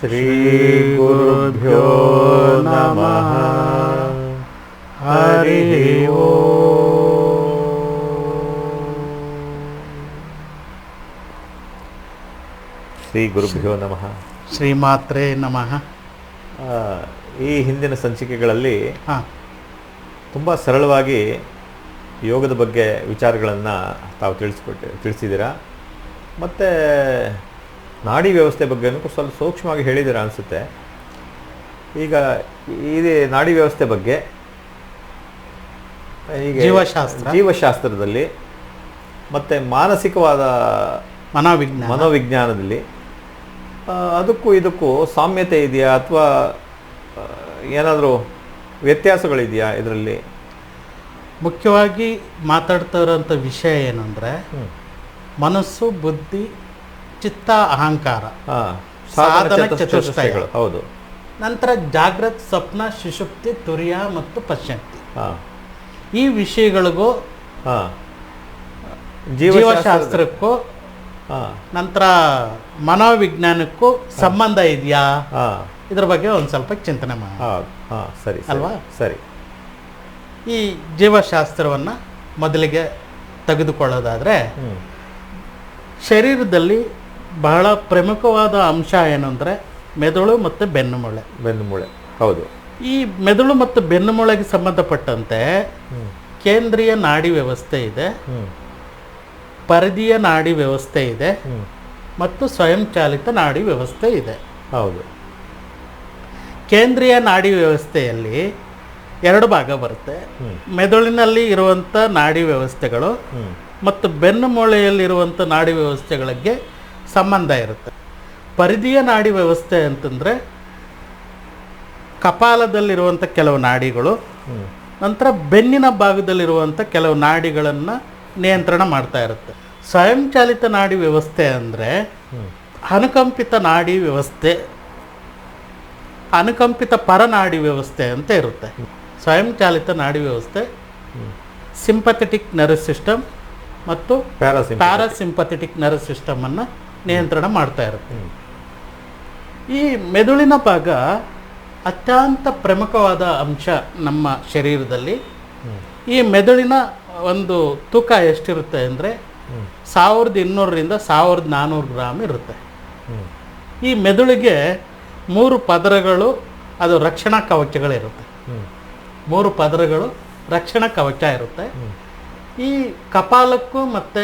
ಶ್ರೀ ಗುರುಭ್ಯೋ ನಮಃ. ಹರಿ ಓಂ. ಶ್ರೀ ಗುರುಭ್ಯೋ ನಮಃ. ಶ್ರೀಮಾತ್ರೇ ನಮಃ. ಈ ಹಿಂದಿನ ಸಂಚಿಕೆಗಳಲ್ಲಿ ತುಂಬ ಸರಳವಾಗಿ ಯೋಗದ ಬಗ್ಗೆ ವಿಚಾರಗಳನ್ನು ತಾವು ತಿಳಿಸಿದ್ದೀರಾ. ಮತ್ತು ನಾಡಿ ವ್ಯವಸ್ಥೆ ಬಗ್ಗೆನೂ ಸ್ವಲ್ಪ ಸೂಕ್ಷ್ಮವಾಗಿ ಹೇಳಿದ್ದೀರಾ ಅನಿಸುತ್ತೆ. ಈಗ ಈ ನಾಡಿ ವ್ಯವಸ್ಥೆ ಬಗ್ಗೆ ಈಗ ಜೀವಶಾಸ್ತ್ರದಲ್ಲಿ ಮತ್ತು ಮಾನಸಿಕವಾದ ಮನೋವಿಜ್ಞಾನದಲ್ಲಿ ಅದಕ್ಕೂ ಇದಕ್ಕೂ ಸಾಮ್ಯತೆ ಇದೆಯಾ ಅಥವಾ ಏನಾದರೂ ವ್ಯತ್ಯಾಸಗಳಿದೆಯಾ ಇದರಲ್ಲಿ? ಮುಖ್ಯವಾಗಿ ಮಾತಾಡ್ತಾ ಇರೋಂಥ ವಿಷಯ ಏನಂದರೆ ಮನಸ್ಸು, ಬುದ್ಧಿ, ಚಿತ್ತ, ಅಹಂಕಾರ, ಸಾಧನ ಚತುಷ್ಟಯಗಳು. ಹೌದು. ನಂತರ ಜಾಗೃತ್, ಸ್ವಪ್ನ, ಸುಷುಪ್ತಿ, ತುರಿಯ ಮತ್ತು ಪಶ್ಯಂತಿ. ಈ ವಿಷಯಗಳಿಗೂ ಜೀವಶಾಸ್ತ್ರಕ್ಕೂ ನಂತರ ಮನೋವಿಜ್ಞಾನಕ್ಕೂ ಸಂಬಂಧ ಇದೆಯಾ, ಇದ್ರ ಬಗ್ಗೆ ಒಂದು ಸ್ವಲ್ಪ ಚಿಂತನೆ ಮಾಡಿ. ಸರಿ ಅಲ್ವಾ? ಸರಿ. ಈ ಜೀವಶಾಸ್ತ್ರವನ್ನು ಮೊದಲಿಗೆ ತೆಗೆದುಕೊಳ್ಳೋದಾದರೆ, ಶರೀರದಲ್ಲಿ ಬಹಳ ಪ್ರಮುಖವಾದ ಅಂಶ ಏನು ಅಂದರೆ ಮೆದುಳು ಮತ್ತು ಬೆನ್ನುಮೂಳೆ. ಹೌದು. ಈ ಮೆದುಳು ಮತ್ತು ಬೆನ್ನುಮೂಳೆಗೆ ಸಂಬಂಧಪಟ್ಟಂತೆ ಕೇಂದ್ರೀಯ ನಾಡಿ ವ್ಯವಸ್ಥೆ ಇದೆ, ಪರಿಧಿಯ ನಾಡಿ ವ್ಯವಸ್ಥೆ ಇದೆ ಮತ್ತು ಸ್ವಯಂಚಾಲಿತ ನಾಡಿ ವ್ಯವಸ್ಥೆ ಇದೆ. ಹೌದು. ಕೇಂದ್ರೀಯ ನಾಡಿ ವ್ಯವಸ್ಥೆಯಲ್ಲಿ ಎರಡು ಭಾಗ ಬರುತ್ತೆ. ಮೆದುಳಿನಲ್ಲಿ ಇರುವಂಥ ನಾಡಿ ವ್ಯವಸ್ಥೆಗಳು ಮತ್ತು ಬೆನ್ನುಮೂಳೆಯಲ್ಲಿರುವಂಥ ನಾಡಿ ವ್ಯವಸ್ಥೆಗಳಿಗೆ ಸಂಬಂಧ ಇರುತ್ತೆ. ಪರಿಧಿಯ ನಾಡಿ ವ್ಯವಸ್ಥೆ ಅಂತಂದರೆ ಕಪಾಲದಲ್ಲಿರುವಂಥ ಕೆಲವು ನಾಡಿಗಳು, ನಂತರ ಬೆನ್ನಿನ ಭಾಗದಲ್ಲಿರುವಂಥ ಕೆಲವು ನಾಡಿಗಳನ್ನು ನಿಯಂತ್ರಣ ಮಾಡ್ತಾ ಇರುತ್ತೆ. ಸ್ವಯಂಚಾಲಿತ ನಾಡಿ ವ್ಯವಸ್ಥೆ ಅಂದರೆ ಅನುಕಂಪಿತ ನಾಡಿ ವ್ಯವಸ್ಥೆ, ಅನುಕಂಪಿತ ಪರನಾಡಿ ವ್ಯವಸ್ಥೆ ಅಂತ ಇರುತ್ತೆ. ಸ್ವಯಂಚಾಲಿತ ನಾಡಿ ವ್ಯವಸ್ಥೆ ಸಿಂಪಥೆಟಿಕ್ ನರ್ವ್ ಸಿಸ್ಟಮ್ ಮತ್ತು ಪ್ಯಾರಾಸಿಂಪಥೆಟಿಕ್ ನರ್ವ್ ಸಿಸ್ಟಮನ್ನು ನಿಯಂತ್ರಣ ಮಾಡ್ತಾ ಇರುತ್ತೆ. ಈ ಮೆದುಳಿನ ಭಾಗ ಅತ್ಯಂತ ಪ್ರಮುಖವಾದ ಅಂಶ ನಮ್ಮ ಶರೀರದಲ್ಲಿ. ಈ ಮೆದುಳಿನ ಒಂದು ತೂಕ ಎಷ್ಟಿರುತ್ತೆ ಅಂದರೆ 1200ರಿಂದ 1400 ಗ್ರಾಮ್ ಇರುತ್ತೆ. ಈ ಮೆದುಳಿಗೆ 3 ಪದರಗಳು, ಅದು ರಕ್ಷಣಾ ಕವಚಗಳಿರುತ್ತೆ. 3 ಪದರಗಳು ರಕ್ಷಣಾ ಕವಚ ಇರುತ್ತೆ. ಈ ಕಪಾಲಕ್ಕೂ ಮತ್ತು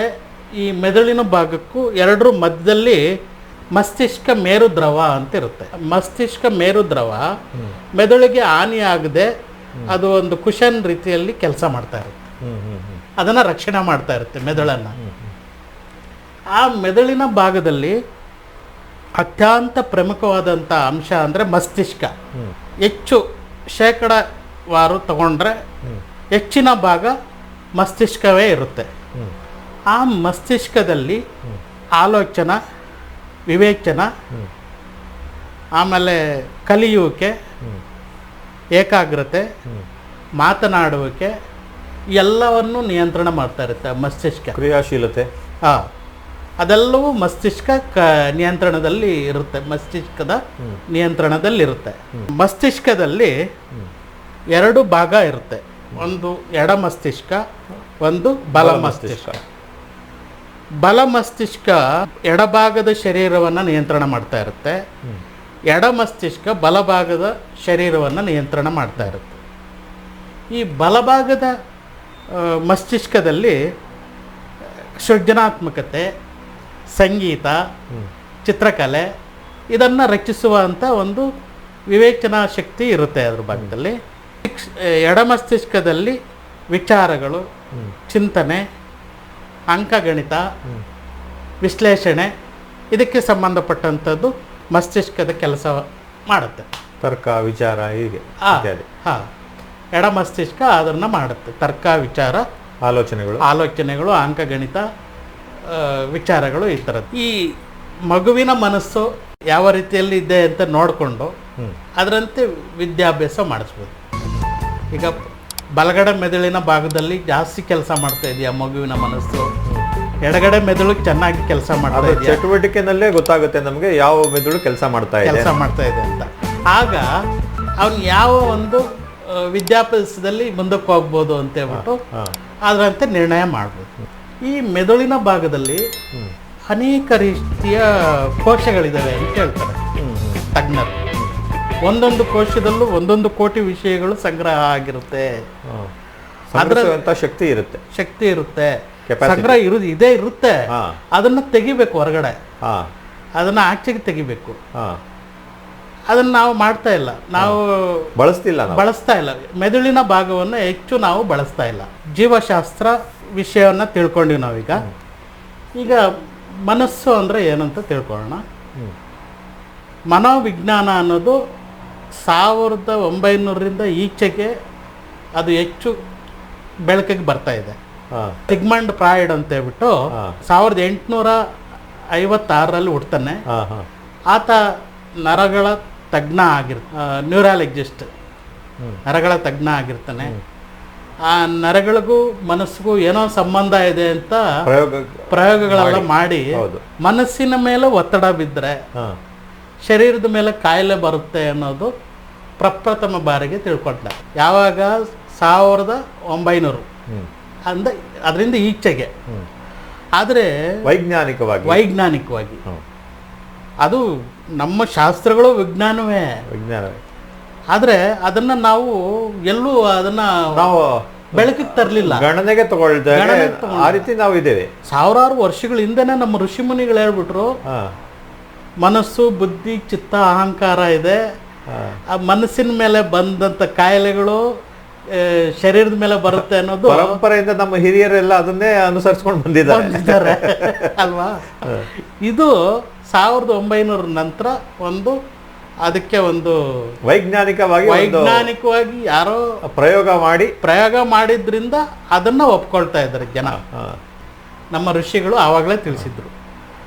ಈ ಮೆದುಳಿನ ಭಾಗಕ್ಕೂ ಎರಡರ ಮಧ್ಯದಲ್ಲಿ ಮಸ್ತಿಷ್ಕ ಮೇರುದ್ರವ ಅಂತ ಇರುತ್ತೆ. ಮಸ್ತಿಷ್ಕ ಮೇರುದ್ರವ ಮೆದುಳಿಗೆ ಹಾನಿಯಾಗದೆ ಅದು ಒಂದು ಕುಶನ್ ರೀತಿಯಲ್ಲಿ ಕೆಲಸ ಮಾಡ್ತಾ ಇರುತ್ತೆ. ಅದನ್ನು ರಕ್ಷಣೆ ಮಾಡ್ತಾ ಇರುತ್ತೆ ಮೆದುಳನ್ನು. ಆ ಮೆದುಳಿನ ಭಾಗದಲ್ಲಿ ಅತ್ಯಂತ ಪ್ರಮುಖವಾದಂಥ ಅಂಶ ಅಂದರೆ ಮಸ್ತಿಷ್ಕ. ಹೆಚ್ಚು ಶೇಕಡವಾರು ತಗೊಂಡ್ರೆ ಹೆಚ್ಚಿನ ಭಾಗ ಮಸ್ತಿಷ್ಕವೇ ಇರುತ್ತೆ. ಆ ಮಸ್ತಿಷ್ಕದಲ್ಲಿ ಆಲೋಚನ, ವಿವೇಚನ, ಆಮೇಲೆ ಕಲಿಯುವಿಕೆ, ಏಕಾಗ್ರತೆ, ಮಾತನಾಡುವಿಕೆ ಎಲ್ಲವನ್ನು ನಿಯಂತ್ರಣ ಮಾಡ್ತಾ ಇರುತ್ತೆ ಮಸ್ತಿಷ್ಕ. ಕ್ರಿಯಾಶೀಲತೆ ಅದೆಲ್ಲವೂ ಮಸ್ತಿಷ್ಕ ನಿಯಂತ್ರಣದಲ್ಲಿ ಇರುತ್ತೆ, ಮಸ್ತಿಷ್ಕದ ನಿಯಂತ್ರಣದಲ್ಲಿರುತ್ತೆ. ಮಸ್ತಿಷ್ಕದಲ್ಲಿ 2 ಭಾಗ ಇರುತ್ತೆ, ಒಂದು ಎಡ ಮಸ್ತಿಷ್ಕ, ಒಂದು ಬಲ ಮಸ್ತಿಷ್ಕ. ಬಲ ಮಸ್ತಿಷ್ಕ ಎಡಭಾಗದ ಶರೀರವನ್ನು ನಿಯಂತ್ರಣ ಮಾಡ್ತಾ ಇರುತ್ತೆ, ಎಡ ಮಸ್ತಿಷ್ಕ ಬಲಭಾಗದ ಶರೀರವನ್ನು ನಿಯಂತ್ರಣ ಮಾಡ್ತಾ ಇರುತ್ತೆ. ಈ ಬಲಭಾಗದ ಮಸ್ತಿಷ್ಕದಲ್ಲಿ ಸೃಜನಾತ್ಮಕತೆ, ಸಂಗೀತ, ಚಿತ್ರಕಲೆ ಇದನ್ನು ರಚಿಸುವಂಥ ಒಂದು ವಿವೇಚನಾ ಶಕ್ತಿ ಇರುತ್ತೆ ಅದ್ರ ಭಾಗದಲ್ಲಿ. ಎಡ ಮಸ್ತಿಷ್ಕದಲ್ಲಿ ವಿಚಾರಗಳು, ಚಿಂತನೆ, ಅಂಕಗಣಿತ, ವಿಶ್ಲೇಷಣೆ ಇದಕ್ಕೆ ಸಂಬಂಧಪಟ್ಟಂಥದ್ದು ಮಸ್ತಿಷ್ಕದ ಕೆಲಸ ಮಾಡುತ್ತೆ. ತರ್ಕ, ವಿಚಾರ ಹೀಗೆ. ಎಡ ಮಸ್ತಿಷ್ಕ ಅದನ್ನು ಮಾಡುತ್ತೆ. ತರ್ಕ, ವಿಚಾರ, ಆಲೋಚನೆಗಳು, ಅಂಕಗಣಿತ, ವಿಚಾರಗಳು ಈ ಥರದ್ದು. ಈ ಮಗುವಿನ ಮನಸ್ಸು ಯಾವ ರೀತಿಯಲ್ಲಿ ಇದೆ ಅಂತ ನೋಡಿಕೊಂಡು ಅದರಂತೆ ವಿದ್ಯಾಭ್ಯಾಸ ಮಾಡಿಸ್ಬೋದು. ಈಗ ಬಲಗಡೆ ಮೆದುಳಿನ ಭಾಗದಲ್ಲಿ ಜಾಸ್ತಿ ಕೆಲಸ ಮಾಡ್ತಾ ಇದೆಯಾ ಮಗುವಿನ ಮನಸ್ಸು, ಎಡಗಡೆ ಮೆದುಳು ಚೆನ್ನಾಗಿ ಕೆಲಸ ಮಾಡ್ತಾ ಅದು ಇದೆಯಾ, ಚಟುವಟಿಕೆನಲ್ಲೇ ಗೊತ್ತಾಗುತ್ತೆ ನಮಗೆ ಯಾವ ಮೆದುಳು ಕೆಲಸ ಮಾಡ್ತಾ ಇದೆ. ಕೆಲಸ ಮಾಡ್ತಾ ಇದೆ ಅಂತ. ಆಗ ಅವನು ಯಾವ ಒಂದು ವಿದ್ಯಾಭ್ಯಾಸದಲ್ಲಿ ಮುಂದಕ್ಕೆ ಹೋಗ್ಬೋದು ಅಂತ ಹೇಳ್ಬಿಟ್ಟು ಅದರಂತೆ ನಿರ್ಣಯ ಮಾಡ್ಬೋದು. ಈ ಮೆದುಳಿನ ಭಾಗದಲ್ಲಿ ಅನೇಕ ರೀತಿಯ ಕೋಶಗಳಿದ್ದಾವೆ ಅಂತ ಹೇಳ್ತಾರೆ ತಜ್ಞರು. ಒಂದೊಂದು ಕೋಶದಲ್ಲೂ ಒಂದೊಂದು ಕೋಟಿ ವಿಷಯಗಳು ಸಂಗ್ರಹ ಆಗಿರುತ್ತೆ, ಸಂಗ್ರಹಿಸುವಂತ ಶಕ್ತಿ ಇರುತ್ತೆ, ಸಂಗ್ರಹ ಇದೇ ಇರುತ್ತೆ. ಅದನ್ನ ತೆಗಿಬೇಕು ಹೊರಗಡೆ, ಅದನ್ನ ಆಚೆಗೆ ತೆಗಿಬೇಕು. ಅದನ್ನ ನಾವು ಮಾಡ್ತಾ ಇಲ್ಲ, ನಾವು ಬಳಸ್ತಾ ಇಲ್ಲ. ಮೆದುಳಿನ ಭಾಗವನ್ನು ಹೆಚ್ಚು ನಾವು ಬಳಸ್ತಾ ಇಲ್ಲ. ಜೀವಶಾಸ್ತ್ರ ವಿಷಯವನ್ನ ತಿಳ್ಕೊಂಡಿವಿ ನಾವೀಗ. ಈಗ ಮನಸ್ಸು ಅಂದ್ರೆ ಏನಂತ ತಿಳ್ಕೊಳ್ಳೋಣ. ಮನೋವಿಜ್ಞಾನ ಅನ್ನೋದು 1900ರಿಂದ ಈಚೆಗೆ ಅದು ಹೆಚ್ಚು ಬೆಳಕಿಗೆ ಬರ್ತಾ ಇದೆ. ಸಿಗ್ಮಂಡ್ ಫ್ರಾಯ್ಡ್ ಅಂತ ಹೇಳ್ಬಿಟ್ಟು 1856ರಲ್ಲಿ ಹುಡ್ತಾನೆ. ಆತ ನರಗಳ ತಜ್ಞ ನ್ಯೂರಾಲಜಿಸ್ಟ್, ನರಗಳ ತಜ್ಞ ಆಗಿರ್ತಾನೆ. ಆ ನರಗಳಿಗೂ ಮನಸ್ಸಿಗೂ ಏನೋ ಸಂಬಂಧ ಇದೆ ಅಂತ ಪ್ರಯೋಗಗಳೆಲ್ಲ ಮಾಡಿ ಮನಸ್ಸಿನ ಮೇಲೆ ಒತ್ತಡ ಬಿದ್ದರೆ ಶರೀರದ ಮೇಲೆ ಕಾಯಿಲೆ ಬರುತ್ತೆ ಅನ್ನೋದು ಪ್ರಪ್ರಥಮ ಬಾರಿಗೆ ತಿಳ್ಕೊಂಡ. ಯಾವಾಗ 1900 ಅಂದ ಅದರಿಂದ ಈಚೆಗೆ. ಆದರೆ ವೈಜ್ಞಾನಿಕವಾಗಿ ಅದು ನಮ್ಮ ಶಾಸ್ತ್ರಗಳು ವಿಜ್ಞಾನವೇ. ಆದರೆ ಅದನ್ನ ನಾವು ಎಲ್ಲೂ ಅದನ್ನ ನಾವು ಬೆಳಕಿಗೆ ತರಲಿಲ್ಲ, ಗಣನೆಗೆ ತಗೊಳ್ತೇವೆ. ಆ ರೀತಿ ನಾವು ಇದ್ದೇವೆ. ಸಾವಿರಾರು ವರ್ಷಗಳ ಹಿಂದೆನೆ ನಮ್ಮ ಋಷಿಮುನಿಗಳು ಹೇಳ್ಬಿಟ್ರು, ಮನಸ್ಸು, ಬುದ್ಧಿ, ಚಿತ್ತ, ಅಹಂಕಾರ ಇದೆ. ಆ ಮನಸ್ಸಿನ ಮೇಲೆ ಬಂದಂತ ಕಾಯಿಲೆಗಳು ಶರೀರದ ಮೇಲೆ ಬರುತ್ತೆ ಅನ್ನೋದು ಪರಂಪರೆಯಿಂದ ನಮ್ಮ ಹಿರಿಯರೆಲ್ಲ ಅದನ್ನೇ ಅನುಸರಿಸ್ಕೊಂಡು ಬಂದಿದ್ದಾರೆ ಅಲ್ವಾ. ಇದು 1900 ನಂತರ ಅದಕ್ಕೆ ಒಂದು ವೈಜ್ಞಾನಿಕವಾಗಿ ಯಾರೋ ಪ್ರಯೋಗ ಮಾಡಿದ್ರಿಂದ ಅದನ್ನ ಒಪ್ಕೊಳ್ತಾ ಇದ್ದಾರೆ ಜನ. ನಮ್ಮ ಋಷಿಗಳು ಆವಾಗಲೇ ತಿಳಿಸಿದ್ರು.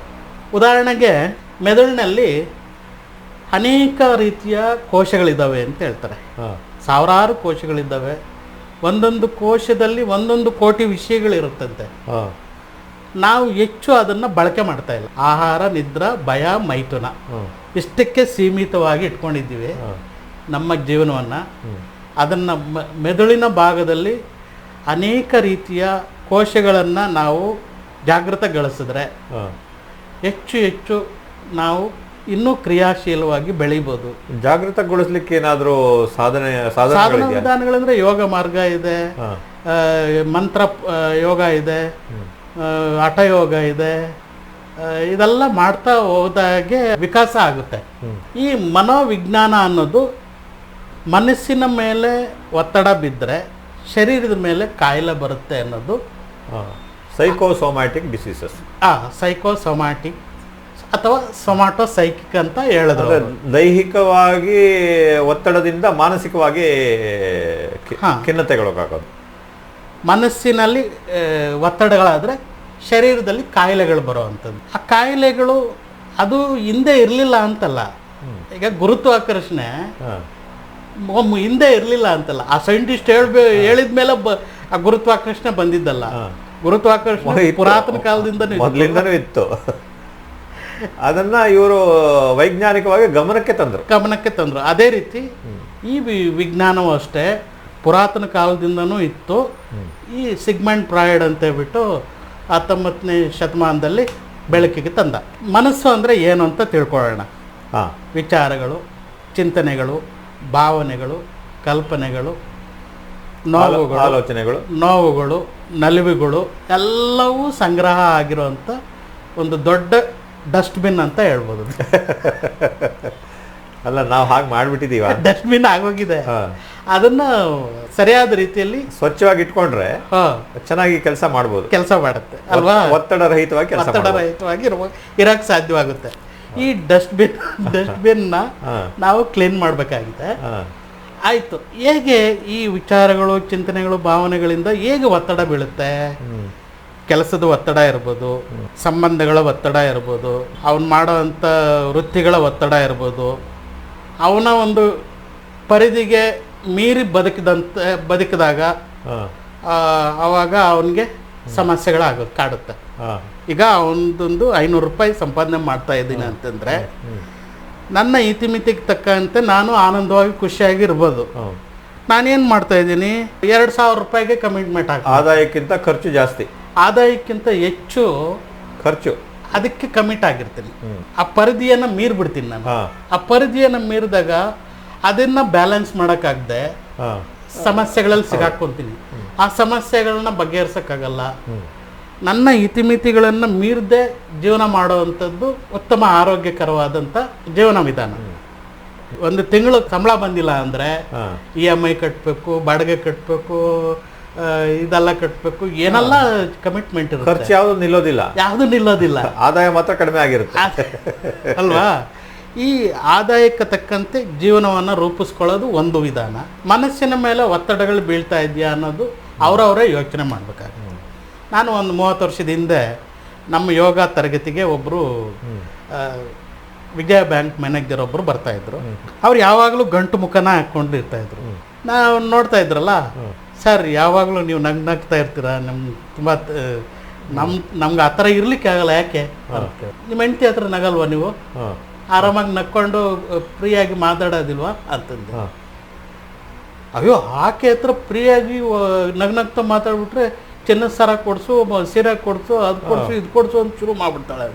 ಉದಾಹರಣೆಗೆ ಮೆದುಳಿನಲ್ಲಿ ಅನೇಕ ರೀತಿಯ ಕೋಶಗಳಿದ್ದಾವೆ ಅಂತ ಹೇಳ್ತಾರೆ. ಸಾವಿರಾರು ಕೋಶಗಳಿದ್ದಾವೆ. ಒಂದೊಂದು ಕೋಶದಲ್ಲಿ ಒಂದೊಂದು ಕೋಟಿ ವಿಷಯಗಳಿರುತ್ತಂತೆ. ನಾವು ಹೆಚ್ಚು ಅದನ್ನು ಬಳಕೆ ಮಾಡ್ತಾ ಇಲ್ಲ. ಆಹಾರ, ನಿದ್ರಾ, ಭಯ, ಮೈಥುನ ಇಷ್ಟಕ್ಕೆ ಸೀಮಿತವಾಗಿ ಇಟ್ಕೊಂಡಿದ್ದೀವಿ ನಮ್ಮ ಜೀವನವನ್ನು. ಅದನ್ನು ಮೆದುಳಿನ ಭಾಗದಲ್ಲಿ ಅನೇಕ ರೀತಿಯ ಕೋಶಗಳನ್ನು ನಾವು ಜಾಗೃತಗೊಳಿಸಿದ್ರೆ ಹೆಚ್ಚು ನಾವು ಇನ್ನೂ ಕ್ರಿಯಾಶೀಲವಾಗಿ ಬೆಳಿಬೋದು. ಜಾಗೃತಗೊಳಿಸ್ಲಿಕ್ಕೆ ಏನಾದರೂ ಸಾಧನ ವಿಧಾನಗಳಂದ್ರೆ ಯೋಗ ಮಾರ್ಗ ಇದೆ, ಮಂತ್ರ ಯೋಗ ಇದೆ, ಹಠಯೋಗ ಇದೆ. ಇದೆಲ್ಲ ಮಾಡ್ತಾ ಹೋದಾಗೆ ವಿಕಾಸ ಆಗುತ್ತೆ. ಈ ಮನೋವಿಜ್ಞಾನ ಅನ್ನೋದು ಮನಸ್ಸಿನ ಮೇಲೆ ಒತ್ತಡ ಬಿದ್ದರೆ ಶರೀರದ ಮೇಲೆ ಕಾಯಿಲೆ ಬರುತ್ತೆ ಅನ್ನೋದು ಸೈಕೋಸೊಮ್ಯಾಟಿಕ್ ಡಿಸೀಸಸ್. ಸೈಕೋಸೊಮ್ಯಾಟಿಕ್ ಅಥವಾ ಸೊಮ್ಯಾಟೋಸೈಕಿಕ್ ಅಂತ ಹೇಳಿದ್ರು. ದೈಹಿಕವಾಗಿ ಒತ್ತಡದಿಂದ ಮಾನಸಿಕವಾಗಿ ಖಿನ್ನತೆಗಳಾಗೋದು. ಮನಸ್ಸಿನಲ್ಲಿ ಒತ್ತಡಗಳಾದರೆ ಶರೀರದಲ್ಲಿ ಕಾಯಿಲೆಗಳು ಬರುವಂಥದ್ದು. ಆ ಕಾಯಿಲೆಗಳು ಅದು ಹಿಂದೆ ಇರಲಿಲ್ಲ ಅಂತಲ್ಲ. ಈಗ ಗುರುತ್ವಾಕರ್ಷಣೆ ಹಿಂದೆ ಇರಲಿಲ್ಲ ಅಂತಲ್ಲ. ಆ ಸೈಂಟಿಸ್ಟ್ ಹೇಳಿದ ಮೇಲೆ ಆ ಗುರುತ್ವಾಕರ್ಷಣೆ ಬಂದಿದ್ದಲ್ಲ. ಗುರುತ್ವಾಕರ್ಷಣೆ ಪುರಾತನ ಮೊದಲಿಂದನೂ ಇತ್ತು. ಅದನ್ನ ಇವರು ವೈಜ್ಞಾನಿಕವಾಗಿ ಗಮನಕ್ಕೆ ತಂದ್ರು. ಅದೇ ರೀತಿ ಈ ವಿಜ್ಞಾನವೂ ಅಷ್ಟೇ ಪುರಾತನ ಕಾಲದಿಂದನೂ ಇತ್ತು. ಈ ಸಿಗ್ಮಂಡ್ ಫ್ರಾಯ್ಡ್ ಅಂತ ಹೇಳ್ಬಿಟ್ಟು 19ನೇ ಶತಮಾನದಲ್ಲಿ ಬೆಳಕಿಗೆ ತಂದ. ಮನಸ್ಸು ಅಂದರೆ ಏನು ಅಂತ ತಿಳ್ಕೊಳ್ಳೋಣ. ವಿಚಾರಗಳು, ಚಿಂತನೆಗಳು, ಭಾವನೆಗಳು, ಕಲ್ಪನೆಗಳು, ನೋವುಗಳು, ನಲಿವುಗಳು ಎಲ್ಲವೂ ಸಂಗ್ರಹ ಆಗಿರುವಂಥ ಒಂದು ದೊಡ್ಡ ಡಸ್ಟ್ಬಿನ್ ಅಂತ ಹೇಳ್ಬೋದು. ಅಲ್ಲ, ನಾವು ಹಾಗೆ ಮಾಡಿಬಿಟ್ಟಿದ್ದೀವ. ಡಸ್ಟ್ಬಿನ್ ಆಗೋಗಿದೆ. ಅದನ್ನ ಸರಿಯಾದ ರೀತಿಯಲ್ಲಿ ಸ್ವಚ್ಛವಾಗಿ ಇಟ್ಕೊಂಡ್ರೆ ಚೆನ್ನಾಗಿ ಕೆಲಸ ಮಾಡುತ್ತೆ ಅಲ್ವಾ. ಒತ್ತಡರಹಿತವಾಗಿ ಇರಕ್ಕೆ ಸಾಧ್ಯವಾಗುತ್ತೆ. ಈ ಡಸ್ಟ್ಬಿನ್ನ ನಾವು ಕ್ಲೀನ್ ಮಾಡಬೇಕಾಗಿದೆ. ಆಯ್ತು, ಹೇಗೆ ಈ ವಿಚಾರಗಳು, ಚಿಂತನೆಗಳು, ಭಾವನೆಗಳಿಂದ ಹೇಗೆ ಒತ್ತಡ ಬೀಳುತ್ತೆ? ಕೆಲಸದ ಒತ್ತಡ ಇರ್ಬೋದು, ಸಂಬಂಧಗಳ ಒತ್ತಡ ಇರ್ಬೋದು, ಅವನು ಮಾಡೋವಂಥ ವೃತ್ತಿಗಳ ಒತ್ತಡ ಇರ್ಬೋದು. ಅವನ ಒಂದು ಪರಿಧಿಗೆ ಮೀರಿ ಬದುಕಿದಾಗ ಆವಾಗ ಅವನಿಗೆ ಸಮಸ್ಯೆಗಳಾಗೋದು ಕಾಡುತ್ತೆ. ಈಗ ಒಂದೊಂದು 500 ರೂಪಾಯಿ ಸಂಪಾದನೆ ಮಾಡ್ತಾ ಇದ್ದೀನಿ ಅಂತಂದರೆ ನನ್ನ ಇತಿಮಿತಿಗೆ ತಕ್ಕಂತೆ ನಾನು ಆನಂದವಾಗಿ ಖುಷಿಯಾಗಿರ್ಬೋದು. ನಾನೇನು ಮಾಡ್ತಾ ಇದ್ದೀನಿ, 2000 ರೂಪಾಯಿಗೆ ಕಮಿಟ್ಮೆಂಟ್ ಆಗ್ತದೆ. ಆದಾಯಕ್ಕಿಂತ ಖರ್ಚು ಜಾಸ್ತಿ, ಆದಾಯಕ್ಕಿಂತ ಹೆಚ್ಚು ಖರ್ಚು, ಅದಕ್ಕೆ ಕಮಿಟ್ ಆಗಿರ್ತೀನಿ. ಆ ಪರಿಧಿಯನ್ನು ಮೀರ್ಬಿಡ್ತೀನಿ ನಾನು. ಆ ಪರಿಧಿಯನ್ನು ಮೀರಿದಾಗ ಅದನ್ನ ಬ್ಯಾಲೆನ್ಸ್ ಮಾಡೋಕ್ಕಾಗದೆ ಸಮಸ್ಯೆಗಳಲ್ಲಿ ಸಿಗಾಕೊಂತೀನಿ. ಆ ಸಮಸ್ಯೆಗಳನ್ನ ಬಗೆಹರಿಸೋಕ್ಕಾಗಲ್ಲ. ನನ್ನ ಇತಿಮಿತಿಗಳನ್ನು ಮೀರದೆ ಜೀವನ ಮಾಡುವಂಥದ್ದು ಉತ್ತಮ ಆರೋಗ್ಯಕರವಾದಂಥ ಜೀವನ ವಿಧಾನ. ಒಂದು ತಿಂಗಳು ಸಂಬಳ ಬಂದಿಲ್ಲ ಅಂದರೆ EMI ಕಟ್ಟಬೇಕು, ಬಾಡಿಗೆ ಕಟ್ಟಬೇಕು, ಇದೆಲ್ಲ ಕಟ್ಟಬೇಕು, ಏನೆಲ್ಲ ಕಮಿಟ್ಮೆಂಟ್ ಇರುತ್ತೆ. ಖರ್ಚು ಯಾವುದು ನಿಲ್ಲೋದಿಲ್ಲ, ಯಾವುದು ನಿಲ್ಲೋದಿಲ್ಲ, ಆದಾಯ ಮಾತ್ರ ಕಡಿಮೆ ಆಗಿರುತ್ತೆ ಅಲ್ವಾ? ಈ ಆದಾಯಕ್ಕೆ ತಕ್ಕಂತೆ ಜೀವನವನ್ನು ರೂಪಿಸ್ಕೊಳ್ಳೋದು ಒಂದು ವಿಧಾನ. ಮನಸ್ಸಿನ ಮೇಲೆ ಒತ್ತಡಗಳು ಬೀಳ್ತಾ ಇದೆಯಾ ಅನ್ನೋದು ಅವರವರೇ ಯೋಚನೆ ಮಾಡಬೇಕಾಗುತ್ತೆ. ನಾನು ಒಂದು 30 ವರ್ಷದ ಹಿಂದೆ ನಮ್ಮ ಯೋಗ ತರಗತಿಗೆ ಒಬ್ಬರು ವಿಜಯ ಬ್ಯಾಂಕ್ ಮ್ಯಾನೇಜರ್ ಒಬ್ಬರು ಬರ್ತಾಯಿದ್ರು. ಅವ್ರು ಯಾವಾಗಲೂ ಗಂಟು ಮುಖನ ಹಾಕ್ಕೊಂಡಿರ್ತಾಯಿದ್ರು. ನಾವು ನೋಡ್ತಾ ಇದ್ರಲ್ಲ, ಸರ್ ಯಾವಾಗಲೂ ನೀವು ನಗ್ತಾ ಇರ್ತೀರಾ, ತುಂಬ ನಮ್ಗೆ ಆ ಥರ ಇರ್ಲಿಕ್ಕೆ ಆಗಲ್ಲ, ಯಾಕೆ? ನಿಮ್ಮ ಹೆಂಡತಿ ಹತ್ರ ನಗಲ್ವಾ ನೀವು? ಆರಾಮಾಗಿ ನಕ್ಕೊಂಡು ಫ್ರೀಯಾಗಿ ಮಾತಾಡೋದಿಲ್ವಾ ಅಂತಂದೆ. ಅಯ್ಯೋ, ಆಕೆ ಹತ್ರ ಫ್ರೀಯಾಗಿ ನಗ್ನಗ್ತಾ ಮಾತಾಡ್ಬಿಟ್ರೆ ಚಿನ್ನದ ಸರ ಕೊಡಿಸು, ಸೀರೆ ಕೊಡಿಸು, ಅದು ಕೊಡಿಸು, ಇದು ಕೊಡಿಸು ಅಂತ ಶುರು ಮಾಡ್ಬಿಡ್ತಾಳೆ.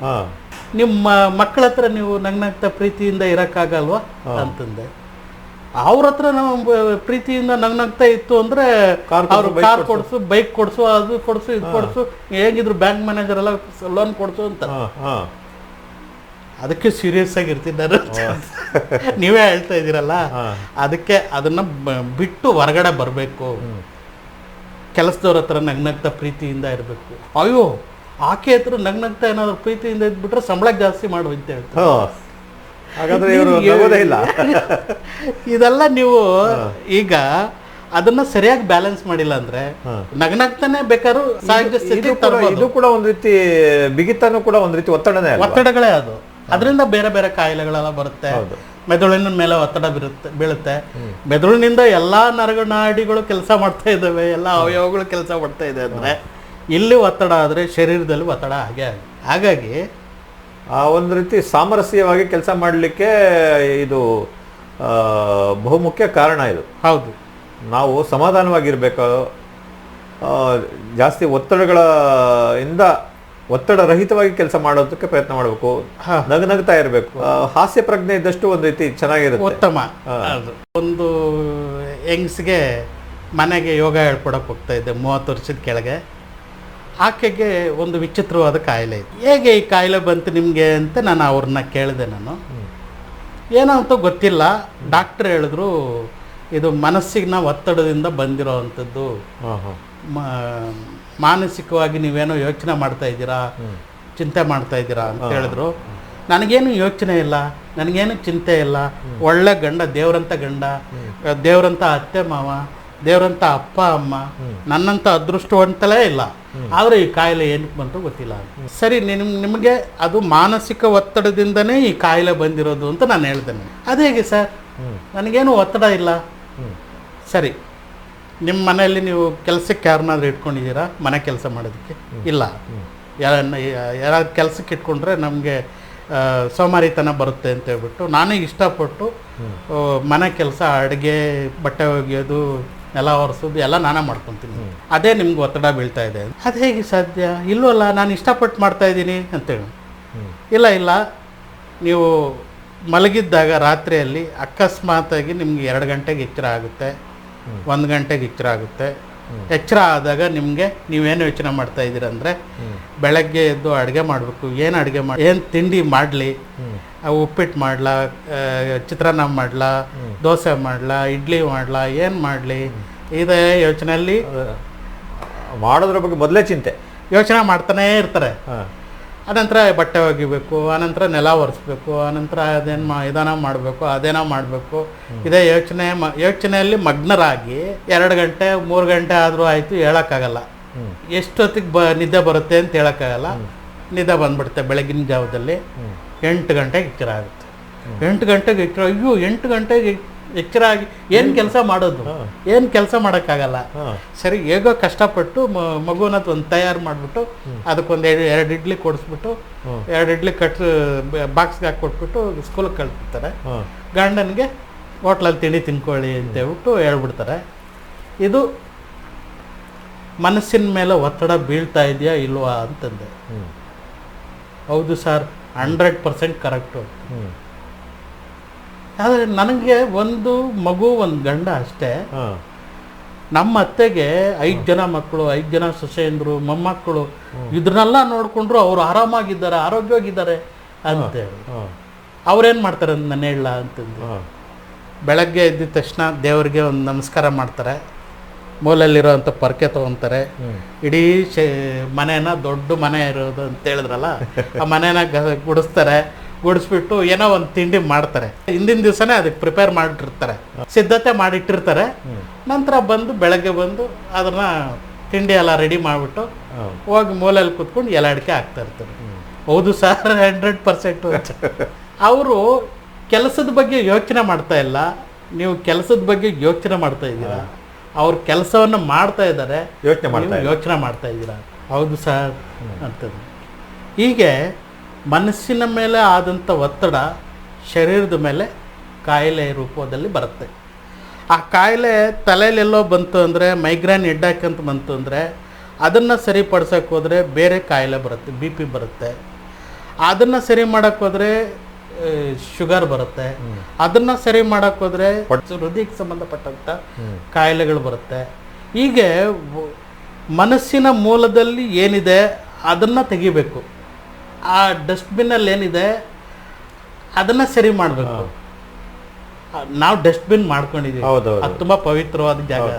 ನಿಮ್ಮ ಮಕ್ಕಳ ಹತ್ರ ನೀವು ನಗ್ನಗ್ತಾ ಪ್ರೀತಿಯಿಂದ ಇರೋಕ್ಕಾಗಲ್ವಾ ಅಂತಂದೆ. ಅವ್ರ ಹತ್ರ ನಾವು ಪ್ರೀತಿಯಿಂದ ನಗ್ನಗ್ತಾ ಇತ್ತು ಅಂದರೆ ಅವ್ರು ಕಾರ್ ಕೊಡಿಸು, ಬೈಕ್ ಕೊಡಿಸು, ಅದು ಕೊಡಿಸು, ಇದು ಕೊಡಿಸು, ಹೇಗಿದ್ರು ಬ್ಯಾಂಕ್ ಮ್ಯಾನೇಜರ್ ಎಲ್ಲ ಲೋನ್ ಕೊಡಿಸು ಅಂತ. ಅದಕ್ಕೆ ಸೀರಿಯಸ್ ಆಗಿರ್ತೀನಿ ನಾನು. ನೀವೇ ಹೇಳ್ತಾ ಇದ್ದೀರಲ್ಲ, ಅದಕ್ಕೆ ಅದನ್ನು ಬಿಟ್ಟು ಹೊರಗಡೆ ಬರಬೇಕು. ಕೆಲಸದವ್ರ ಹತ್ರ ನಗ್ನಗ್ತಾ ಪ್ರೀತಿಯಿಂದ ಇರಬೇಕು. ಅಯ್ಯೋ, ಆಕೆ ಹತ್ರ ನಗ್ನಗ್ತಾ ಏನಾದ್ರು ಪ್ರೀತಿಯಿಂದ ಇದ್ಬಿಟ್ರೆ ಸಂಬಳ ಜಾಸ್ತಿ ಮಾಡು ಅಂತ ಹೇಳ್ತಾರೆ. ಹಾಗಾದ್ರೆ ಇವರು ನಗೋದೇ ಇಲ್ಲ. ಇದೆಲ್ಲ ನೀವು ಈಗ ಅದನ್ನ ಸರಿಯಾಗಿ ಬ್ಯಾಲೆನ್ಸ್ ಮಾಡಿಲ್ಲ ಅಂದ್ರೆ ನಗ್ನಗ್ತಾನೆ ಬೇಕಾದ್ರೂ ಸಹಜ ಸ್ಥಿತಿ ತರಬಹುದು. ಇದು ಕೂಡ ಒಂದು ರೀತಿ ಬಿಗಿತನೂ ಕೂಡ ಒಂದು ರೀತಿ ಒತ್ತಡಗಳೇ ಅದು. ಅದರಿಂದ ಬೇರೆ ಬೇರೆ ಕಾಯಿಲೆಗಳೆಲ್ಲ ಬರುತ್ತೆ. ಮೆದುಳಿನ ಮೇಲೆ ಒತ್ತಡ ಬೀಳುತ್ತೆ. ಮೆದುಳಿನಿಂದ ಎಲ್ಲಾ ನರನಾಡಿಗಳು ಕೆಲಸ ಮಾಡ್ತಾ ಇದ್ದಾವೆ, ಎಲ್ಲ ಅವಯವಗಳು ಕೆಲಸ ಮಾಡ್ತಾ ಇದೆ ಅಂದ್ರೆ ಇಲ್ಲಿ ಒತ್ತಡ ಆದರೆ ಶರೀರದಲ್ಲಿ ಒತ್ತಡ ಹಾಗಾಗಿ ಆ ಒಂದು ರೀತಿ ಸಾಮರಸ್ಯವಾಗಿ ಕೆಲಸ ಮಾಡಲಿಕ್ಕೆ ಇದು ಬಹುಮುಖ್ಯ ಕಾರಣ. ಇದು ಹೌದು, ನಾವು ಸಮಾಧಾನವಾಗಿರ್ಬೇಕು. ಜಾಸ್ತಿ ಒತ್ತಡ ರಹಿತವಾಗಿ ಕೆಲಸ ಮಾಡೋದಕ್ಕೆ ಪ್ರಯತ್ನ ಮಾಡಬೇಕು. ನಗ್ನಗ್ತಾ ಇರಬೇಕು. ಹಾಸ್ಯ ಪ್ರಜ್ಞೆ ಇದ್ದಷ್ಟು ಒಂದು ರೀತಿ ಚೆನ್ನಾಗಿರುತ್ತೆ, ಉತ್ತಮ. ಒಂದು ಹೆಂಗ್ಸ್ಗೆ ಮನೆಗೆ ಯೋಗ ಹೇಳ್ಕೊಡಕ್ಕೆ ಹೋಗ್ತಾ ಇದ್ದೆ 30 ವರ್ಷದ ಕೆಳಗೆ. ಆಕೆಗೆ ಒಂದು ವಿಚಿತ್ರವಾದ ಕಾಯಿಲೆ ಇತ್ತು. ಹೇಗೆ ಈ ಕಾಯಿಲೆ ಬಂತು ನಿಮಗೆ ಅಂತ ನಾನು ಅವ್ರನ್ನ ಕೇಳಿದೆ. ನಾನು ಏನೋ ಅಂತ ಗೊತ್ತಿಲ್ಲ. ಡಾಕ್ಟ್ರ್ ಹೇಳಿದ್ರು, ಇದು ಮನಸ್ಸಿನ ಒತ್ತಡದಿಂದ ಬಂದಿರೋ ಅಂಥದ್ದು, ಮಾನಸಿಕವಾಗಿ ನೀವೇನೋ ಯೋಚನೆ ಮಾಡ್ತಾ ಇದ್ದೀರಾ, ಚಿಂತೆ ಮಾಡ್ತಾ ಇದ್ದೀರಾ ಅಂತ ಹೇಳಿದ್ರು. ನನಗೇನು ಯೋಚನೆ ಇಲ್ಲ, ನನಗೇನು ಚಿಂತೆ ಇಲ್ಲ. ಒಳ್ಳೆ ಗಂಡ, ದೇವರಂಥ ಗಂಡ, ದೇವರಂಥ ಅತ್ತೆ ಮಾವ, ದೇವರಂಥ ಅಪ್ಪ ಅಮ್ಮ, ನನ್ನಂಥ ಅದೃಷ್ಟವಂತಲೇ ಇಲ್ಲ. ಆದರೆ ಈ ಕಾಯಿಲೆ ಏನಕ್ಕೆ ಬಂತು ಗೊತ್ತಿಲ್ಲ. ಸರಿ, ನಿಮಗೆ ಅದು ಮಾನಸಿಕ ಒತ್ತಡದಿಂದನೇ ಈ ಕಾಯಿಲೆ ಬಂದಿರೋದು ಅಂತ ನಾನು ಹೇಳ್ತೇನೆ. ಅದೇಗೆ ಸರ್? ನನಗೇನು ಒತ್ತಡ ಇಲ್ಲ. ಸರಿ, ನಿಮ್ಮ ಮನೆಯಲ್ಲಿ ನೀವು ಕೆಲಸಕ್ಕೆ ಯಾರನ್ನಾದ್ರೂ ಇಟ್ಕೊಂಡಿದ್ದೀರಾ ಮನೆ ಕೆಲಸ ಮಾಡೋದಕ್ಕೆ? ಇಲ್ಲ. ಯಾರಾದ್ರು ಕೆಲಸಕ್ಕೆ ಇಟ್ಕೊಂಡ್ರೆ ನಮಗೆ ಸೋಮಾರಿತನ ಬರುತ್ತೆ ಅಂತ ಹೇಳ್ಬಿಟ್ಟು ನಾನೇ ಇಷ್ಟಪಟ್ಟು ಮನೆ ಕೆಲಸ, ಅಡುಗೆ, ಬಟ್ಟೆ ಒಗೆಯೋದು, ನೆಲ ಒರೆಸೋದು ಎಲ್ಲ ನಾನೇ ಮಾಡ್ಕೊತೀನಿ. ಅದೇ ನಿಮ್ಗೆ ಒತ್ತಡ ಬೀಳ್ತಾ ಇದೆ. ಅದು ಹೇಗೆ ಸಾಧ್ಯ? ಇಲ್ವಲ್ಲ, ನಾನು ಇಷ್ಟಪಟ್ಟು ಮಾಡ್ತಾ ಇದ್ದೀನಿ ಅಂತೇಳಿ. ಇಲ್ಲ, ನೀವು ಮಲಗಿದ್ದಾಗ ರಾತ್ರಿಯಲ್ಲಿ ಅಕಸ್ಮಾತಾಗಿ ನಿಮ್ಗೆ 2 ಗಂಟೆಗೆ ಎಚ್ಚರ ಆಗುತ್ತೆ, 1 ಗಂಟೆಗೆ ಎಚ್ಚರ ಆಗುತ್ತೆ. ಎಚ್ಚರ ಆದಾಗ ನಿಮಗೆ ನೀವೇನು ಯೋಚನೆ ಮಾಡ್ತಾ ಇದ್ದೀರ ಅಂದರೆ, ಬೆಳಗ್ಗೆ ಎದ್ದು ಅಡುಗೆ ಮಾಡಬೇಕು, ಏನು ತಿಂಡಿ ಮಾಡಲಿ, ಉಪ್ಪಿಟ್ಟು ಮಾಡಲಾ, ಚಿತ್ರಾನ್ನ ಮಾಡಲಾ, ದೋಸೆ ಮಾಡಲಾ, ಇಡ್ಲಿ ಮಾಡಲಾ, ಏನು ಮಾಡಲಿ, ಇದೇ ಯೋಚನೆಯಲ್ಲಿ ಮಾಡೋದ್ರ ಬಗ್ಗೆ ಮೊದಲೇ ಯೋಚನೆ ಮಾಡ್ತಾನೇ ಇರ್ತಾರೆ. ಅನಂತರ ಬಟ್ಟೆ ಒಗಿಬೇಕು, ಅನಂತರ ನೆಲ ಒರೆಸ್ಬೇಕು, ಅನಂತರ ಇದೇನೋ ಮಾಡಬೇಕು, ಅದೇನೋ ಮಾಡಬೇಕು. ಇದೇ ಯೋಚನೆಯಲ್ಲಿ ಮಗ್ನರಾಗಿ 2 ಗಂಟೆ 3 ಗಂಟೆ ಆದರೂ ಆಯಿತು, ಹೇಳೋಕ್ಕಾಗಲ್ಲ. ಎಷ್ಟೊತ್ತಿಗೆ ನಿದ್ದೆ ಬರುತ್ತೆ ಅಂತ ಹೇಳೋಕ್ಕಾಗಲ್ಲ. ನಿದ್ದೆ ಬಂದ್ಬಿಡುತ್ತೆ. ಬೆಳಗಿನ ಜಾವದಲ್ಲಿ 8 ಗಂಟೆಗೆ ಎಚ್ಚರ ಆಗುತ್ತೆ. 8 ಗಂಟೆಗೆ ಎಚ್ಚರ. ಅಯ್ಯೋ, 8 ಗಂಟೆಗೆ ಎಚ್ಚರ ಆಗಿ ಏನು ಕೆಲಸ ಮಾಡೋದು, ಏನು ಕೆಲಸ ಮಾಡೋಕ್ಕಾಗಲ್ಲ. ಸರಿ ಹೇಗೋ ಕಷ್ಟಪಟ್ಟು ಮಗುನ ಒಂದು ತಯಾರು ಮಾಡಿಬಿಟ್ಟು ಅದಕ್ಕೊಂದು ಎರಡು ಇಡ್ಲಿ ಕೊಡಿಸ್ಬಿಟ್ಟು 2 ಇಡ್ಲಿ ಬಾಕ್ಸ್ಗೆ ಹಾಕಿ ಕೊಟ್ಬಿಟ್ಟು ಸ್ಕೂಲಿಗೆ ಕಳಿಸ್ಬಿಡ್ತಾರೆ. ಗಂಡನಿಗೆ ಹೋಟ್ಲಲ್ಲಿ ತಿಂಡಿ ತಿನ್ಕೊಳ್ಳಿ ಅಂತ ಹೇಳ್ಬಿಟ್ಟು ಹೇಳ್ಬಿಡ್ತಾರೆ. ಇದು ಮನಸ್ಸಿನ ಮೇಲೆ ಒತ್ತಡ ಬೀಳ್ತಾ ಇದೆಯಾ ಇಲ್ವಾ ಅಂತಂದೆ. ಹೌದು ಸರ್, 100% ಕರೆಕ್ಟು. ಆದರೆ ನನಗೆ ಒಂದು ಮಗು ಒಂದು ಗಂಡ ಅಷ್ಟೇ. ನಮ್ಮ ಅತ್ತೆಗೆ 5 ಜನ ಮಕ್ಕಳು, 5 ಜನ ಸೊಸೆಯಂದರು, ಮೊಮ್ಮಕ್ಕಳು, ಇದನ್ನೆಲ್ಲ ನೋಡಿಕೊಂಡ್ರು ಅವ್ರು ಆರಾಮಾಗಿದ್ದಾರೆ, ಆರೋಗ್ಯವಾಗಿದ್ದಾರೆ ಅಂತೇಳಿ. ಅವ್ರೇನು ಮಾಡ್ತಾರೆ ಅಂತ ನಾನು ಹೇಳಲ್ಲ ಅಂತಂದು. ಬೆಳಗ್ಗೆ ಎದ್ದ ತಕ್ಷಣ ದೇವರಿಗೆ ಒಂದು ನಮಸ್ಕಾರ ಮಾಡ್ತಾರೆ, ಮೂಲಲ್ಲಿರೋವಂಥ ಪರ್ಕೆ ತೊಗೊತಾರೆ, ಇಡೀ ಮನೇನ ದೊಡ್ಡ ಮನೆ ಇರೋದು ಅಂತ ಹೇಳಿದ್ರಲ್ಲ ಆ ಮನೇನ ಗುಡಿಸ್ತಾರೆ. ಗುಡಿಸ್ಬಿಟ್ಟು ಏನೋ ಒಂದು ತಿಂಡಿ ಮಾಡ್ತಾರೆ. ಹಿಂದಿನ ದಿವಸನೇ ಅದಕ್ಕೆ ಪ್ರಿಪೇರ್ ಮಾಡಿಟ್ಟಿರ್ತಾರೆ, ಸಿದ್ಧತೆ ಮಾಡಿಟ್ಟಿರ್ತಾರೆ. ನಂತರ ಬಂದು ಬೆಳಗ್ಗೆ ಬಂದು ಅದನ್ನ ತಿಂಡಿ ಎಲ್ಲ ರೆಡಿ ಮಾಡಿಬಿಟ್ಟು ಹೋಗಿ ಮೂಲೆಯಲ್ಲಿ ಕೂತ್ಕೊಂಡು ಎಲೆ ಅಡಿಕೆ ಹಾಕ್ತಾ ಇರ್ತಾರೆ. ಹೌದು ಸರ್, 100%. ಅವರು ಕೆಲಸದ ಬಗ್ಗೆ ಯೋಚನೆ ಮಾಡ್ತಾ ಇಲ್ಲ, ನೀವು ಕೆಲಸದ ಬಗ್ಗೆ ಯೋಚನೆ ಮಾಡ್ತಾ ಇದ್ದೀರಾ. ಅವ್ರ ಕೆಲಸವನ್ನು ಮಾಡ್ತಾ ಇದ್ದಾರೆ, ಯೋಚನೆ ಮಾಡ್ತಾ ಇದ್ದೀರಾ. ಹೌದು ಸರ್ ಅಂತಂದು. ಹೀಗೆ ಮನಸ್ಸಿನ ಮೇಲೆ ಆದಂಥ ಒತ್ತಡ ಶರೀರದ ಮೇಲೆ ಕಾಯಿಲೆ ರೂಪದಲ್ಲಿ ಬರುತ್ತೆ. ಆ ಕಾಯಿಲೆ ತಲೆಯಲ್ಲೆಲ್ಲೋ ಬಂತು ಅಂದರೆ, ಮೈಗ್ರೇನ್ ಹೆಡ್ಡಾಕಂತ ಬಂತು ಅಂದರೆ ಅದನ್ನು ಸರಿಪಡಿಸೋಕೆ ಹೋದರೆ ಬೇರೆ ಕಾಯಿಲೆ ಬರುತ್ತೆ, BP ಬರುತ್ತೆ. ಅದನ್ನು ಸರಿ ಮಾಡೋಕ್ಕೆ ಹೋದರೆ ಶುಗರ್ ಬರುತ್ತೆ. ಅದನ್ನು ಸರಿ ಮಾಡೋಕ್ಕೆ ಹೋದರೆ ಹೃದಯಕ್ಕೆ ಸಂಬಂಧಪಟ್ಟಂಥ ಕಾಯಿಲೆಗಳು ಬರುತ್ತೆ. ಹೀಗೆ ಮನಸ್ಸಿನ ಮೂಲದಲ್ಲಿ ಏನಿದೆ ಅದನ್ನು ತೆಗಿಬೇಕು. ಆ ಡಸ್ಟ್ಬಿನ್ನಲ್ಲಿ ಏನಿದೆ ಅದನ್ನು ಸರಿ ಮಾಡಬೇಕು. ನಾವು ಡಸ್ಟ್ಬಿನ್ ಮಾಡ್ಕೊಂಡಿದ್ದೀವಿ, ಅದು ತುಂಬ ಪವಿತ್ರವಾದ ಜಾಗ,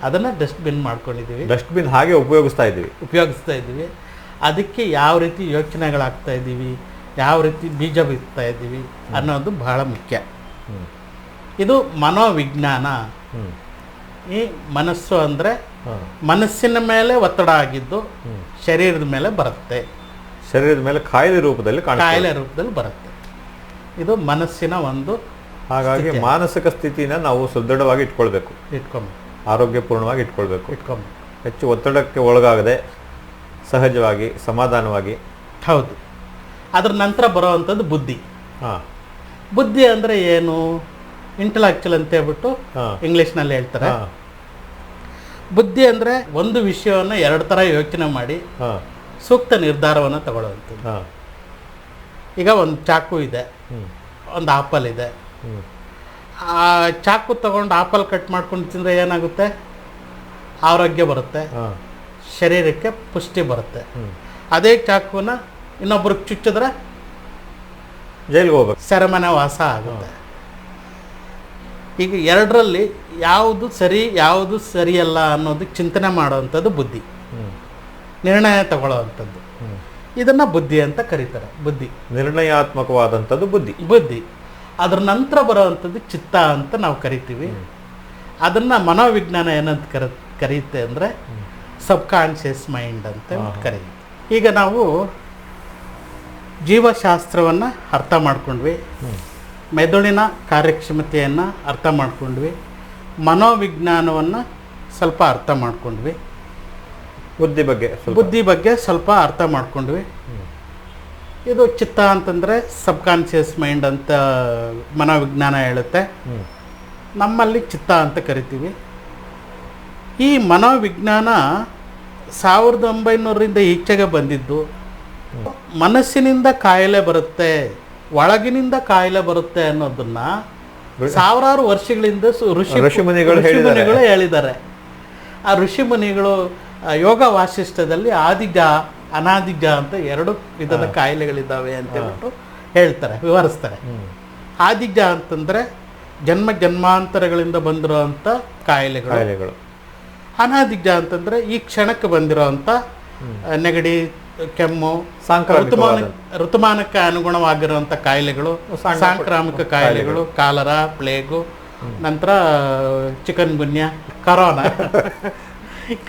ಅದನ್ನು ಡಸ್ಟ್ಬಿನ್ ಮಾಡ್ಕೊಂಡಿದ್ದೀವಿ. ಡಸ್ಟ್ಬಿನ್ ಹಾಗೆ ಉಪಯೋಗಿಸ್ತಾ ಇದ್ದೀವಿ. ಅದಕ್ಕೆ ಯಾವ ರೀತಿ ಯೋಚನೆಗಳಾಗ್ತಾ ಇದ್ದೀವಿ, ಯಾವ ರೀತಿ ಬೀಜ ಬಿತ್ತಾ ಇದ್ದೀವಿ ಅನ್ನೋದು ಬಹಳ ಮುಖ್ಯ. ಇದು ಮನೋವಿಜ್ಞಾನ. ಈ ಮನಸ್ಸು ಅಂದರೆ ಮನಸ್ಸಿನ ಮೇಲೆ ಒತ್ತಡ ಆಗಿದ್ದು ಶರೀರದ ಮೇಲೆ ಬರುತ್ತೆ, ಶರೀರದ ಮೇಲೆ ಕಾಯಿಲೆ ರೂಪದಲ್ಲಿ ಬರುತ್ತೆ. ಇದು ಮನಸ್ಸಿನ ಒಂದು. ಹಾಗಾಗಿ ಮಾನಸಿಕ ಸ್ಥಿತಿನ ನಾವು ಸುದೃಢವಾಗಿ ಇಟ್ಕೊಳ್ಬೇಕು, ಆರೋಗ್ಯಪೂರ್ಣವಾಗಿ ಇಟ್ಕೊಳ್ಬೇಕು. ಹೆಚ್ಚು ಒತ್ತಡಕ್ಕೆ ಒಳಗಾಗದೆ ಸಹಜವಾಗಿ ಸಮಾಧಾನವಾಗಿ. ಹೌದು. ಅದ್ರ ನಂತರ ಬರೋವಂಥದ್ದು ಬುದ್ಧಿ. ಬುದ್ಧಿ ಅಂದರೆ ಏನು? ಇಂಟೆಲೆಕ್ಚುಯಲ್ ಅಂತ ಹೇಳ್ಬಿಟ್ಟು ಇಂಗ್ಲೀಷ್ನಲ್ಲಿ ಹೇಳ್ತಾರೆ. ಬುದ್ಧಿ ಅಂದರೆ ಒಂದು ವಿಷಯವನ್ನು 2 ಥರ ಯೋಚನೆ ಮಾಡಿ ಸೂಕ್ತ ನಿರ್ಧಾರವನ್ನು ತಗೊಳ್ಳುವಂಥದ್ದು. ಈಗ ಒಂದು ಚಾಕು ಇದೆ, ಒಂದು ಆಪಲ್ ಇದೆ. ಆ ಚಾಕು ತಗೊಂಡು ಆಪಲ್ ಕಟ್ ಮಾಡ್ಕೊಂಡು ತಿಂದರೆ ಏನಾಗುತ್ತೆ? ಆರೋಗ್ಯ ಬರುತ್ತೆ, ಶರೀರಕ್ಕೆ ಪುಷ್ಟಿ ಬರುತ್ತೆ. ಅದೇ ಚಾಕುನ ಇನ್ನೊಬ್ರಿಗೆ ಚುಚ್ಚಿದ್ರೆ ಜೈಲಿಗೆ ಹೋಗ್ಬೇಕು, ಸೆರೆಮನೆ ವಾಸ ಆಗುತ್ತೆ. ಈಗ 2ರಲ್ಲಿ ಯಾವುದು ಸರಿ ಯಾವುದು ಸರಿಯಲ್ಲ ಅನ್ನೋದಕ್ಕೆ ಚಿಂತನೆ ಮಾಡುವಂಥದ್ದು ಬುದ್ಧಿ, ನಿರ್ಣಯ ತಗೊಳ್ಳುವಂಥದ್ದು. ಇದನ್ನು ಬುದ್ಧಿ ಅಂತ ಕರೀತಾರೆ. ಬುದ್ಧಿ ನಿರ್ಣಯಾತ್ಮಕವಾದಂಥದ್ದು ಬುದ್ಧಿ. ಅದ್ರ ನಂತರ ಬರೋವಂಥದ್ದು ಚಿತ್ತ ಅಂತ ನಾವು ಕರಿತೀವಿ. ಅದನ್ನು ಮನೋವಿಜ್ಞಾನ ಏನಂತ ಕರೆಯುತ್ತೆ ಅಂದರೆ ಸಬ್ಕಾನ್ಷಿಯಸ್ ಮೈಂಡ್ ಅಂತ ಕರೀತೀವಿ. ಈಗ ನಾವು ಜೀವಶಾಸ್ತ್ರವನ್ನು ಅರ್ಥ ಮಾಡ್ಕೊಂಡ್ವಿ, ಮೆದುಳಿನ ಕಾರ್ಯಕ್ಷಮತೆಯನ್ನು ಅರ್ಥ ಮಾಡ್ಕೊಂಡ್ವಿ, ಮನೋವಿಜ್ಞಾನವನ್ನು ಸ್ವಲ್ಪ ಅರ್ಥ ಮಾಡ್ಕೊಂಡ್ವಿ, ಬುದ್ಧಿ ಬಗ್ಗೆ ಸ್ವಲ್ಪ ಅರ್ಥ ಮಾಡ್ಕೊಂಡ್ವಿ. ಇದು ಚಿತ್ತ ಅಂತಂದರೆ ಸಬ್ಕಾನ್ಷಿಯಸ್ ಮೈಂಡ್ ಅಂತ ಮನೋವಿಜ್ಞಾನ ಹೇಳುತ್ತೆ, ನಮ್ಮಲ್ಲಿ ಚಿತ್ತ ಅಂತ ಕರಿತೀವಿ. ಈ ಮನೋವಿಜ್ಞಾನ 1900ರಿಂದ ಈಚೆಗೆ ಬಂದಿದ್ದು. ಮನಸ್ಸಿನಿಂದ ಕಾಯಿಲೆ ಬರುತ್ತೆ, ಒಳಗಿನಿಂದ ಕಾಯಿಲೆ ಬರುತ್ತೆ ಅನ್ನೋದನ್ನ ಸಾವಿರಾರು ವರ್ಷಗಳಿಂದ ಋಷಿಮುನಿಗಳು ಹೇಳಿದ್ದಾರೆ. ಆ ಋಷಿಮುನಿಗಳು ಯೋಗ ವಾಸಿಷ್ಠದಲ್ಲಿ ಆದಿಜ ಅನಾದಿಜ ಅಂತ 2 ವಿಧದ ಕಾಯಿಲೆಗಳಿದ್ದಾವೆ ಅಂತ ಹೇಳ್ಬಿಟ್ಟು ಹೇಳ್ತಾರೆ, ವಿವರಿಸ್ತಾರೆ. ಆದಿಜ ಅಂತಂದರೆ ಜನ್ಮಾಂತರಗಳಿಂದ ಬಂದಿರೋವಂಥ ಕಾಯಿಲೆಗಳು. ಅನಾದಿಜ ಅಂತಂದರೆ ಈ ಕ್ಷಣಕ್ಕೆ ಬಂದಿರೋವಂಥ ನೆಗಡಿ, ಕೆಮ್ಮು, ಋತುಮಾನಕ್ಕೆ ಅನುಗುಣವಾಗಿರುವಂಥ ಕಾಯಿಲೆಗಳು, ಸಾಂಕ್ರಾಮಿಕ ಕಾಯಿಲೆಗಳು, ಕಾಲರಾ, ಪ್ಲೇಗು, ನಂತರ ಚಿಕನ್ ಗುನ್ಯಾ,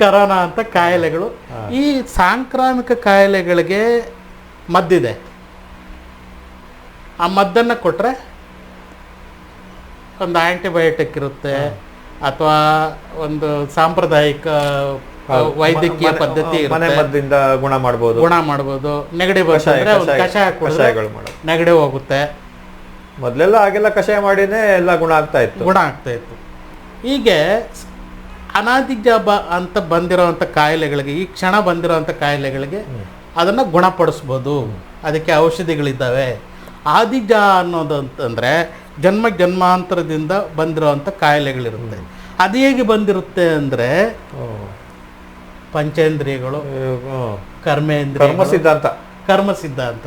ಕರೋನಾ ಅಂತ ಕಾಯಿಲೆಗಳು. ಈ ಸಾಂಕ್ರಾಮಿಕ ಕಾಯಿಲೆಗಳಿಗೆ ಮದ್ದಿದೆ. ಆ ಮದ್ದನ್ನು ಕೊಟ್ಟರೆ ಒಂದು ಆಂಟಿಬಯೋಟಿಕ್ ಇರುತ್ತೆ, ಅಥವಾ ಒಂದು ಸಾಂಪ್ರದಾಯಿಕ ವೈದ್ಯಕೀಯ ಪದ್ಧತಿ ಮನೆ ಇರುತ್ತೆ, ಮದ್ದಿಂದ ಗುಣ ಮಾಡ್ಬೋದು. ನೆಗಡಿ ಬಂದ್ರೆ ಒಂದು ಕಷಾಯ ಕುಡಿದ್ರೆ ಕಷಾಯಗಳು ಮಾಡೋದು. ನೆಗಡಿ ಹೋಗುತ್ತೆ. ಮೊದಲೆಲ್ಲ ಹಾಗೆಲ್ಲ ಕಷಾಯ ಮಾಡಿನೇ ಎಲ್ಲ ಗುಣ ಆಗ್ತಾ ಇತ್ತು. ಹೀಗೆ ಅನಾದಿಜಾಬ ಅಂತ ಬಂದಿರೋವಂಥ ಕಾಯಿಲೆಗಳಿಗೆ, ಈ ಕ್ಷಣ ಬಂದಿರೋವಂಥ ಕಾಯಿಲೆಗಳಿಗೆ ಅದನ್ನು ಗುಣಪಡಿಸ್ಬೋದು. ಅದಕ್ಕೆ ಔಷಧಿಗಳಿದ್ದಾವೆ. ಆದಿಜ ಅನ್ನೋದು ಅಂತಂದರೆ ಜನ್ಮಾಂತರದಿಂದ ಬಂದಿರೋವಂಥ ಕಾಯಿಲೆಗಳಿರುತ್ತೆ. ಅದು ಹೇಗೆ ಬಂದಿರುತ್ತೆ ಅಂದರೆ ಪಂಚೇಂದ್ರಿಯಗಳು, ಕರ್ಮ ಸಿದ್ಧಾಂತ.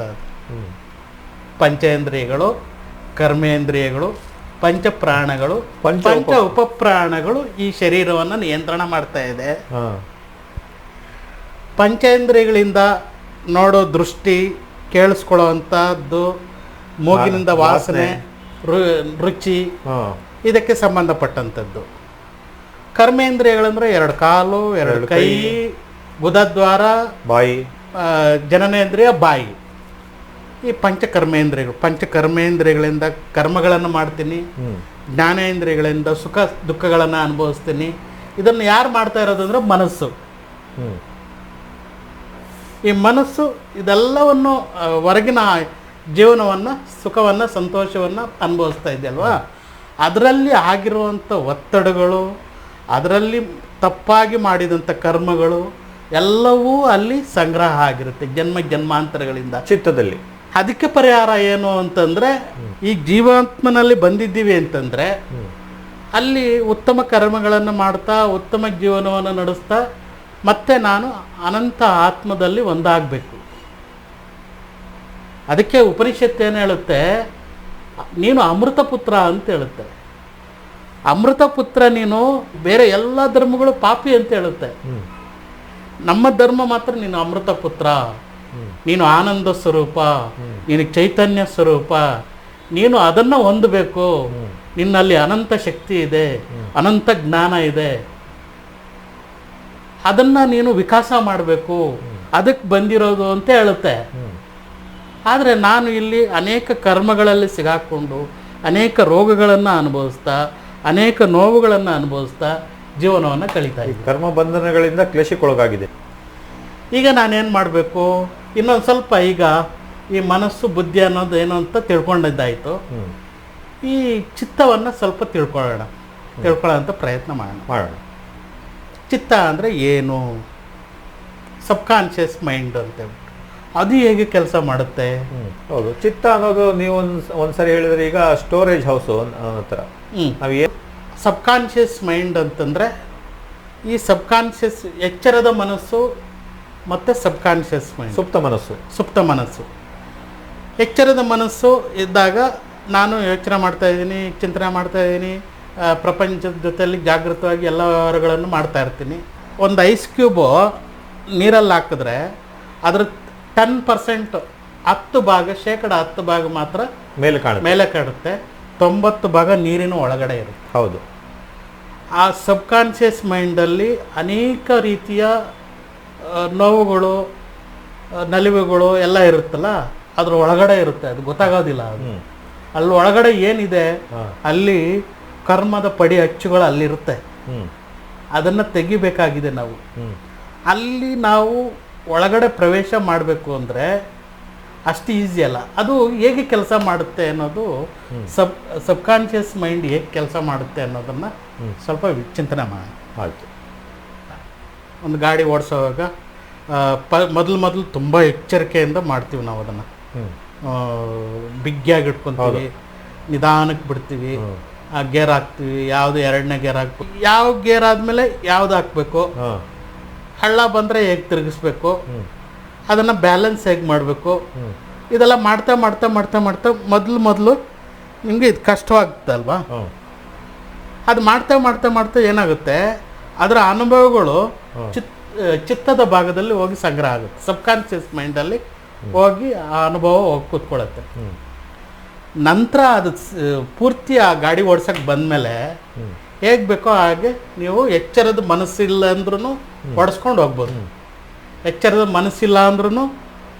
ಪಂಚೇಂದ್ರಿಯಗಳು, ಕರ್ಮೇಂದ್ರಿಯಗಳು, ಪಂಚಪ್ರಾಣಗಳು, ಪಂಚ ಉಪಪ್ರಾಣಗಳು ಈ ಶರೀರವನ್ನು ನಿಯಂತ್ರಣ ಮಾಡ್ತಾ ಇದೆ. ಪಂಚೇಂದ್ರಿಯಗಳಿಂದ ನೋಡೋ ದೃಷ್ಟಿ, ಕೇಳಿಸ್ಕೊಳ್ಳುವಂಥದ್ದು, ಮೂಗಿನಿಂದ ವಾಸನೆ, ರುಚಿ, ಇದಕ್ಕೆ ಸಂಬಂಧಪಟ್ಟಂಥದ್ದು. ಕರ್ಮೇಂದ್ರಿಯಗಳಂದ್ರೆ 2 ಕಾಲು, 2 ಕೈ, ಗುದದ್ವಾರ, ಬಾಯಿ, ಜನನೇಂದ್ರಿಯ, ಬಾಯಿ. ಈ ಪಂಚಕರ್ಮೇಂದ್ರಿಯಗಳಿಂದ ಕರ್ಮಗಳನ್ನು ಮಾಡ್ತೀನಿ, ಜ್ಞಾನೇಂದ್ರಿಯಗಳಿಂದ ಸುಖ ದುಃಖಗಳನ್ನು ಅನುಭವಿಸ್ತೀನಿ. ಇದನ್ನು ಯಾರು ಮಾಡ್ತಾ ಇರೋದು ಅಂದರೆ ಮನಸ್ಸು. ಈ ಮನಸ್ಸು ಇದೆಲ್ಲವನ್ನು ಹೊರಗಿನ ಜೀವನವನ್ನು, ಸುಖವನ್ನು, ಸಂತೋಷವನ್ನು ಅನುಭವಿಸ್ತಾ ಇದೆಯಲ್ವಾ. ಅದರಲ್ಲಿ ಆಗಿರುವಂಥ ಒತ್ತಡಗಳು, ಅದರಲ್ಲಿ ತಪ್ಪಾಗಿ ಮಾಡಿದಂಥ ಕರ್ಮಗಳು ಎಲ್ಲವೂ ಅಲ್ಲಿ ಸಂಗ್ರಹ ಆಗಿರುತ್ತೆ ಜನ್ಮಾಂತರಗಳಿಂದ ಚಿತ್ತದಲ್ಲಿ. ಅದಕ್ಕೆ ಪರಿಹಾರ ಏನು ಅಂತಂದರೆ, ಈ ಜೀವಾತ್ಮನಲ್ಲಿ ಬಂದಿದ್ದೀವಿ ಅಂತಂದರೆ ಅಲ್ಲಿ ಉತ್ತಮ ಕರ್ಮಗಳನ್ನು ಮಾಡ್ತಾ ಉತ್ತಮ ಜೀವನವನ್ನು ನಡೆಸ್ತಾ ಮತ್ತೆ ನಾನು ಅನಂತ ಆತ್ಮದಲ್ಲಿ ಒಂದಾಗಬೇಕು. ಅದಕ್ಕೆ ಉಪನಿಷತ್ತು ಏನು ಹೇಳುತ್ತೆ, ನೀನು ಅಮೃತ ಪುತ್ರ ಅಂತ ಹೇಳುತ್ತೆ. ಅಮೃತ ಪುತ್ರ ನೀನು, ಬೇರೆ ಎಲ್ಲ ಧರ್ಮಗಳು ಪಾಪಿ ಅಂತ ಹೇಳುತ್ತೆ. ನಮ್ಮ ಧರ್ಮ ಮಾತ್ರ ನೀನು ಅಮೃತ ಪುತ್ರ, ನೀನು ಆನಂದ ಸ್ವರೂಪ, ನೀನು ಚೈತನ್ಯ ಸ್ವರೂಪ, ನೀನು ಅದನ್ನು ಹೊಂದಬೇಕು. ನಿನ್ನಲ್ಲಿ ಅನಂತ ಶಕ್ತಿ ಇದೆ, ಅನಂತ ಜ್ಞಾನ ಇದೆ, ಅದನ್ನು ನೀನು ವಿಕಾಸ ಮಾಡಬೇಕು, ಅದಕ್ಕೆ ಬಂದಿರೋದು ಅಂತ ಹೇಳುತ್ತೆ. ಆದರೆ ನಾನು ಇಲ್ಲಿ ಅನೇಕ ಕರ್ಮಗಳಲ್ಲಿ ಸಿಗಾಕೊಂಡು ಅನೇಕ ರೋಗಗಳನ್ನು ಅನುಭವಿಸ್ತಾ, ಅನೇಕ ನೋವುಗಳನ್ನು ಅನುಭವಿಸ್ತಾ ಜೀವನವನ್ನು ಕಳೀತಾ ಇದ್ದೀನಿ. ಕರ್ಮ ಬಂಧನಗಳಿಂದ ಕ್ಲೇಶಕ್ಕೊಳಗಾಗಿದೆ. ಈಗ ನಾನೇನು ಮಾಡಬೇಕು, ಇನ್ನೊಂದು ಸ್ವಲ್ಪ ಈಗ ಈ ಮನಸ್ಸು ಬುದ್ಧಿ ಅನ್ನೋದು ಏನು ಅಂತ ತಿಳ್ಕೊಂಡಿದ್ದಾಯಿತು. ಈ ಚಿತ್ತವನ್ನು ಸ್ವಲ್ಪ ತಿಳ್ಕೊಳ್ಳೋಂಥ ಪ್ರಯತ್ನ ಮಾಡೋಣ. ಚಿತ್ತ ಅಂದರೆ ಏನು, ಸಬ್ಕಾನ್ಷಿಯಸ್ ಮೈಂಡ್ ಅಂತೇಳ್ಬಿಟ್ಟು ಅದು ಹೇಗೆ ಕೆಲಸ ಮಾಡುತ್ತೆ. ಹೌದು, ಚಿತ್ತ ಅನ್ನೋದು ನೀವು ಒಂದ್ಸರಿ ಹೇಳಿದ್ರೆ ಈಗ ಸ್ಟೋರೇಜ್ ಹೌಸ್ ಥರ. ಸಬ್ಕಾನ್ಷಿಯಸ್ ಮೈಂಡ್ ಅಂತಂದರೆ ಈ ಸಬ್ಕಾನ್ಷಿಯಸ್ ಎಚ್ಚರದ ಮನಸ್ಸು ಮತ್ತು ಸಬ್ಕಾನ್ಷಿಯಸ್ ಮೈಂಡ್, ಸುಪ್ತ ಮನಸ್ಸು. ಎಚ್ಚರದ ಮನಸ್ಸು ಇದ್ದಾಗ ನಾನು ಯೋಚನೆ ಮಾಡ್ತಾಯಿದ್ದೀನಿ, ಚಿಂತನೆ ಮಾಡ್ತಾಯಿದ್ದೀನಿ, ಪ್ರಪಂಚದ ಜೊತೆಯಲ್ಲಿ ಜಾಗೃತವಾಗಿ ಎಲ್ಲ ವ್ಯವಹಾರಗಳನ್ನು ಮಾಡ್ತಾ ಇರ್ತೀನಿ. ಒಂದು ಐಸ್ ಕ್ಯೂಬು ನೀರಲ್ಲಿ ಹಾಕಿದ್ರೆ ಅದರ 10%, 10 ಭಾಗ, 10% ಮಾತ್ರ ಮೇಲೆ ಕಾಣುತ್ತೆ, 90 ಭಾಗ ನೀರಿನ ಒಳಗಡೆ ಇರುತ್ತೆ. ಹೌದು. ಆ ಸಬ್ಕಾನ್ಷಿಯಸ್ ಮೈಂಡಲ್ಲಿ ಅನೇಕ ರೀತಿಯ ನೋವುಗಳು, ನಲಿವುಗಳು ಎಲ್ಲ ಇರುತ್ತಲ್ಲ, ಅದ್ರ ಒಳಗಡೆ ಇರುತ್ತೆ, ಅದು ಗೊತ್ತಾಗೋದಿಲ್ಲ. ಅದು ಅಲ್ಲಿ ಒಳಗಡೆ ಏನಿದೆ, ಅಲ್ಲಿ ಕರ್ಮದ ಪಡಿ ಅಚ್ಚುಗಳು ಅಲ್ಲಿರುತ್ತೆ. ಅದನ್ನು ತೆಗಿಬೇಕಾಗಿದೆ ನಾವು. ಅಲ್ಲಿ ನಾವು ಒಳಗಡೆ ಪ್ರವೇಶ ಮಾಡಬೇಕು ಅಂದರೆ ಅಷ್ಟು ಈಸಿ ಅಲ್ಲ. ಅದು ಹೇಗೆ ಕೆಲಸ ಮಾಡುತ್ತೆ ಅನ್ನೋದು, ಸಬ್ಕಾನ್ಷಿಯಸ್ ಮೈಂಡ್ ಹೇಗೆ ಕೆಲಸ ಮಾಡುತ್ತೆ ಅನ್ನೋದನ್ನು ಸ್ವಲ್ಪ ಚಿಂತನೆ ಮಾಡಿ. ಆಯಿತು. ಒಂದು ಗಾಡಿ ಓಡಿಸೋವಾಗ ಮೊದಲು ತುಂಬ ಎಚ್ಚರಿಕೆಯಿಂದ ಮಾಡ್ತೀವಿ ನಾವು ಅದನ್ನು. ಬಿಗ್ಗಿಯಾಗಿ ಇಟ್ಕೊತೀವಿ, ನಿಧಾನಕ್ಕೆ ಬಿಡ್ತೀವಿ, ಗೇರ್ ಹಾಕ್ತೀವಿ, ಯಾವುದು 2ನೇ ಗೇರ್ ಹಾಕ್ಬೇಕು, ಯಾವ ಗೇರ್ ಆದಮೇಲೆ ಯಾವ್ದು ಹಾಕಬೇಕು, ಹಳ್ಳ ಬಂದರೆ ಹೇಗೆ ತಿರುಗಿಸ್ಬೇಕು, ಅದನ್ನು ಬ್ಯಾಲೆನ್ಸ್ ಹೇಗೆ ಮಾಡಬೇಕು, ಇದೆಲ್ಲ ಮಾಡ್ತಾ ಮಾಡ್ತಾ ಮಾಡ್ತಾ ಮಾಡ್ತಾ ಮೊದಲು ನಿಮಗೆ ಇದು ಕಷ್ಟವಾಗುತ್ತಲ್ವಾ. ಅದು ಮಾಡ್ತಾ ಮಾಡ್ತಾ ಮಾಡ್ತಾ ಏನಾಗುತ್ತೆ, ಅದರ ಅನುಭವಗಳು ಚಿತ್ತದ ಭಾಗದಲ್ಲಿ ಹೋಗಿ ಸಂಗ್ರಹ ಆಗುತ್ತೆ. ಸಬ್ಕಾನ್ಷಿಯಸ್ ಮೈಂಡಲ್ಲಿ ಹೋಗಿ ಆ ಅನುಭವ ಹೋಗಿ ಕೂತ್ಕೊಳ್ಳುತ್ತೆ. ನಂತರ ಅದು ಪೂರ್ತಿ ಆ ಗಾಡಿ ಓಡ್ಸೋಕ್ಕೆ ಬಂದಮೇಲೆ ಹೇಗೆ ಬೇಕೋ ಹಾಗೆ ನೀವು ಎಚ್ಚರದ ಮನಸ್ಸಿಲ್ಲ ಅಂದ್ರೂ ಓಡಿಸ್ಕೊಂಡು ಹೋಗ್ಬೋದು. ಎಚ್ಚರದ ಮನಸ್ಸಿಲ್ಲ ಅಂದ್ರೂ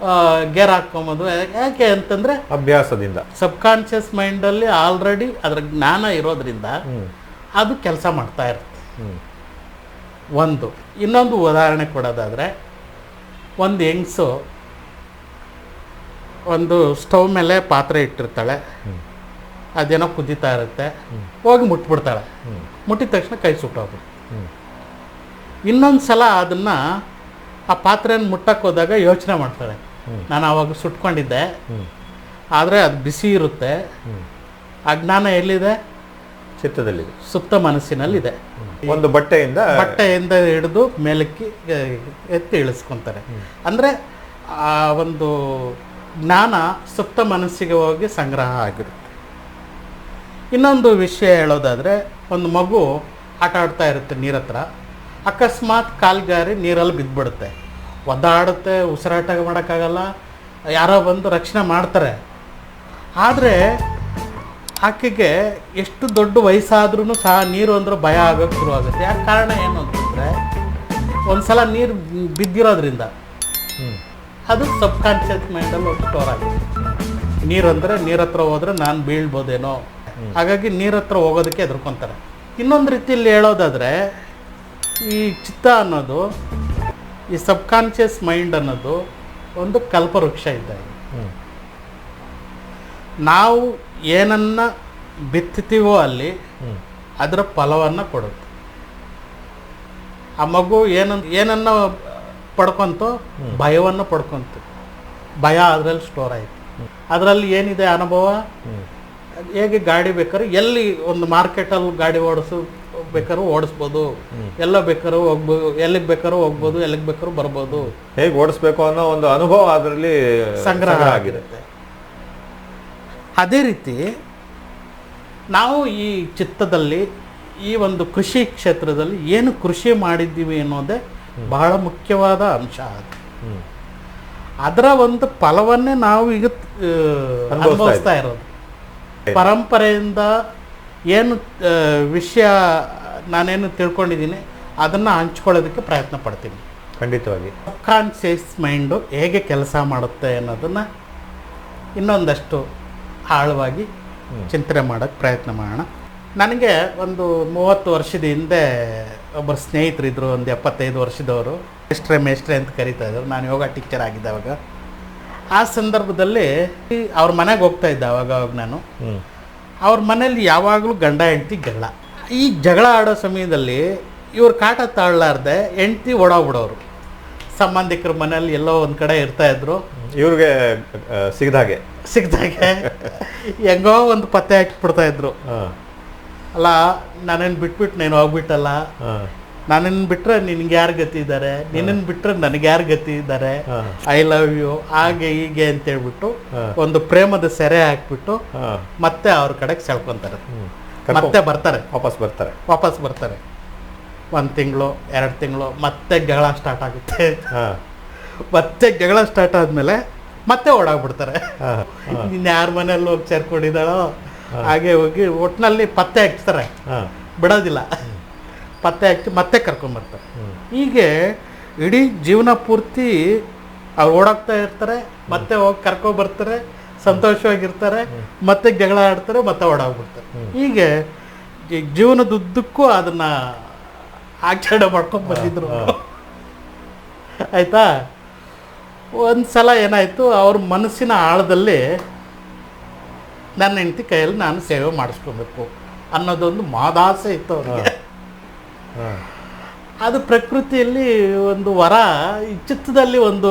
ಗೇರ್ ಹಾಕ್ಕೊಂಬೋದು. ಯಾಕೆ ಅಂತಂದರೆ ಅಭ್ಯಾಸದಿಂದ ಸಬ್ ಕಾನ್ಷಿಯಸ್ ಮೈಂಡಲ್ಲಿ ಆಲ್ರೆಡಿ ಅದರ ಜ್ಞಾನ ಇರೋದ್ರಿಂದ ಅದು ಕೆಲಸ ಮಾಡ್ತಾ ಇರುತ್ತೆ. ಒಂದು ಇನ್ನೊಂದು ಉದಾಹರಣೆ ಕೊಡೋದಾದರೆ, ಒಂದು ಹೆಂಗಸು ಒಂದು ಸ್ಟವ್ ಮೇಲೆ ಪಾತ್ರೆ ಇಟ್ಟಿರ್ತಾಳೆ, ಅದೇನೋ ಕುದೀತಾ ಇರುತ್ತೆ, ಹೋಗಿ ಮುಟ್ಬಿಡ್ತಾಳೆ, ಮುಟ್ಟಿದ ತಕ್ಷಣ ಕೈ ಸುಟ್ಟೋಗ್ಬಿಡುತ್ತೆ. ಇನ್ನೊಂದು ಸಲ ಅದನ್ನು ಆ ಪಾತ್ರೆಯನ್ನು ಮುಟ್ಟಕ್ಕೆ ಹೋದಾಗ ಯೋಚನೆ ಮಾಡ್ತಾಳೆ, ನಾನು ಆವಾಗ ಸುಟ್ಕೊಂಡಿದ್ದೆ, ಆದರೆ ಅದು ಬಿಸಿ ಇರುತ್ತೆ. ಅಜ್ಞಾನ ಎಲ್ಲಿದೆ? ಚಿತ್ತದಲ್ಲಿದೆ, ಸುಪ್ತ ಮನಸ್ಸಿನಲ್ಲಿದೆ. ಒಂದು ಬಟ್ಟೆಯಿಂದ ಹಿಡಿದು ಮೇಲಕ್ಕೆ ಎತ್ತಿ ಇಳಿಸ್ಕೊತಾರೆ. ಅಂದರೆ ಆ ಒಂದು ಜ್ಞಾನ ಸುಪ್ತ ಮನಸ್ಸಿಗೆ ಹೋಗಿ ಸಂಗ್ರಹ ಆಗಿರುತ್ತೆ. ಇನ್ನೊಂದು ವಿಷಯ ಹೇಳೋದಾದರೆ, ಒಂದು ಮಗು ಆಟ ಆಡ್ತಾ ಇರುತ್ತೆ ನೀರ ಹತ್ರ, ಅಕಸ್ಮಾತ್ ಕಾಲ್ಗಾರಿ ನೀರಲ್ಲಿ ಬಿದ್ದುಬಿಡುತ್ತೆ, ಒದ್ದಾಡುತ್ತೆ, ಉಸಿರಾಟ ಮಾಡೋಕ್ಕಾಗಲ್ಲ, ಯಾರೋ ಬಂದು ರಕ್ಷಣೆ ಮಾಡ್ತಾರೆ. ಆದರೆ ಆಕೆಗೆ ಎಷ್ಟು ದೊಡ್ಡ ವಯಸ್ಸಾದ್ರೂ ಸಹ ನೀರು ಅಂದ್ರೆ ಭಯ ಆಗೋಕ್ಕೆ ಶುರುವಾಗುತ್ತೆ. ಯಾಕೆ ಕಾರಣ ಏನು ಅಂತಂದರೆ, ಒಂದು ಸಲ ನೀರು ಬಿದ್ದಿರೋದ್ರಿಂದ ಅದು ಸಬ್ ಕಾನ್ಷಿಯಸ್ ಮೈಂಡಲ್ಲಿ ಒಂದು ಸ್ಟೋರ್ ಆಗಿದೆ. ನೀರು ಅಂದರೆ ನೀರ ಹತ್ರ ಹೋದರೆ ನಾನು ಬೀಳ್ಬೋದೇನೋ, ಹಾಗಾಗಿ ನೀರ ಹತ್ರ ಹೋಗೋದಕ್ಕೆ ಹೆದರ್ಕೊತಾರೆ. ಇನ್ನೊಂದು ರೀತಿಯಲ್ಲಿ ಹೇಳೋದಾದರೆ, ಈ ಚಿತ್ತ ಅನ್ನೋದು, ಈ ಸಬ್ ಕಾನ್ಷಿಯಸ್ ಮೈಂಡ್ ಅನ್ನೋದು ಒಂದು ಕಲ್ಪವೃಕ್ಷ ಇದ್ದಾಗ ನಾವು ಏನನ್ನ ಬಿತ್ತುತ್ತೀವೋ ಅಲ್ಲಿ ಅದರ ಫಲವನ್ನು ಕೊಡುತ್ತೆ. ಆ ಮಗು ಏನನ್ನ ಪಡ್ಕೊಂತೋ ಭಯವನ್ನು ಪಡ್ಕೊಂತು, ಭಯ ಅದರಲ್ಲಿ ಸ್ಟೋರ್ ಆಯಿತು. ಅದರಲ್ಲಿ ಏನಿದೆ ಅನುಭವ, ಹೇಗೆ ಗಾಡಿ ಬೇಕಾದ್ರೆ ಎಲ್ಲಿ ಒಂದು ಮಾರ್ಕೆಟಲ್ಲಿ ಗಾಡಿ ಬೇಕಾದ್ರೂ ಓಡಿಸ್ಬೋದು, ಎಲ್ಲ ಬೇಕಾದ್ರೂ ಹೋಗ್ಬೋದು, ಎಲ್ಲಿಗೆ ಬೇಕಾದ್ರೂ ಹೋಗ್ಬೋದು, ಎಲ್ಲಿಗೆ ಬೇಕಾದ್ರೂ ಬರ್ಬೋದು, ಹೇಗೆ ಓಡಿಸ್ಬೇಕು ಅನ್ನೋ ಒಂದು ಅನುಭವ ಅದರಲ್ಲಿ ಸಂಗ್ರಹ ಆಗಿರುತ್ತೆ. ಅದೇ ರೀತಿ ನಾವು ಈ ಚಿತ್ತದಲ್ಲಿ, ಈ ಒಂದು ಕೃಷಿ ಕ್ಷೇತ್ರದಲ್ಲಿ ಏನು ಕೃಷಿ ಮಾಡಿದ್ದೀವಿ ಅನ್ನೋದೇ ಬಹಳ ಮುಖ್ಯವಾದ ಅಂಶ. ಅದರ ಒಂದು ಫಲವನ್ನೇ ನಾವು ಈಗ ಅನುಭವಿಸ್ತಾ ಇರೋದು. ಪರಂಪರೆಯಿಂದ ಏನು ವಿಷಯ ನಾನೇನು ತಿಳ್ಕೊಂಡಿದ್ದೀನಿ ಅದನ್ನು ಹಂಚ್ಕೊಳ್ಳೋದಕ್ಕೆ ಪ್ರಯತ್ನ ಪಡ್ತೀನಿ. ಖಂಡಿತವಾಗಿ ಕಾನ್ಷಿಯಸ್ ಮೈಂಡು ಹೇಗೆ ಕೆಲಸ ಮಾಡುತ್ತೆ ಅನ್ನೋದನ್ನು ಇನ್ನೊಂದಷ್ಟು ಆಳವಾಗಿ ಚಿಂತನೆ ಮಾಡೋಕ್ಕೆ ಪ್ರಯತ್ನ ಮಾಡೋಣ. ನನಗೆ ಒಂದು 30 ವರ್ಷದ ಹಿಂದೆ ಒಬ್ಬರು ಸ್ನೇಹಿತರಿದ್ದರು, ಒಂದು 75 ವರ್ಷದವರು, ಮೇಷ್ಟ್ರೆ ಅಂತ ಕರೀತಾ ಇದ್ರು. ನಾನು ಯೋಗ ಟೀಚರ್ ಆಗಿದ್ದೆ ಅವಾಗ. ಆ ಸಂದರ್ಭದಲ್ಲಿ ಅವ್ರ ಮನೆಗೆ ಹೋಗ್ತಾ ಇದ್ದೆ ಅವಾಗ ನಾನು. ಅವ್ರ ಮನೇಲಿ ಯಾವಾಗಲೂ ಗಂಡ ಹೆಂಡ್ತಿ ಜಗಳ. ಈ ಜಗಳ ಆಡೋ ಸಮಯದಲ್ಲಿ ಇವ್ರು ಕಾಟ ತಾಳಲಾರ್ದೆ ಹೆಂಡ್ತಿ ಓಡೋಗ್ಬಿಡೋರು. ಸಂಬಂಧಿಕರ ಮನೇಲಿ ಎಲ್ಲೋ ಒಂದು ಕಡೆ ಇರ್ತಾಯಿದ್ರು, ಇವ್ರಿಗೆ ಸಿಗ್ದಾಗೆ ಹೆಂಗೋ ಒಂದು ಪತ್ತೆ ಹಾಕಿಬಿಡ್ತಾಯಿದ್ರು. ಅಲ್ಲ, ನಾನೇನು ಬಿಟ್ಬಿಟ್ಟು ನೀನು ಹೋಗ್ಬಿಟ್ಟಲ್ಲ, ನನ್ನನ್ನು ಬಿಟ್ಟರೆ ನಿನ್ಗೆ ಯಾರು ಗತಿ ಇದ್ದಾರೆ, ನಿನ್ನನ್ನು ಬಿಟ್ಟರೆ ನನಗೆ ಯಾರು ಗತಿ ಇದ್ದಾರೆ, ಐ ಲವ್ ಯು, ಹಾಗೆ ಹೀಗೆ ಅಂತೇಳ್ಬಿಟ್ಟು ಒಂದು ಪ್ರೇಮದ ಸೆರೆ ಹಾಕ್ಬಿಟ್ಟು ಮತ್ತೆ ಅವ್ರ ಕಡೆಗೆ ಸೆಳ್ಕೊತಾರೆ. ಮತ್ತೆ ವಾಪಸ್ ಬರ್ತಾರೆ 1 ತಿಂಗಳು 2 ತಿಂಗಳು, ಮತ್ತೆ ಜಗಳ ಸ್ಟಾರ್ಟ್ ಆಗುತ್ತೆ. ಮತ್ತೆ ಜಗಳ ಸ್ಟಾರ್ಟ್ ಆದಮೇಲೆ ಮತ್ತೆ ಓಡಾಗ್ಬಿಡ್ತಾರೆ. ಇನ್ನು ಯಾರ ಮನೆಯಲ್ಲಿ ಹೋಗಿ ಸೇರ್ಕೊಂಡಿದ್ದಾಳೋ ಹಾಗೆ ಹೋಗಿ ಒಟ್ಟಿನಲ್ಲಿ ಪತ್ತೆ ಹಾಕ್ತಾರೆ, ಬಿಡೋದಿಲ್ಲ. ಪತ್ತೆ ಹಾಕಿ ಮತ್ತೆ ಕರ್ಕೊಂಬರ್ತಾರೆ. ಹೀಗೆ ಇಡೀ ಜೀವನ ಪೂರ್ತಿ ಅವ್ರು ಓಡಾಡ್ತಾ ಇರ್ತಾರೆ, ಮತ್ತೆ ಹೋಗಿ ಕರ್ಕೊಂಬರ್ತಾರೆ, ಸಂತೋಷವಾಗಿರ್ತಾರೆ, ಮತ್ತೆ ಜಗಳ ಆಡ್ತಾರೆ, ಮತ್ತೆ ಓಡಾಗ್ಬಿಡ್ತಾರೆ. ಹೀಗೆ ಜೀವನದುದ್ದಕ್ಕೂ ಅದನ್ನು ಆಚರಣೆ ಮಾಡ್ಕೊಂಡು ಬಂದಿದ್ರು. ಆಯಿತಾ? ಒಂದು ಸಲ ಏನಾಯಿತು, ಅವ್ರ ಮನಸ್ಸಿನ ಆಳದಲ್ಲಿ ನನ್ನ ಹೆಂಡತಿ ಕೈಯಲ್ಲಿ ನಾನು ಸೇವೆ ಮಾಡಿಸ್ಕೊಬೇಕು ಅನ್ನೋದೊಂದು ಮಾದಾಸೆ ಇತ್ತು ಅವ್ರಿಗೆ. ಅದು ಪ್ರಕೃತಿಯಲ್ಲಿ ಒಂದು ವರ. ಈ ಚಿತ್ತದಲ್ಲಿ ಒಂದು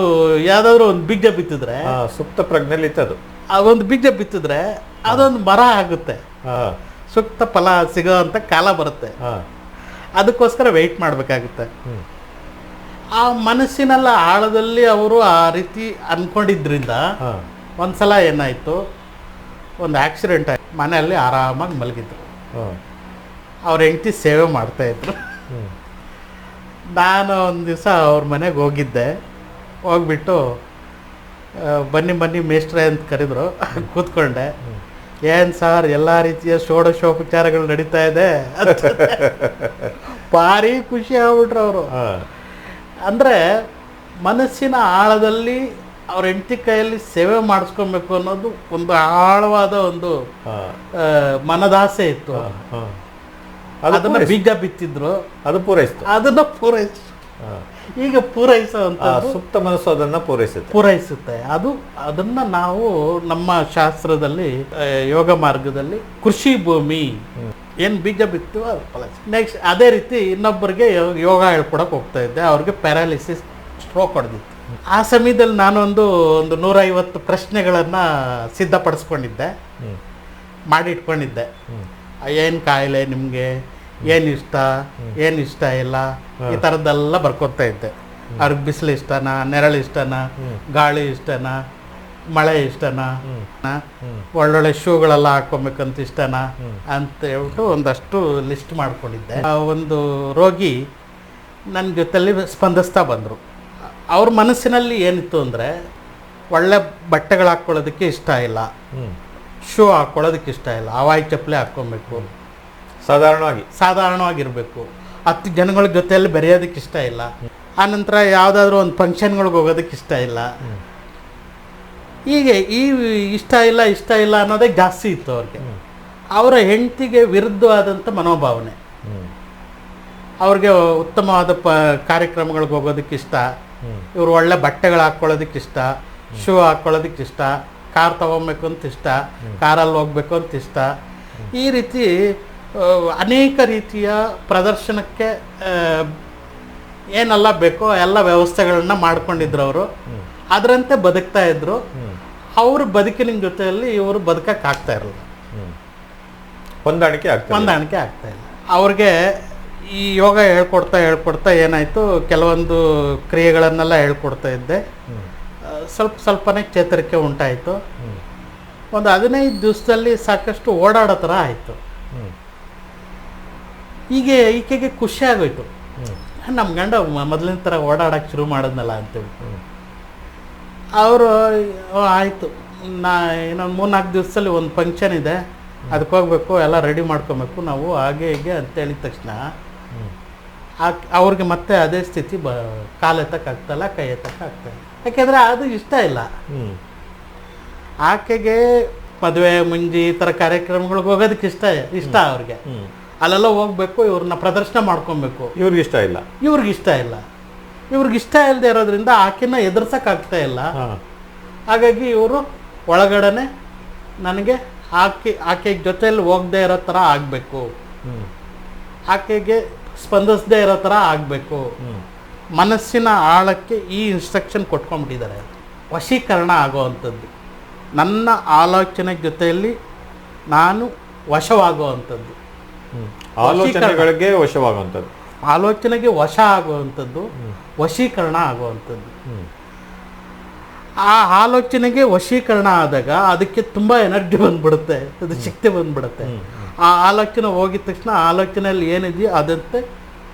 ಯಾವುದಾದ್ರೂ ಒಂದು ಬೀಜ ಬಿತ್ತಿದ್ರೆ, ಸುಪ್ತ ಪ್ರಜ್ಞೆಯಲ್ಲಿ ಇತ್ತದು, ಆ ಒಂದು ಬೀಜ ಬಿತ್ತಿದ್ರೆ ಅದೊಂದು ಮರ ಆಗುತ್ತೆ, ಸೂಕ್ತ ಫಲ ಸಿಗೋ ಅಂತ ಕಾಲ ಬರುತ್ತೆ. ಅದಕ್ಕೋಸ್ಕರ ವೆಯ್ಟ್ ಮಾಡಬೇಕಾಗುತ್ತೆ. ಆ ಮನಸ್ಸಿನೆಲ್ಲ ಆಳದಲ್ಲಿ ಅವರು ಆ ರೀತಿ ಅಂದ್ಕೊಂಡಿದ್ರಿಂದ ಒಂದು ಸಲ ಏನಾಯಿತು, ಒಂದು ಆಕ್ಸಿಡೆಂಟ್ ಆಯಿತು. ಮನೆಯಲ್ಲಿ ಆರಾಮಾಗಿ ಮಲಗಿದ್ರು. ಅವ್ರ ಹೆಂಡತಿ ಸೇವೆ ಮಾಡ್ತಾಯಿದ್ರು. ನಾನು ಒಂದು ದಿವಸ ಅವ್ರ ಮನೆಗೆ ಹೋಗಿದ್ದೆ. ಹೋಗ್ಬಿಟ್ಟು ಬನ್ನಿ ಮೇಷ್ಟ್ರೆ ಅಂತ ಕರೆದ್ರು. ಕೂತ್ಕೊಂಡೆ. ಏನು ಸಾರ್, ಎಲ್ಲ ರೀತಿಯ ಷೋಡಶೋಪಚಾರಗಳು ನಡೀತಾ ಇದೆ. ಭಾರಿ ಖುಷಿ ಆಗ್ಬಿಟ್ರು ಅವರು. ಅಂದರೆ ಮನಸ್ಸಿನ ಆಳದಲ್ಲಿ ಅವ್ರ ಹೆಂಡತಿ ಕೈಯಲ್ಲಿ ಸೇವೆ ಮಾಡಿಸ್ಕೊಬೇಕು ಅನ್ನೋದು ಒಂದು ಆಳವಾದ ಒಂದು ಮನದಾಸೆ ಇತ್ತು. ಅದನ್ನ ಬೀಗ ಬಿತ್ತಿದ್ರು, ಅದು ಪೂರೈಸ್ತು, ಅದನ್ನ ಪೂರೈಸ್ ಈಗ ಪೂರೈಸುವಂತ ಸುಪ್ತ ಮನಸ್ಸು ಅದನ್ನ ಪೂರೈಸುತ್ತೆ. ಅದನ್ನ ನಾವು ನಮ್ಮ ಶಾಸ್ತ್ರದಲ್ಲಿ ಯೋಗ ಮಾರ್ಗದಲ್ಲಿ ಕೃಷಿ ಭೂಮಿ ಏನ್ ಬೀಜ ಬಿತ್ತು ಅದು ಫಲ. ನೆಕ್ಸ್ಟ್ ಅದೇ ರೀತಿ ಇನ್ನೊಬ್ಬರಿಗೆ ಯೋಗ ಹೇಳ್ಕೊಡಕ್ ಹೋಗ್ತಾ ಇದ್ದೆ. ಅವ್ರಿಗೆ ಪ್ಯಾರಾಲಿಸಿಸ್, ಸ್ಟ್ರೋಕ್ ಹೊಡೆದಿತ್ತು. ಆ ಸಮಯದಲ್ಲಿ ನಾನೊಂದು 150 ಪ್ರಶ್ನೆಗಳನ್ನ ಸಿದ್ಧಪಡಿಸ್ಕೊಂಡಿದ್ದೆ, ಮಾಡಿಟ್ಕೊಂಡಿದ್ದೆ. ಏನು ಕಾಯಿಲೆ ನಿಮಗೆ, ಏನು ಇಷ್ಟ ಇಲ್ಲ, ಈ ಥರದ್ದೆಲ್ಲ ಬರ್ಕೊತಾ ಇದ್ದೆ. ಅವ್ರಿಗೆ ಬಿಸಿಲು ಇಷ್ಟನಾ, ನೆರಳು ಇಷ್ಟನಾ, ಗಾಳಿ ಇಷ್ಟನಾ, ಮಳೆ ಇಷ್ಟನಾ, ಒಳ್ಳೊಳ್ಳೆ ಶೂಗಳೆಲ್ಲ ಹಾಕ್ಕೊಬೇಕಂತ ಇಷ್ಟನಾ ಅಂತ ಹೇಳ್ಬಿಟ್ಟು ಒಂದಷ್ಟು ಲಿಸ್ಟ್ ಮಾಡ್ಕೊಂಡಿದ್ದೆ. ಒಂದು ರೋಗಿ ನನ್ನ ಜೊತೆಲಿ ಸ್ಪಂದಿಸ್ತಾ ಬಂದರು. ಅವ್ರ ಮನಸ್ಸಿನಲ್ಲಿ ಏನಿತ್ತು ಅಂದರೆ, ಒಳ್ಳೆ ಬಟ್ಟೆಗಳು ಹಾಕ್ಕೊಳ್ಳೋದಕ್ಕೆ ಇಷ್ಟ ಇಲ್ಲ, ಶೂ ಹಾಕ್ಕೊಳ್ಳೋದಕ್ಕೆ ಇಷ್ಟ ಇಲ್ಲ, ಹವಾಯಿ ಚಪ್ಪಲಿ ಹಾಕ್ಕೊಬೇಕು, ಸಾಧಾರಣವಾಗಿರಬೇಕು, 10 ಜನಗಳ ಜೊತೆಯಲ್ಲಿ ಬೆರೆಯೋದಕ್ಕೆ ಇಷ್ಟ ಇಲ್ಲ, ಆನಂತರ ಯಾವುದಾದ್ರೂ ಒಂದು ಫಂಕ್ಷನ್ಗಳಿಗೆ ಹೋಗೋದಕ್ಕೆ ಇಷ್ಟ ಇಲ್ಲ. ಹೀಗೆ ಈ ಇಷ್ಟ ಇಲ್ಲ ಅನ್ನೋದೇ ಜಾಸ್ತಿ ಇತ್ತು ಅವ್ರಿಗೆ. ಅವರ ಹೆಂಡತಿಗೆ ವಿರುದ್ಧವಾದಂಥ ಮನೋಭಾವನೆ. ಅವ್ರಿಗೆ ಉತ್ತಮವಾದ ಕಾರ್ಯಕ್ರಮಗಳಿಗೆ ಹೋಗೋದಕ್ಕೆ ಇಷ್ಟ, ಇವರು ಒಳ್ಳೆ ಬಟ್ಟೆಗಳು ಹಾಕ್ಕೊಳ್ಳೋದಕ್ಕೆ ಇಷ್ಟ, ಶೂ ಹಾಕ್ಕೊಳ್ಳೋದಕ್ಕೆ ಇಷ್ಟ, ಕಾರ್ ತೊಗೊಬೇಕು ಅಂತ ಇಷ್ಟ, ಕಾರಲ್ಲಿ ಹೋಗ್ಬೇಕು ಅಂತ ಇಷ್ಟ. ಈ ರೀತಿ ಅನೇಕ ರೀತಿಯ ಪ್ರದರ್ಶನಕ್ಕೆ ಏನೆಲ್ಲ ಬೇಕೋ ಎಲ್ಲ ವ್ಯವಸ್ಥೆಗಳನ್ನ ಮಾಡ್ಕೊಂಡಿದ್ರು ಅವರು. ಅದರಂತೆ ಬದುಕ್ತಾ ಇದ್ರು. ಅವ್ರ ಬದುಕಿನ ಜೊತೆಯಲ್ಲಿ ಇವರು ಬದುಕಕ್ಕಾಗ್ತಾ ಇರಲಿಲ್ಲ, ಹೊಂದಾಣಿಕೆ ಆಗ್ತಾ ಇಲ್ಲ ಅವ್ರಿಗೆ. ಈ ಯೋಗ ಹೇಳ್ಕೊಡ್ತಾ ಏನಾಯಿತು, ಕೆಲವೊಂದು ಕ್ರಿಯೆಗಳನ್ನೆಲ್ಲ ಹೇಳ್ಕೊಡ್ತಾ ಇದ್ದೆ. ಸ್ವಲ್ಪನೇ ಚೇತರಿಕೆ ಉಂಟಾಯಿತು. ಒಂದು 15 ದಿವಸದಲ್ಲಿ ಸಾಕಷ್ಟು ಓಡಾಡೋ ಥರ ಆಯಿತು. ಈಕೆಗೆ ಖುಷಿ ಆಗೋಯ್ತು, ನಮ್ಮ ಗಂಡ ಮೊದಲಿನ ಥರ ಓಡಾಡೋಕ್ಕೆ ಶುರು ಮಾಡಿದ್ನಲ್ಲ ಅಂತೇಳಿ. ಅವರು ಆಯಿತು, ಇನ್ನೊಂದು 3-4 ದಿವಸದಲ್ಲಿ ಒಂದು ಫಂಕ್ಷನ್ ಇದೆ, ಅದಕ್ಕೆ ಹೋಗ್ಬೇಕು, ಎಲ್ಲ ರೆಡಿ ಮಾಡ್ಕೊಬೇಕು ನಾವು, ಹಾಗೆ ಹೀಗೆ ಅಂತೇಳಿದ ತಕ್ಷಣ ಅವ್ರಿಗೆ ಮತ್ತೆ ಅದೇ ಸ್ಥಿತಿ, ಕಾಲು ಎತ್ತಕ್ಕಾಗ್ತಾಯಿಲ್ಲ, ಕೈ ಎತ್ತಕ್ಕಾಗ್ತಾಯಿಲ್ಲ. ಯಾಕೆಂದರೆ ಅದು ಇಷ್ಟ ಇಲ್ಲ ಆಕೆಗೆ. ಮದುವೆ ಮುಂಜಿ ಈ ಥರ ಕಾರ್ಯಕ್ರಮಗಳಿಗೆ ಹೋಗೋದಕ್ಕೆ ಇಷ್ಟ ಅವ್ರಿಗೆ. ಅಲ್ಲೆಲ್ಲ ಹೋಗ್ಬೇಕು, ಇವ್ರನ್ನ ಪ್ರದರ್ಶನ ಮಾಡ್ಕೊಬೇಕು, ಇವ್ರಿಗಿಷ್ಟ ಇಲ್ಲ. ಇವ್ರಿಗಿಷ್ಟ ಇಲ್ಲದೆ ಇರೋದ್ರಿಂದ ಆಕೆನ ಎದುರ್ಸಕ್ಕಾಗ್ತಾ ಇಲ್ಲ. ಹಾಗಾಗಿ ಇವರು ಒಳಗಡೆ ನನಗೆ ಆಕೆ ಜೊತೆಯಲ್ಲಿ ಹೋಗದೆ ಇರೋ ಥರ ಆಗಬೇಕು, ಆಕೆಗೆ ಸ್ಪಂದಿಸದೇ ಇರೋ ಥರ ಆಗಬೇಕು. ಮನಸ್ಸಿನ ಆಳಕ್ಕೆ ಈ ಇನ್ಸ್ಟ್ರಕ್ಷನ್ ಕೊಟ್ಕೊಂಡ್ಬಿಟ್ಟಿದ್ದಾರೆ. ವಶೀಕರಣ ಆಗೋವಂಥದ್ದು, ನನ್ನ ಆಲೋಚನೆ ಜೊತೆಯಲ್ಲಿ ನಾನು ವಶವಾಗುವಂಥದ್ದು, ಆಲೋಚನೆಗೆ ವಶ ಆಗುವಂಥದ್ದು, ವಶೀಕರಣ ಆಗುವಂಥದ್ದು. ಆ ಆಲೋಚನೆಗೆ ವಶೀಕರಣ ಆದಾಗ ಅದಕ್ಕೆ ತುಂಬ ಎನರ್ಜಿ ಬಂದ್ಬಿಡುತ್ತೆ, ಅದು ಶಕ್ತಿ ಬಂದ್ಬಿಡುತ್ತೆ. ಆ ಆಲೋಚನೆ ಹೋಗಿದ ತಕ್ಷಣ ಆಲೋಚನೆಯಲ್ಲಿ ಏನಿದೆಯೋ ಅದಂತೆ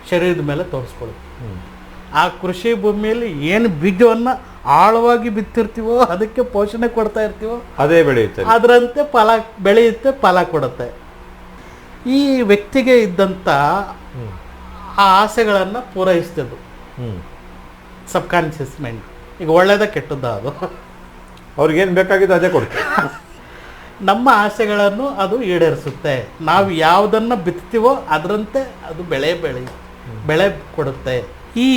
ಶರೀರದ ಮೇಲೆ ತೋರಿಸ್ಕೊಳ್ಳುತ್ತೆ. ಆ ಕೃಷಿ ಭೂಮಿಯಲ್ಲಿ ಏನು ಬೀಜವನ್ನು ಆಳವಾಗಿ ಬಿತ್ತಿರ್ತೀವೋ ಅದಕ್ಕೆ ಪೋಷಣೆ ಕೊಡ್ತಾ ಇರ್ತೀವೋ ಅದೇ ಬೆಳೆಯುತ್ತೆ, ಅದರಂತೆ ಫಲ ಬೆಳೆಯುತ್ತೆ, ಫಲ ಕೊಡುತ್ತೆ. ಈ ವ್ಯಕ್ತಿಗೆ ಇದ್ದಂಥ ಆ ಆಸೆಗಳನ್ನು ಪೂರೈಸ್ತದ್ದು ಸಬ್ಕಾನ್ಷಿಯಸ್ ಮೈಂಡ್. ಈಗ ಒಳ್ಳೇದ ಕೆಟ್ಟದ್ದ ಅದು ಅವ್ರಿಗೇನು ಬೇಕಾಗಿದೆ ಅದೇ ಕೊಡುತ್ತೆ. ನಮ್ಮ ಆಸೆಗಳನ್ನು ಅದು ಈಡೇರಿಸುತ್ತೆ. ನಾವು ಯಾವುದನ್ನು ಬಿತ್ತೀವೋ ಅದರಂತೆ ಅದು ಬೆಳೆ ಕೊಡುತ್ತೆ. ಈ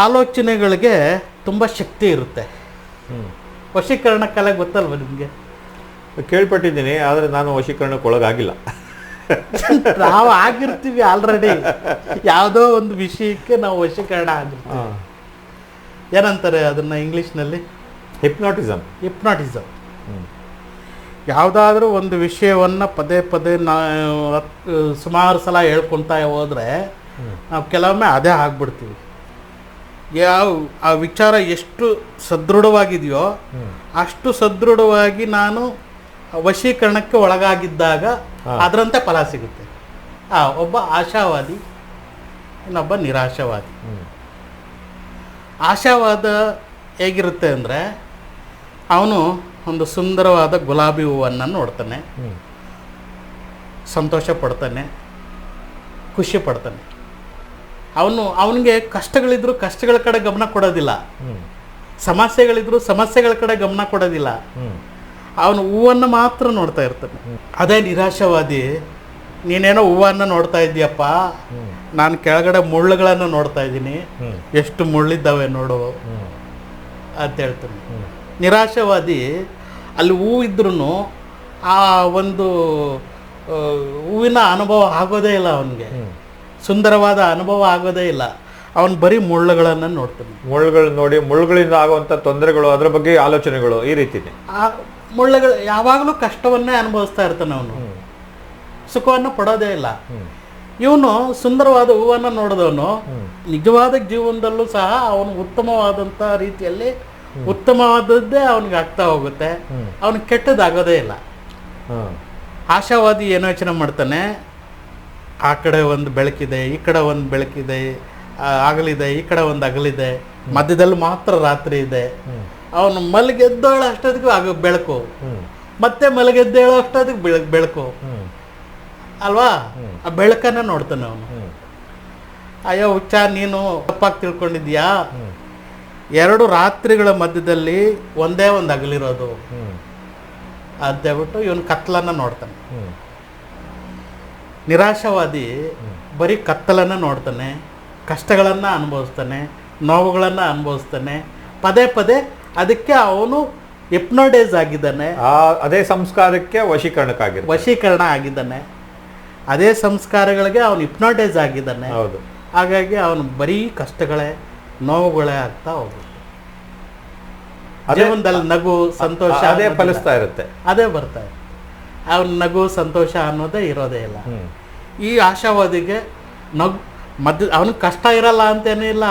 ಆಲೋಚನೆಗಳಿಗೆ ತುಂಬ ಶಕ್ತಿ ಇರುತ್ತೆ. ವಶೀಕರಣ ಕಲೆ ಗೊತ್ತಲ್ವ ನಿಮಗೆ? ಕೇಳ್ಪಟ್ಟಿದ್ದೀನಿ, ಆದರೆ ನಾನು ವಶೀಕರಣಕ್ಕೆ ಒಳಗಾಗಿಲ್ಲ. ನಾವು ಆಗಿರ್ತೀವಿ ಆಲ್ರೆಡಿ. ಯಾವುದೋ ಒಂದು ವಿಷಯಕ್ಕೆ ನಾವು ವಶೀಕರಣ ಆಗಿರ್ತೀವಿ. ಏನಂತಾರೆ ಅದನ್ನು ಇಂಗ್ಲೀಷ್ನಲ್ಲಿ? ಹಿಪ್ನಾಟಿಸಮ್. ಯಾವುದಾದ್ರೂ ಒಂದು ವಿಷಯವನ್ನು ಪದೇ ಸುಮಾರು ಸಲ ಹೇಳ್ಕೊತಾ ಹೋದರೆ ನಾವು ಕೆಲವೊಮ್ಮೆ ಅದೇ ಆಗ್ಬಿಡ್ತೀವಿ. ಆ ವಿಚಾರ ಎಷ್ಟು ಸದೃಢವಾಗಿದೆಯೋ ಅಷ್ಟು ಸದೃಢವಾಗಿ ನಾನು ವಶೀಕರಣಕ್ಕೆ ಒಳಗಾಗಿದ್ದಾಗ ಅದರಂತೆ ಫಲ ಸಿಗುತ್ತೆ. ಒಬ್ಬ ಆಶಾವಾದಿ, ಇನ್ನೊಬ್ಬ ನಿರಾಶಾವಾದಿ. ಆಶಾವಾದ ಹೇಗಿರುತ್ತೆ ಅಂದರೆ, ಅವನು ಒಂದು ಸುಂದರವಾದ ಗುಲಾಬಿ ಹೂವನ್ನು ನೋಡ್ತಾನೆ, ಸಂತೋಷ ಪಡ್ತಾನೆ, ಖುಷಿ ಪಡ್ತಾನೆ. ಅವನಿಗೆ ಕಷ್ಟಗಳಿದ್ರು ಕಷ್ಟಗಳ ಕಡೆ ಗಮನ ಕೊಡೋದಿಲ್ಲ. ಸಮಸ್ಯೆಗಳಿದ್ರು ಸಮಸ್ಯೆಗಳ ಕಡೆ ಗಮನ ಕೊಡೋದಿಲ್ಲ, ಅವನು ಹೂವನ್ನು ಮಾತ್ರ ನೋಡ್ತಾ ಇರ್ತಾನೆ. ಅದೇ ನಿರಾಶಾವಾದಿ, ನೀನೇನೋ ಹೂವನ್ನು ನೋಡ್ತಾ ಇದ್ದೀಯಪ್ಪ, ನಾನು ಕೆಳಗಡೆ ಮುಳ್ಳುಗಳನ್ನು ನೋಡ್ತಾ ಇದ್ದೀನಿ, ಎಷ್ಟು ಮುಳ್ಳಿದ್ದಾವೆ ನೋಡು ಅಂತ ಹೇಳ್ತಾನೆ. ನಿರಾಶಾವಾದಿ ಅಲ್ಲಿ ಹೂವು ಇದ್ರೂ ಆ ಒಂದು ಹೂವಿನ ಅನುಭವ ಆಗೋದೇ ಇಲ್ಲ, ಅವನಿಗೆ ಸುಂದರವಾದ ಅನುಭವ ಆಗೋದೇ ಇಲ್ಲ. ಅವನು ಬರೀ ಮುಳ್ಳುಗಳನ್ನು ನೋಡ್ತಾನೆ. ಮುಳ್ಳುಗಳು ನೋಡಿ ಮುಳ್ಳುಗಳಿಂದ ಆಗುವಂಥ ತೊಂದರೆಗಳು, ಅದ್ರ ಬಗ್ಗೆ ಆಲೋಚನೆಗಳು, ಈ ರೀತಿನೇ. ಆ ಮುಳ್ಳುಗಳು ಯಾವಾಗಲೂ ಕಷ್ಟವನ್ನೇ ಅನುಭವಿಸ್ತಾ ಇರ್ತಾನೆ, ಅವನು ಸುಖವನ್ನು ಪಡೋದೇ ಇಲ್ಲ. ಇವನು ಸುಂದರವಾದ ಹೂವನ್ನು ನೋಡಿದವನು ನಿಜವಾದ ಜೀವನದಲ್ಲೂ ಸಹ ಅವನು ಉತ್ತಮವಾದಂಥ ರೀತಿಯಲ್ಲಿ ಉತ್ತಮವಾದದ್ದೇ ಅವನಿಗೆ ಆಗ್ತಾ ಹೋಗುತ್ತೆ, ಅವನಿಗೆ ಕೆಟ್ಟದಾಗೋದೇ ಇಲ್ಲ. ಆಶಾವಾದಿ ಏನು ಯೋಚನೆ ಮಾಡ್ತಾನೆ, ಆ ಕಡೆ ಒಂದು ಬೆಳಕಿದೆ, ಈ ಕಡೆ ಒಂದು ಬೆಳಕಿದೆ, ಹಗಲಿದೆ, ಈ ಕಡೆ ಒಂದು ಹಗಲಿದೆ, ಮಧ್ಯದಲ್ಲಿ ಮಾತ್ರ ರಾತ್ರಿ ಇದೆ. ಅವನು ಮಲಗೆದ್ದೇಳೋ ಅಷ್ಟೊತ್ತಿಗೂ ಆಗ ಬೆಳಕು, ಮತ್ತೆ ಮಲಗೆದ್ದೇಳೋ ಅಷ್ಟೊತ್ತಿಗೆ ಬೆಳಕು ಅಲ್ವಾ? ಆ ಬೆಳಕನ್ನ ನೋಡ್ತಾನೆ ಅವನು. ಅಯ್ಯೋ ಹುಚ್ಚ, ನೀನು ತಪ್ಪಾಗಿ ತಿಳ್ಕೊಂಡಿದ್ಯಾ, 2 ರಾತ್ರಿಗಳ ಮಧ್ಯದಲ್ಲಿ ಒಂದೇ ಒಂದು ಹಗಲಿರೋದು ಅಂತ ಹೇಳ್ಬಿಟ್ಟು ಇವನು ಕತ್ತಲನ್ನು ನೋಡ್ತಾನೆ. ನಿರಾಶಾವಾದಿ ಬರೀ ಕತ್ತಲನ್ನು ನೋಡ್ತಾನೆ, ಕಷ್ಟಗಳನ್ನು ಅನುಭವಿಸ್ತಾನೆ, ನೋವುಗಳನ್ನು ಅನುಭವಿಸ್ತಾನೆ, ಪದೇ ಪದೇ ಅದಕ್ಕೆ ಅವನು ಹಿಪ್ನೋಟೈಸ್ ಆಗಿದ್ದಾನೆ. ಅದೇ ಸಂಸ್ಕಾರಕ್ಕೆ ವಶೀಕರಣ ಆಗಿದ್ದಾನೆ, ಅದೇ ಸಂಸ್ಕಾರಗಳಿಗೆ ಅವನು ಹಿಪ್ನೋಟೈಸ್ ಆಗಿದ್ದಾನೆ. ಹೌದು. ಹಾಗಾಗಿ ಅವನು ಬರೀ ಕಷ್ಟಗಳೇ ನೋವುಗಳೇ ಆಗ್ತಾ ಹೋಗುತ್ತೆ. ಜೀವನದಲ್ಲಿ ನಗು ಸಂತೋಷ ಅದೇ ಫಲಿಸ್ತಾ ಇರುತ್ತೆ, ಅದೇ ಬರ್ತಾ ಇರುತ್ತೆ. ಅವನ ನಗು ಸಂತೋಷ ಅನ್ನೋದೇ ಇರೋದೇ ಇಲ್ಲ. ಈ ಆಶಾವಾದಿಗೆ ನಗು ಅವನಿಗೆ ಕಷ್ಟ ಇರಲ್ಲ ಅಂತೇನೇ ಇಲ್ಲ,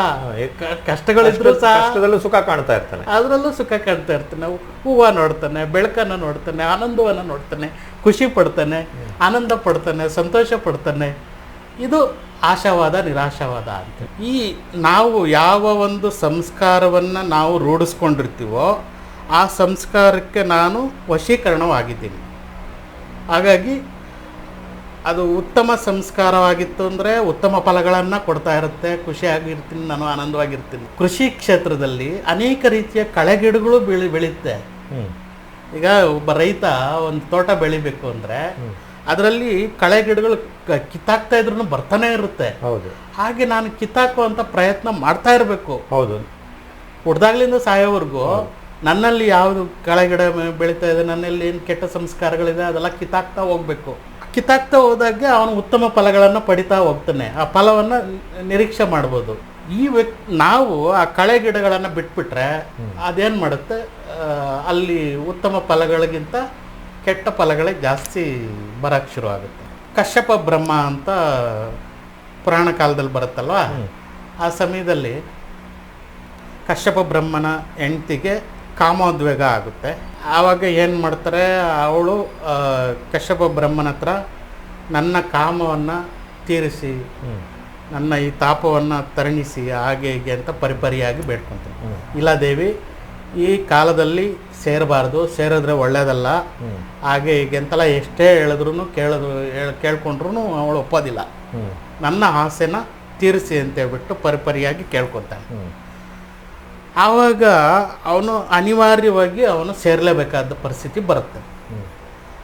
ಕಷ್ಟಗಳಿದ್ರು ಸಹ ಕಷ್ಟದಲ್ಲೂ ಸುಖ ಕಾಣ್ತಾ ಇರ್ತಾನೆ, ಅದರಲ್ಲೂ ಸುಖ ಕಾಣ್ತಾ ಇರ್ತಾನೆ. ಹೂವು ನೋಡ್ತಾನೆ, ಬೆಳಕನ್ನು ನೋಡ್ತಾನೆ, ಆನಂದವನ್ನು ನೋಡ್ತಾನೆ, ಖುಷಿ ಪಡ್ತಾನೆ, ಆನಂದ ಪಡ್ತಾನೆ, ಸಂತೋಷ ಪಡ್ತಾನೆ. ಇದು ಆಶಾವಾದ, ನಿರಾಶಾವಾದ ಅಂತ. ಈ ನಾವು ಯಾವ ಒಂದು ಸಂಸ್ಕಾರವನ್ನು ನಾವು ರೂಢಿಸ್ಕೊಂಡಿರ್ತೀವೋ ಆ ಸಂಸ್ಕಾರಕ್ಕೆ ನಾನು ವಶೀಕರಣವಾಗಿದ್ದೀನಿ. ಹಾಗಾಗಿ ಅದು ಉತ್ತಮ ಸಂಸ್ಕಾರವಾಗಿತ್ತು ಅಂದರೆ ಉತ್ತಮ ಫಲಗಳನ್ನು ಕೊಡ್ತಾ ಇರುತ್ತೆ, ಖುಷಿಯಾಗಿರ್ತೀನಿ, ನಾನು ಆನಂದವಾಗಿರ್ತೀನಿ. ಕೃಷಿ ಕ್ಷೇತ್ರದಲ್ಲಿ ಅನೇಕ ರೀತಿಯ ಕಳೆಗಿಡಗಳು ಬೆಳೆಯುತ್ತೆ. ಈಗ ಒಬ್ಬ ರೈತ ಒಂದು ತೋಟ ಬೆಳಿಬೇಕು ಅಂದರೆ ಅದರಲ್ಲಿ ಕಳೆಗಿಡಗಳು ಕಿತ್ತಾಕ್ತಾ ಇದ್ರೂ ಬರ್ತಾನೆ ಇರುತ್ತೆ. ಹೌದು. ಹಾಗೆ ನಾನು ಕಿತ್ತಾಕುವಂಥ ಪ್ರಯತ್ನ ಮಾಡ್ತಾ ಇರಬೇಕು. ಹೌದು. ಹುಡ್ದಾಗ್ಲಿಂದ ಸಾಯೋವರೆಗೂ ನನ್ನಲ್ಲಿ ಯಾವುದು ಕಳೆಗಿಡ ಬೆಳೀತಾ ಇದೆ, ನನ್ನಲ್ಲಿ ಏನು ಕೆಟ್ಟ ಸಂಸ್ಕಾರಗಳಿದೆ, ಅದೆಲ್ಲ ಕಿತ್ತಾಕ್ತಾ ಹೋಗ್ಬೇಕು. ಕಿತ್ತಾಕ್ತಾ ಹೋದಾಗೆ ಅವನು ಉತ್ತಮ ಫಲಗಳನ್ನು ಪಡಿತಾ ಹೋಗ್ತಾನೆ, ಆ ಫಲವನ್ನು ನಿರೀಕ್ಷೆ ಮಾಡ್ಬೋದು. ನಾವು ಆ ಕಳೆ ಗಿಡಗಳನ್ನು ಬಿಟ್ಬಿಟ್ರೆ ಅದೇನು ಮಾಡುತ್ತೆ, ಅಲ್ಲಿ ಉತ್ತಮ ಫಲಗಳಿಗಿಂತ ಕೆಟ್ಟ ಫಲಗಳೇ ಜಾಸ್ತಿ ಬರೋಕ್ಕೆ ಶುರು ಆಗುತ್ತೆ. ಕಶ್ಯಪ ಬ್ರಹ್ಮ ಅಂತ ಪುರಾಣ ಕಾಲದಲ್ಲಿ ಬರುತ್ತಲ್ವ, ಆ ಸಮಯದಲ್ಲಿ ಕಶ್ಯಪ ಬ್ರಹ್ಮನ ಹೆಂಡತಿಗೆ ಕಾಮೋದ್ವೇಗ ಆಗುತ್ತೆ. ಆವಾಗ ಏನು ಮಾಡ್ತಾರೆ, ಅವಳು ಕಶ್ಯಪ ಬ್ರಹ್ಮನ ಹತ್ರ ನನ್ನ ಕಾಮವನ್ನು ತೀರಿಸಿ, ನನ್ನ ಈ ತಾಪವನ್ನು ತರಣಿಸಿ, ಹಾಗೆ ಹೀಗೆ ಅಂತ ಪರಿಪರಿಯಾಗಿ ಬೇಡ್ಕೊತಾನೆ. ಇಲ್ಲ ದೇವಿ, ಈ ಕಾಲದಲ್ಲಿ ಸೇರಬಾರ್ದು, ಸೇರಿದ್ರೆ ಒಳ್ಳೇದಲ್ಲ, ಹಾಗೆ ಹೀಗೆ ಅಂತೆಲ್ಲ ಎಷ್ಟೇ ಹೇಳಿದ್ರು ಕೇಳ್ಕೊಂಡ್ರು ಅವಳು ಒಪ್ಪೋದಿಲ್ಲ. ನನ್ನ ಆಸೆನ ತೀರಿಸಿ ಅಂತೇಳ್ಬಿಟ್ಟು ಪರಿಪರಿಯಾಗಿ ಕೇಳ್ಕೊತಾನೆ. ಆವಾಗ ಅವನು ಅನಿವಾರ್ಯವಾಗಿ ಅವನು ಸೇರಲೇಬೇಕಾದ ಪರಿಸ್ಥಿತಿ ಬರುತ್ತೆ.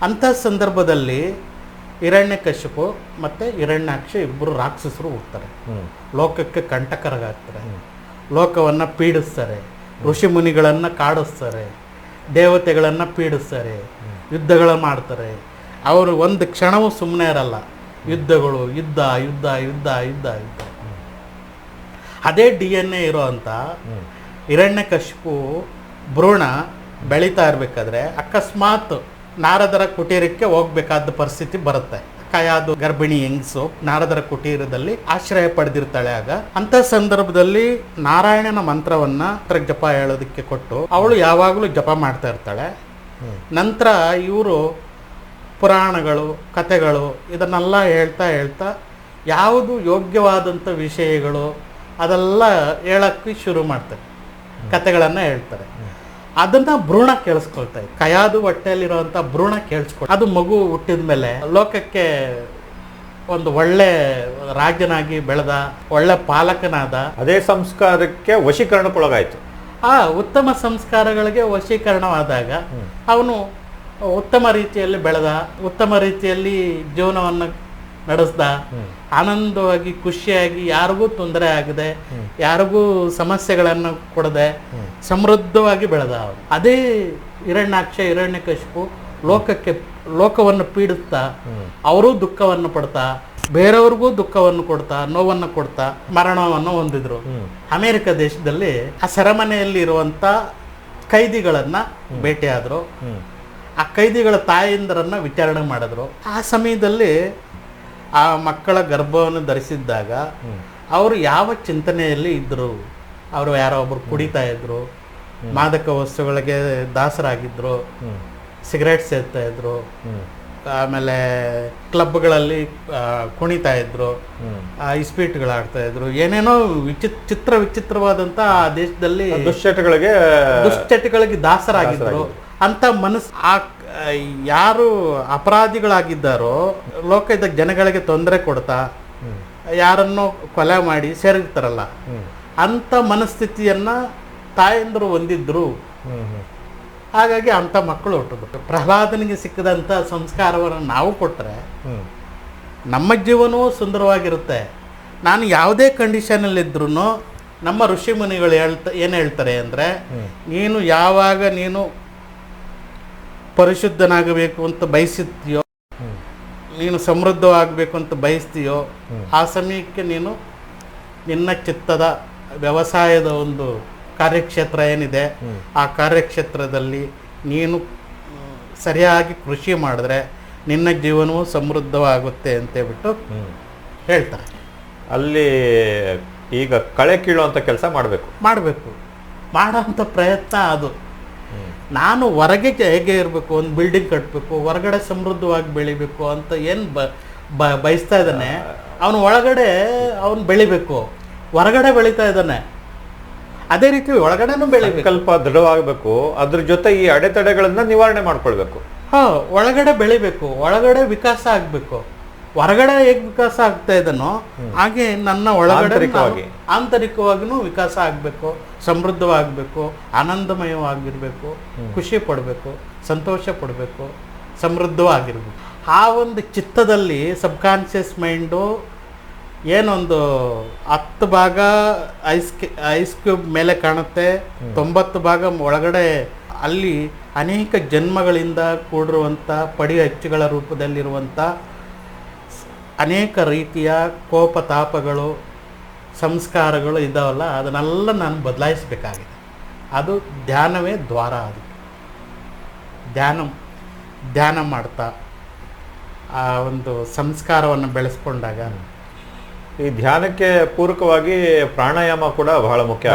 ಅಂಥ ಸಂದರ್ಭದಲ್ಲಿ ಹಿರಣ್ಯಕಶಿಪು ಮತ್ತು ಹಿರಣ್ಯಾಕ್ಷ ಇಬ್ಬರು ರಾಕ್ಷಸರು ಹೋಗ್ತಾರೆ, ಲೋಕಕ್ಕೆ ಕಂಟಕರಾಗ್ತಾರೆ, ಲೋಕವನ್ನು ಪೀಡಿಸ್ತಾರೆ, ಋಷಿ ಮುನಿಗಳನ್ನು ಕಾಡಿಸ್ತಾರೆ, ದೇವತೆಗಳನ್ನು ಪೀಡಿಸ್ತಾರೆ, ಯುದ್ಧಗಳು ಮಾಡ್ತಾರೆ. ಅವರು ಒಂದು ಕ್ಷಣವೂ ಸುಮ್ಮನೆ ಇರಲ್ಲ, ಯುದ್ಧಗಳು, ಯುದ್ಧ ಯುದ್ಧ ಯುದ್ಧ ಯುದ್ಧ ಯುದ್ಧ. ಅದೇ DNA ಇರೋ ಅಂಥ ಹಿರಣ್ಯಕಶಿಪು ಭ್ರೂಣ ಬೆಳೀತಾ ಇರಬೇಕಾದ್ರೆ ಅಕಸ್ಮಾತ್ ನಾರದರ ಕುಟೀರಕ್ಕೆ ಹೋಗ್ಬೇಕಾದ ಪರಿಸ್ಥಿತಿ ಬರುತ್ತೆ. ಕಯಾದು ಗರ್ಭಿಣಿ ಹೆಂಗಸು ನಾರದರ ಕುಟೀರದಲ್ಲಿ ಆಶ್ರಯ ಪಡೆದಿರ್ತಾಳೆ. ಆಗ ಅಂತ ಸಂದರ್ಭದಲ್ಲಿ ನಾರಾಯಣನ ಮಂತ್ರವನ್ನ ಜಪ ಹೇಳೋದಕ್ಕೆ ಕೊಟ್ಟು ಅವಳು ಯಾವಾಗಲೂ ಜಪ ಮಾಡ್ತಾ ಇರ್ತಾಳೆ. ನಂತರ ಇವರು ಪುರಾಣಗಳು, ಕಥೆಗಳು ಇದನ್ನೆಲ್ಲ ಹೇಳ್ತಾ ಹೇಳ್ತಾ ಯಾವುದು ಯೋಗ್ಯವಾದಂಥ ವಿಷಯಗಳು ಅದೆಲ್ಲ ಹೇಳಕ್ಕೆ ಶುರು ಮಾಡ್ತಾರೆ, ಕಥೆಗಳನ್ನು ಹೇಳ್ತಾರೆ. ಅದನ್ನು ಭ್ರೂಣ ಕೇಳಿಸ್ಕೊಳ್ತಾರೆ. ಕಯಾದು ಹೊಟ್ಟೆಯಲ್ಲಿರುವಂಥ ಭ್ರೂಣ ಕೇಳಿಸ್ಕೊಳ್ತಾರೆ. ಅದು ಮಗು ಹುಟ್ಟಿದ ಮೇಲೆ ಲೋಕಕ್ಕೆ ಒಂದು ಒಳ್ಳೆ ರಾಜನಾಗಿ ಬೆಳೆದ, ಒಳ್ಳೆ ಪಾಲಕನಾದ. ಅದೇ ಸಂಸ್ಕಾರಕ್ಕೆ ವಶೀಕರಣಕ್ಕೊಳಗಾಯಿತು. ಆ ಉತ್ತಮ ಸಂಸ್ಕಾರಗಳಿಗೆ ವಶೀಕರಣವಾದಾಗ ಅವನು ಉತ್ತಮ ರೀತಿಯಲ್ಲಿ ಬೆಳೆದ, ಉತ್ತಮ ರೀತಿಯಲ್ಲಿ ಜೀವನವನ್ನು ನಡೆಸ್ದ, ಆನಂದವಾಗಿ ಖುಷಿಯಾಗಿ ಯಾರಿಗೂ ತೊಂದರೆ ಆಗದೆ, ಯಾರಿಗೂ ಸಮಸ್ಯೆಗಳನ್ನು ಕೊಡದೆ ಸಮೃದ್ಧವಾಗಿ ಬೆಳೆದ ಅವನು. ಅದೇ ಹಿರಣ್ಯಾಕ್ಷ ಹಿರಣ್ಯಕಶಿಪು ಲೋಕವನ್ನು ಪೀಡಿಸ್ತಾ ಅವರೂ ದುಃಖವನ್ನು ಪಡ್ತಾ ಬೇರೆಯವ್ರಿಗೂ ದುಃಖವನ್ನು ಕೊಡ್ತಾ ನೋವನ್ನು ಕೊಡ್ತಾ ಮರಣವನ್ನು ಹೊಂದಿದ್ರು. ಅಮೆರಿಕ ದೇಶದಲ್ಲಿ ಆ ಸೆರೆಮನೆಯಲ್ಲಿ ಇರುವಂತ ಕೈದಿಗಳನ್ನ ಭೇಟಿಯಾದ್ರು. ಆ ಕೈದಿಗಳ ತಾಯಂದಿರನ್ನ ವಿಚಾರಣೆ ಮಾಡಿದ್ರು. ಆ ಸಮಯದಲ್ಲಿ ಆ ಮಕ್ಕಳ ಗರ್ಭವನ್ನು ಧರಿಸಿದ್ದಾಗ ಅವರು ಯಾವ ಚಿಂತನೆಯಲ್ಲಿ ಇದ್ರು? ಅವರು ಯಾರೋ ಒಬ್ರು ಕುಡಿತಾ ಇದ್ರು, ಮಾದಕ ವಸ್ತುಗಳಿಗೆ ದಾಸರಾಗಿದ್ರು, ಸಿಗರೇಟ್ ಸೇರ್ತಾ ಇದ್ರು, ಆಮೇಲೆ ಕ್ಲಬ್ಗಳಲ್ಲಿ ಕುಣಿತಾ ಇದ್ರು, ಇಸ್ಪೀಟ್ಗಳಾಡ್ತಾ ಇದ್ರು, ಏನೇನೋ ವಿಚಿತ್ರವಾದಂತ ಆ ದೇಶದಲ್ಲಿ ದುಶ್ಚಟಗಳಿಗೆ ದಾಸರಾಗಿದ್ರು ಅಂತ ಮನಸ್ಸು. ಯಾರು ಅಪರಾಧಿಗಳಾಗಿದ್ದಾರೋ ಲೋಕದ ಜನಗಳಿಗೆ ತೊಂದರೆ ಕೊಡ್ತಾ ಯಾರನ್ನೋ ಕೊಲೆ ಮಾಡಿ ಸೇರಿರ್ತಾರಲ್ಲ ಅಂತ ಮನಸ್ಥಿತಿಯನ್ನ ತಾಯಂದರು ಹೊಂದಿದ್ರು. ಹಾಗಾಗಿ ಅಂಥ ಮಕ್ಕಳು ಹುಟ್ಟಿದ್ರು. ಪ್ರಹ್ಲಾದನಿಗೆ ಸಿಕ್ಕದಂಥ ಸಂಸ್ಕಾರವನ್ನು ನಾವು ಕೊಟ್ಟರೆ ನಮ್ಮ ಜೀವನವೂ ಸುಂದರವಾಗಿರುತ್ತೆ. ನಾನು ಯಾವುದೇ ಕಂಡೀಷನಲ್ಲಿದ್ರೂ ನಮ್ಮ ಋಷಿ ಮುನಿಗಳು ಏನು ಹೇಳ್ತಾರೆ ಅಂದರೆ, ನೀನು ಯಾವಾಗ ನೀನು ಪರಿಶುದ್ಧನಾಗಬೇಕು ಅಂತ ಬಯಸುತ್ತೀಯೋ, ನೀನು ಸಮೃದ್ಧವಾಗಬೇಕು ಅಂತ ಬಯಸ್ತೀಯೋ, ಆ ಸಮಯಕ್ಕೆ ನೀನು ನಿನ್ನ ಚಿತ್ತದ ವ್ಯವಸಾಯದ ಒಂದು ಕಾರ್ಯಕ್ಷೇತ್ರ ಏನಿದೆ ಆ ಕಾರ್ಯಕ್ಷೇತ್ರದಲ್ಲಿ ನೀನು ಸರಿಯಾಗಿ ಕೃಷಿ ಮಾಡಿದ್ರೆ ನಿನ್ನ ಜೀವನವೂ ಸಮೃದ್ಧವಾಗುತ್ತೆ ಅಂತೇಳ್ಬಿಟ್ಟು ಹೇಳ್ತಾರೆ. ಅಲ್ಲಿ ಈಗ ಕಳೆ ಕೀಳುವಂಥ ಕೆಲಸ ಮಾಡಬೇಕು ಮಾಡೋಂಥ ಪ್ರಯತ್ನ ಅದು. ನಾನು ಹೊರಗೆ ಹೇಗೆ ಇರಬೇಕು, ಒಂದು ಬಿಲ್ಡಿಂಗ್ ಕಟ್ಟಬೇಕು, ಹೊರಗಡೆ ಸಮೃದ್ಧವಾಗಿ ಬೆಳಿಬೇಕು ಅಂತ ಏನು ಬಯಸ್ತಾ ಇದ್ದಾನೆ, ಅವನು ಒಳಗಡೆ ಅವನು ಬೆಳಿಬೇಕು. ಹೊರಗಡೆ ಬೆಳೀತಾ ಇದ್ದಾನೆ, ಅದೇ ರೀತಿ ಒಳಗಡೆನೂ ಬೆಳಿಬೇಕು. ಸ್ವಲ್ಪ ದೃಢವಾಗಬೇಕು. ಅದ್ರ ಜೊತೆ ಈ ಅಡೆತಡೆಗಳನ್ನ ನಿವಾರಣೆ ಮಾಡ್ಕೊಳ್ಬೇಕು. ಒಳಗಡೆ ಬೆಳಿಬೇಕು, ಒಳಗಡೆ ವಿಕಾಸ ಆಗಬೇಕು. ಹೊರಗಡೆ ಹೇಗೆ ವಿಕಾಸ ಆಗ್ತಾ ಇದ್ದಾನೋ ಹಾಗೆ ನನ್ನ ಒಳಗಡೆ ಆಂತರಿಕವಾಗಿನೂ ವಿಕಾಸ ಆಗಬೇಕು, ಸಮೃದ್ಧವಾಗಬೇಕು, ಆನಂದಮಯವಾಗಿರ್ಬೇಕು, ಖುಷಿ ಪಡಬೇಕು, ಸಂತೋಷ ಪಡಬೇಕು, ಸಮೃದ್ಧವಾಗಿರ್ಬೇಕು. ಆ ಒಂದು ಚಿತ್ತದಲ್ಲಿ ಸಬ್ಕಾನ್ಷಿಯಸ್ ಮೈಂಡು ಏನೊಂದು 10 ಭಾಗ ಐಸ್ ಕ್ಯೂಬ್ ಮೇಲೆ ಕಾಣುತ್ತೆ, 90 ಭಾಗ ಒಳಗಡೆ ಅಲ್ಲಿ ಅನೇಕ ಜನ್ಮಗಳಿಂದ ಕೂಡಿರುವಂಥ ಪಡಿ ಅಚ್ಚುಗಳ ರೂಪದಲ್ಲಿರುವಂಥ ಅನೇಕ ರೀತಿಯ ಕೋಪ ತಾಪಗಳು ಸಂಸ್ಕಾರಗಳು ಇದ್ದಾವಲ್ಲ, ಅದನ್ನೆಲ್ಲ ನಾನು ಬದಲಾಯಿಸಬೇಕಾಗಿದೆ. ಅದು ಧ್ಯಾನವೇ ದ್ವಾರ. ಅದು ಧ್ಯಾನ ಮಾಡ್ತಾ ಆ ಒಂದು ಸಂಸ್ಕಾರವನ್ನು ಬೆಳೆಸ್ಕೊಂಡಾಗ, ಈ ಧ್ಯಾನಕ್ಕೆ ಪೂರಕವಾಗಿ ಪ್ರಾಣಾಯಾಮ ಕೂಡ ಬಹಳ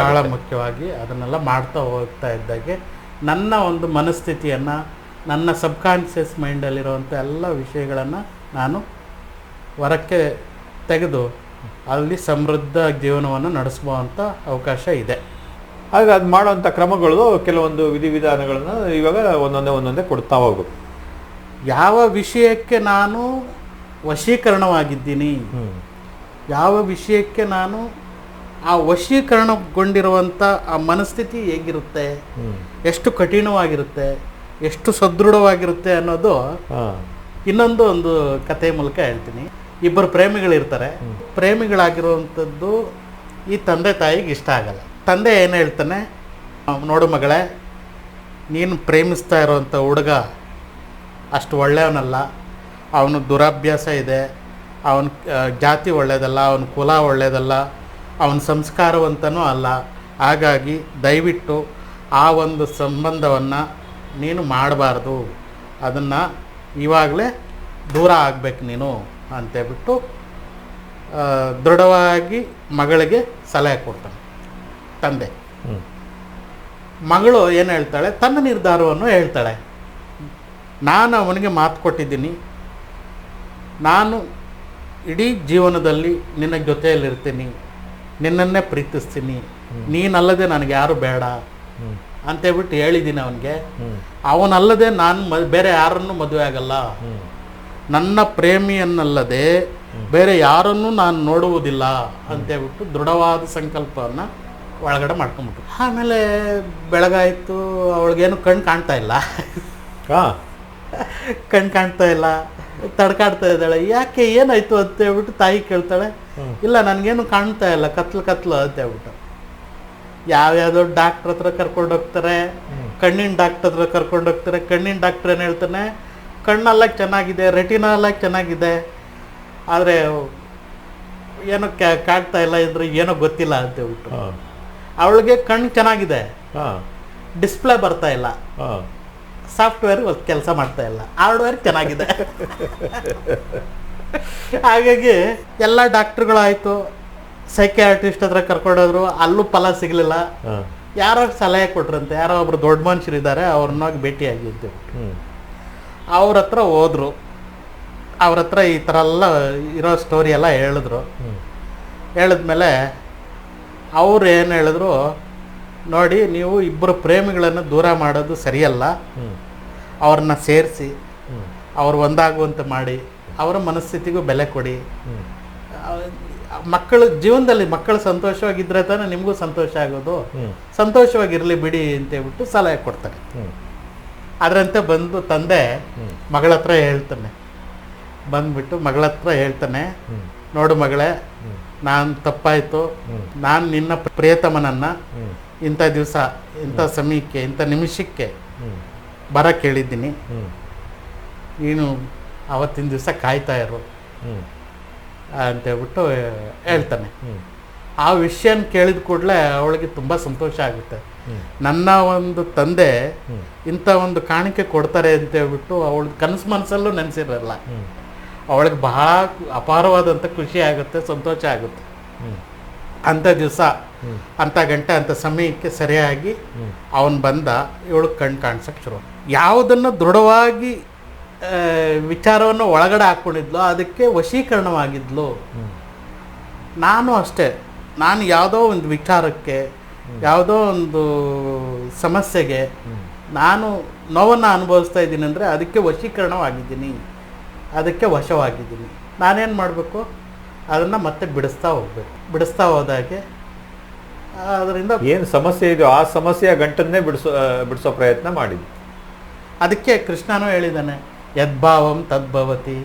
ಮುಖ್ಯವಾಗಿ ಅದನ್ನೆಲ್ಲ ಮಾಡ್ತಾ ಹೋಗ್ತಾ ಇದ್ದಾಗೆ ನನ್ನ ಒಂದು ಮನಸ್ಥಿತಿಯನ್ನು, ನನ್ನ ಸಬ್ಕಾನ್ಷಿಯಸ್ ಮೈಂಡಲ್ಲಿರುವಂಥ ಎಲ್ಲ ವಿಷಯಗಳನ್ನು ನಾನು ಹೊರಕ್ಕೆ ತೆಗೆದು ಅಲ್ಲಿ ಸಮೃದ್ಧ ಜೀವನವನ್ನು ನಡೆಸುವಂಥ ಅವಕಾಶ ಇದೆ. ಹಾಗೆ ಅದು ಮಾಡುವಂಥ ಕ್ರಮಗಳು ಕೆಲವೊಂದು ವಿಧಿವಿಧಾನಗಳನ್ನು ಇವಾಗ ಒಂದೊಂದೇ ಕೊಡ್ತಾ ಹೋಗ್ಬೇಕು. ಯಾವ ವಿಷಯಕ್ಕೆ ನಾನು ವಶೀಕರಣವಾಗಿದ್ದೀನಿ, ಯಾವ ವಿಷಯಕ್ಕೆ ನಾನು ಆ ವಶೀಕರಣಗೊಂಡಿರುವಂಥ ಆ ಮನಸ್ಥಿತಿ ಹೇಗಿರುತ್ತೆ, ಎಷ್ಟು ಕಠಿಣವಾಗಿರುತ್ತೆ, ಎಷ್ಟು ಸದೃಢವಾಗಿರುತ್ತೆ ಅನ್ನೋದು ಇನ್ನೊಂದು ಒಂದು ಕಥೆಯ ಮೂಲಕ ಹೇಳ್ತೀನಿ. ಇಬ್ಬರು ಪ್ರೇಮಿಗಳಿರ್ತಾರೆ. ಪ್ರೇಮಿಗಳಾಗಿರುವಂಥದ್ದು ಈ ತಂದೆ ತಾಯಿಗೆ ಇಷ್ಟ ಆಗಲ್ಲ. ತಂದೆ ಏನು ಹೇಳ್ತಾನೆ, ನೋಡು ಮಗಳೇ, ನೀನು ಪ್ರೇಮಿಸ್ತಾ ಇರೋವಂಥ ಹುಡುಗ ಅಷ್ಟು ಒಳ್ಳೆಯವನಲ್ಲ, ಅವನು ದುರಭ್ಯಾಸ ಇದೆ, ಅವನ ಜಾತಿ ಒಳ್ಳೆಯದಲ್ಲ, ಅವನ ಕುಲ ಒಳ್ಳೆಯದಲ್ಲ, ಅವನ ಸಂಸ್ಕಾರವಂತನೂ ಅಲ್ಲ. ಹಾಗಾಗಿ ದಯವಿಟ್ಟು ಆ ಒಂದು ಸಂಬಂಧವನ್ನು ನೀನು ಮಾಡಬಾರ್ದು, ಅದನ್ನು ಇವಾಗಲೇ ದೂರ ಆಗಬೇಕು ನೀನು ಅಂತೇಳ್ಬಿಟ್ಟು ದೃಢವಾಗಿ ಮಗಳಿಗೆ ಸಲಹೆ ಕೊಡ್ತಾನೆ ತಂದೆ. ಮಗಳು ಏನು ಹೇಳ್ತಾಳೆ, ತನ್ನ ನಿರ್ಧಾರವನ್ನು ಹೇಳ್ತಾಳೆ. ನಾನು ಅವನಿಗೆ ಮಾತು ಕೊಟ್ಟಿದ್ದೀನಿ, ನಾನು ಇಡೀ ಜೀವನದಲ್ಲಿ ನಿನ್ನ ಜೊತೆಯಲ್ಲಿರ್ತೀನಿ, ನಿನ್ನನ್ನೇ ಪ್ರೀತಿಸ್ತೀನಿ, ನೀನಲ್ಲದೆ ನನಗೆ ಯಾರು ಬೇಡ ಅಂತೇಳ್ಬಿಟ್ಟು ಹೇಳಿದ್ದೀನಿ ಅವನಿಗೆ. ಅವನಲ್ಲದೆ ನಾನು ಬೇರೆ ಯಾರನ್ನೂ ಮದುವೆ ಆಗಲ್ಲ, ನನ್ನ ಪ್ರೇಮಿಯನ್ನಲ್ಲದೆ ಬೇರೆ ಯಾರನ್ನೂ ನಾನು ನೋಡುವುದಿಲ್ಲ ಅಂತೇಳ್ಬಿಟ್ಟು ದೃಢವಾದ ಸಂಕಲ್ಪವನ್ನು ಒಳಗಡೆ ಮಾಡ್ಕೊಂಬಿಟ್ರು. ಆಮೇಲೆ ಬೆಳಗಾಯಿತು, ಅವಳಿಗೇನು ಕಣ್ಣು ಕಾಣ್ತಾ ಇಲ್ಲ. ಹಾಂ, ಕಣ್ಣು ಕಾಣ್ತಾ ಇಲ್ಲ, ತಡ್ಕಾಡ್ತಾ ಇದ್ದಾಳೆ. ಯಾಕೆ ಏನಾಯ್ತು ಅಂತ ಹೇಳ್ಬಿಟ್ಟು ತಾಯಿ ಕೇಳ್ತಾಳೆ. ಇಲ್ಲ ನನಗೇನು ಕಾಣ್ತಾ ಇಲ್ಲ, ಕತ್ಲು ಅಂತ ಹೇಳ್ಬಿಟ್ಟು ಯಾವ್ಯಾವುದೋ ಡಾಕ್ಟ್ರ್ ಹತ್ರ ಕರ್ಕೊಂಡು ಹೋಗ್ತಾರೆ, ಕಣ್ಣಿನ ಡಾಕ್ಟ್ರ್ ಹತ್ರ ಕರ್ಕೊಂಡು ಹೋಗ್ತಾರೆ. ಕಣ್ಣಿನ ಡಾಕ್ಟ್ರ್ ಏನು ಹೇಳ್ತಾನೆ, ಕಣ್ಣೆಲ್ಲ ಚೆನ್ನಾಗಿದೆ, ರೆಟಿನಾ ಎಲ್ಲ ಚೆನ್ನಾಗಿದೆ, ಆದರೆ ಏನೋ ಕಾಣ್ತಾ ಇಲ್ಲ ಅಂದರೆ ಏನೋ ಗೊತ್ತಿಲ್ಲ ಅಂತ ಹೇಳ್ಬಿಟ್ಟು. ಅವಳಿಗೆ ಕಣ್ಣು ಚೆನ್ನಾಗಿದೆ, ಡಿಸ್ಪ್ಲೇ ಬರ್ತಾ ಇಲ್ಲ, ಸಾಫ್ಟ್ವೇರ್ ಕೆಲಸ ಮಾಡ್ತಾ ಇಲ್ಲ, ಹಾರ್ಡ್ವೇರ್ ಚೆನ್ನಾಗಿದೆ. ಹಾಗಾಗಿ ಎಲ್ಲ ಡಾಕ್ಟ್ರುಗಳಾಯಿತು, ಸೈಕಿಯಾಟ್ರಿಸ್ಟ್ ಹತ್ರ ಕರ್ಕೊಂಡೋದ್ರು, ಅಲ್ಲೂ ಫಲ ಸಿಗಲಿಲ್ಲ. ಯಾರೋ ಸಲಹೆ ಕೊಟ್ರಂತೆ, ಯಾರೋ ಒಬ್ರು ದೊಡ್ಡ ಮನುಷ್ಯರಿದ್ದಾರೆ, ಅವ್ರನ್ನಾಗಿ ಭೇಟಿಯಾಗಿದ್ದು. ಅವ್ರ ಹತ್ರ ಹೋದ್ರು, ಅವ್ರ ಹತ್ರ ಈ ಥರ ಎಲ್ಲ ಇರೋ ಸ್ಟೋರಿ ಎಲ್ಲ ಹೇಳಿದ್ರು. ಹೇಳಿದ್ಮೇಲೆ ಅವ್ರು ಏನು ಹೇಳಿದ್ರು, ನೋಡಿ ನೀವು ಇಬ್ಬರು ಪ್ರೇಮಿಗಳನ್ನು ದೂರ ಮಾಡೋದು ಸರಿಯಲ್ಲ, ಅವ್ರನ್ನ ಸೇರಿಸಿ ಅವ್ರು ಒಂದಾಗುವಂತೆ ಮಾಡಿ, ಅವರ ಮನಸ್ಥಿತಿಗೂ ಬೆಲೆ ಕೊಡಿ. ಮಕ್ಕಳು ಜೀವನದಲ್ಲಿ ಮಕ್ಕಳು ಸಂತೋಷವಾಗಿದ್ದರೆ ತಾನೇ ನಿಮಗೂ ಸಂತೋಷ ಆಗೋದು, ಸಂತೋಷವಾಗಿರಲಿ ಬಿಡಿ ಅಂತೇಳ್ಬಿಟ್ಟು ಸಲಹೆ ಕೊಡ್ತಾರೆ. ಅದರಂತೆ ಬಂದು ತಂದೆ ಮಗಳ ಹತ್ರ ಹೇಳ್ತಾನೆ, ಬಂದ್ಬಿಟ್ಟು ಮಗಳ ಹತ್ರ ಹೇಳ್ತಾನೆ, ನೋಡು ಮಗಳೇ, ನಾನು ತಪ್ಪಾಯಿತು, ನಾನು ನಿನ್ನ ಪ್ರಿಯತಮನನ್ನು ಇಂಥ ದಿವಸ, ಇಂಥ ಸಮಯಕ್ಕೆ, ಇಂಥ ನಿಮಿಷಕ್ಕೆ ಬರಕ್ಕೆ ಹೇಳಿದ್ದೀನಿ, ನೀನು ಆವತ್ತಿನ ದಿವಸ ಕಾಯ್ತಾ ಇರು ಅಂತೇಳ್ಬಿಟ್ಟು ಹೇಳ್ತಾನೆ. ಆ ವಿಷಯನ ಕೇಳಿದ ಕೂಡಲೇ ಅವಳಿಗೆ ತುಂಬ ಸಂತೋಷ ಆಗುತ್ತೆ. ನನ್ನ ಒಂದು ತಂದೆ ಇಂಥ ಒಂದು ಕಾಣಿಕೆ ಕೊಡ್ತಾರೆ ಅಂತೇಳ್ಬಿಟ್ಟು ಅವಳ ಕನಸು ಮನಸ್ಸಲ್ಲೂ ನೆನೆಸಿರಲ್ಲ. ಅವಳಿಗೆ ಬಹಳ ಅಪಾರವಾದಂಥ ಖುಷಿ ಆಗುತ್ತೆ, ಸಂತೋಷ ಆಗುತ್ತೆ. ಅಂಥ ದಿವಸ, ಅಂಥ ಗಂಟೆ, ಅಂಥ ಸಮಯಕ್ಕೆ ಸರಿಯಾಗಿ ಅವನು ಬಂದ, ಇವಳು ಕಣ್ಣು ಕಾಣಿಸೋಕ್ಕೆ ಶುರು. ಯಾವುದನ್ನು ದೃಢವಾಗಿ ವಿಚಾರವನ್ನು ಒಳಗಡೆ ಹಾಕ್ಕೊಂಡಿದ್ಲು, ಅದಕ್ಕೆ ವಶೀಕರಣವಾಗಿದ್ಲು. ನಾನು ಅಷ್ಟೇ, ನಾನು ಯಾವುದೋ ಒಂದು ವಿಚಾರಕ್ಕೆ, ಯಾವುದೋ ಒಂದು ಸಮಸ್ಯೆಗೆ ನಾನು ನೋವನ್ನು ಅನುಭವಿಸ್ತಾ ಇದ್ದೀನಿ ಅಂದರೆ ಅದಕ್ಕೆ ವಶೀಕರಣವಾಗಿದ್ದೀನಿ, ಅದಕ್ಕೆ ವಶವಾಗಿದ್ದೀನಿ. ನಾನೇನು ಮಾಡಬೇಕು, ಅದನ್ನು ಮತ್ತೆ ಬಿಡಿಸ್ತಾ ಹೋಗ್ಬೇಕು. ಬಿಡಿಸ್ತಾ ಹೋದಾಗೆ ಅದರಿಂದ ಏನು ಸಮಸ್ಯೆ ಇದೆಯೋ ಆ ಸಮಸ್ಯೆಯ ಗಂಟನ್ನೇ ಬಿಡಿಸೋ ಪ್ರಯತ್ನ ಮಾಡಿದ್ವಿ. ಅದಕ್ಕೆ ಕೃಷ್ಣನೂ ಹೇಳಿದ್ದಾನೆ, ಯದ್ಭಾವಂ ತದ್ಭವತಿ.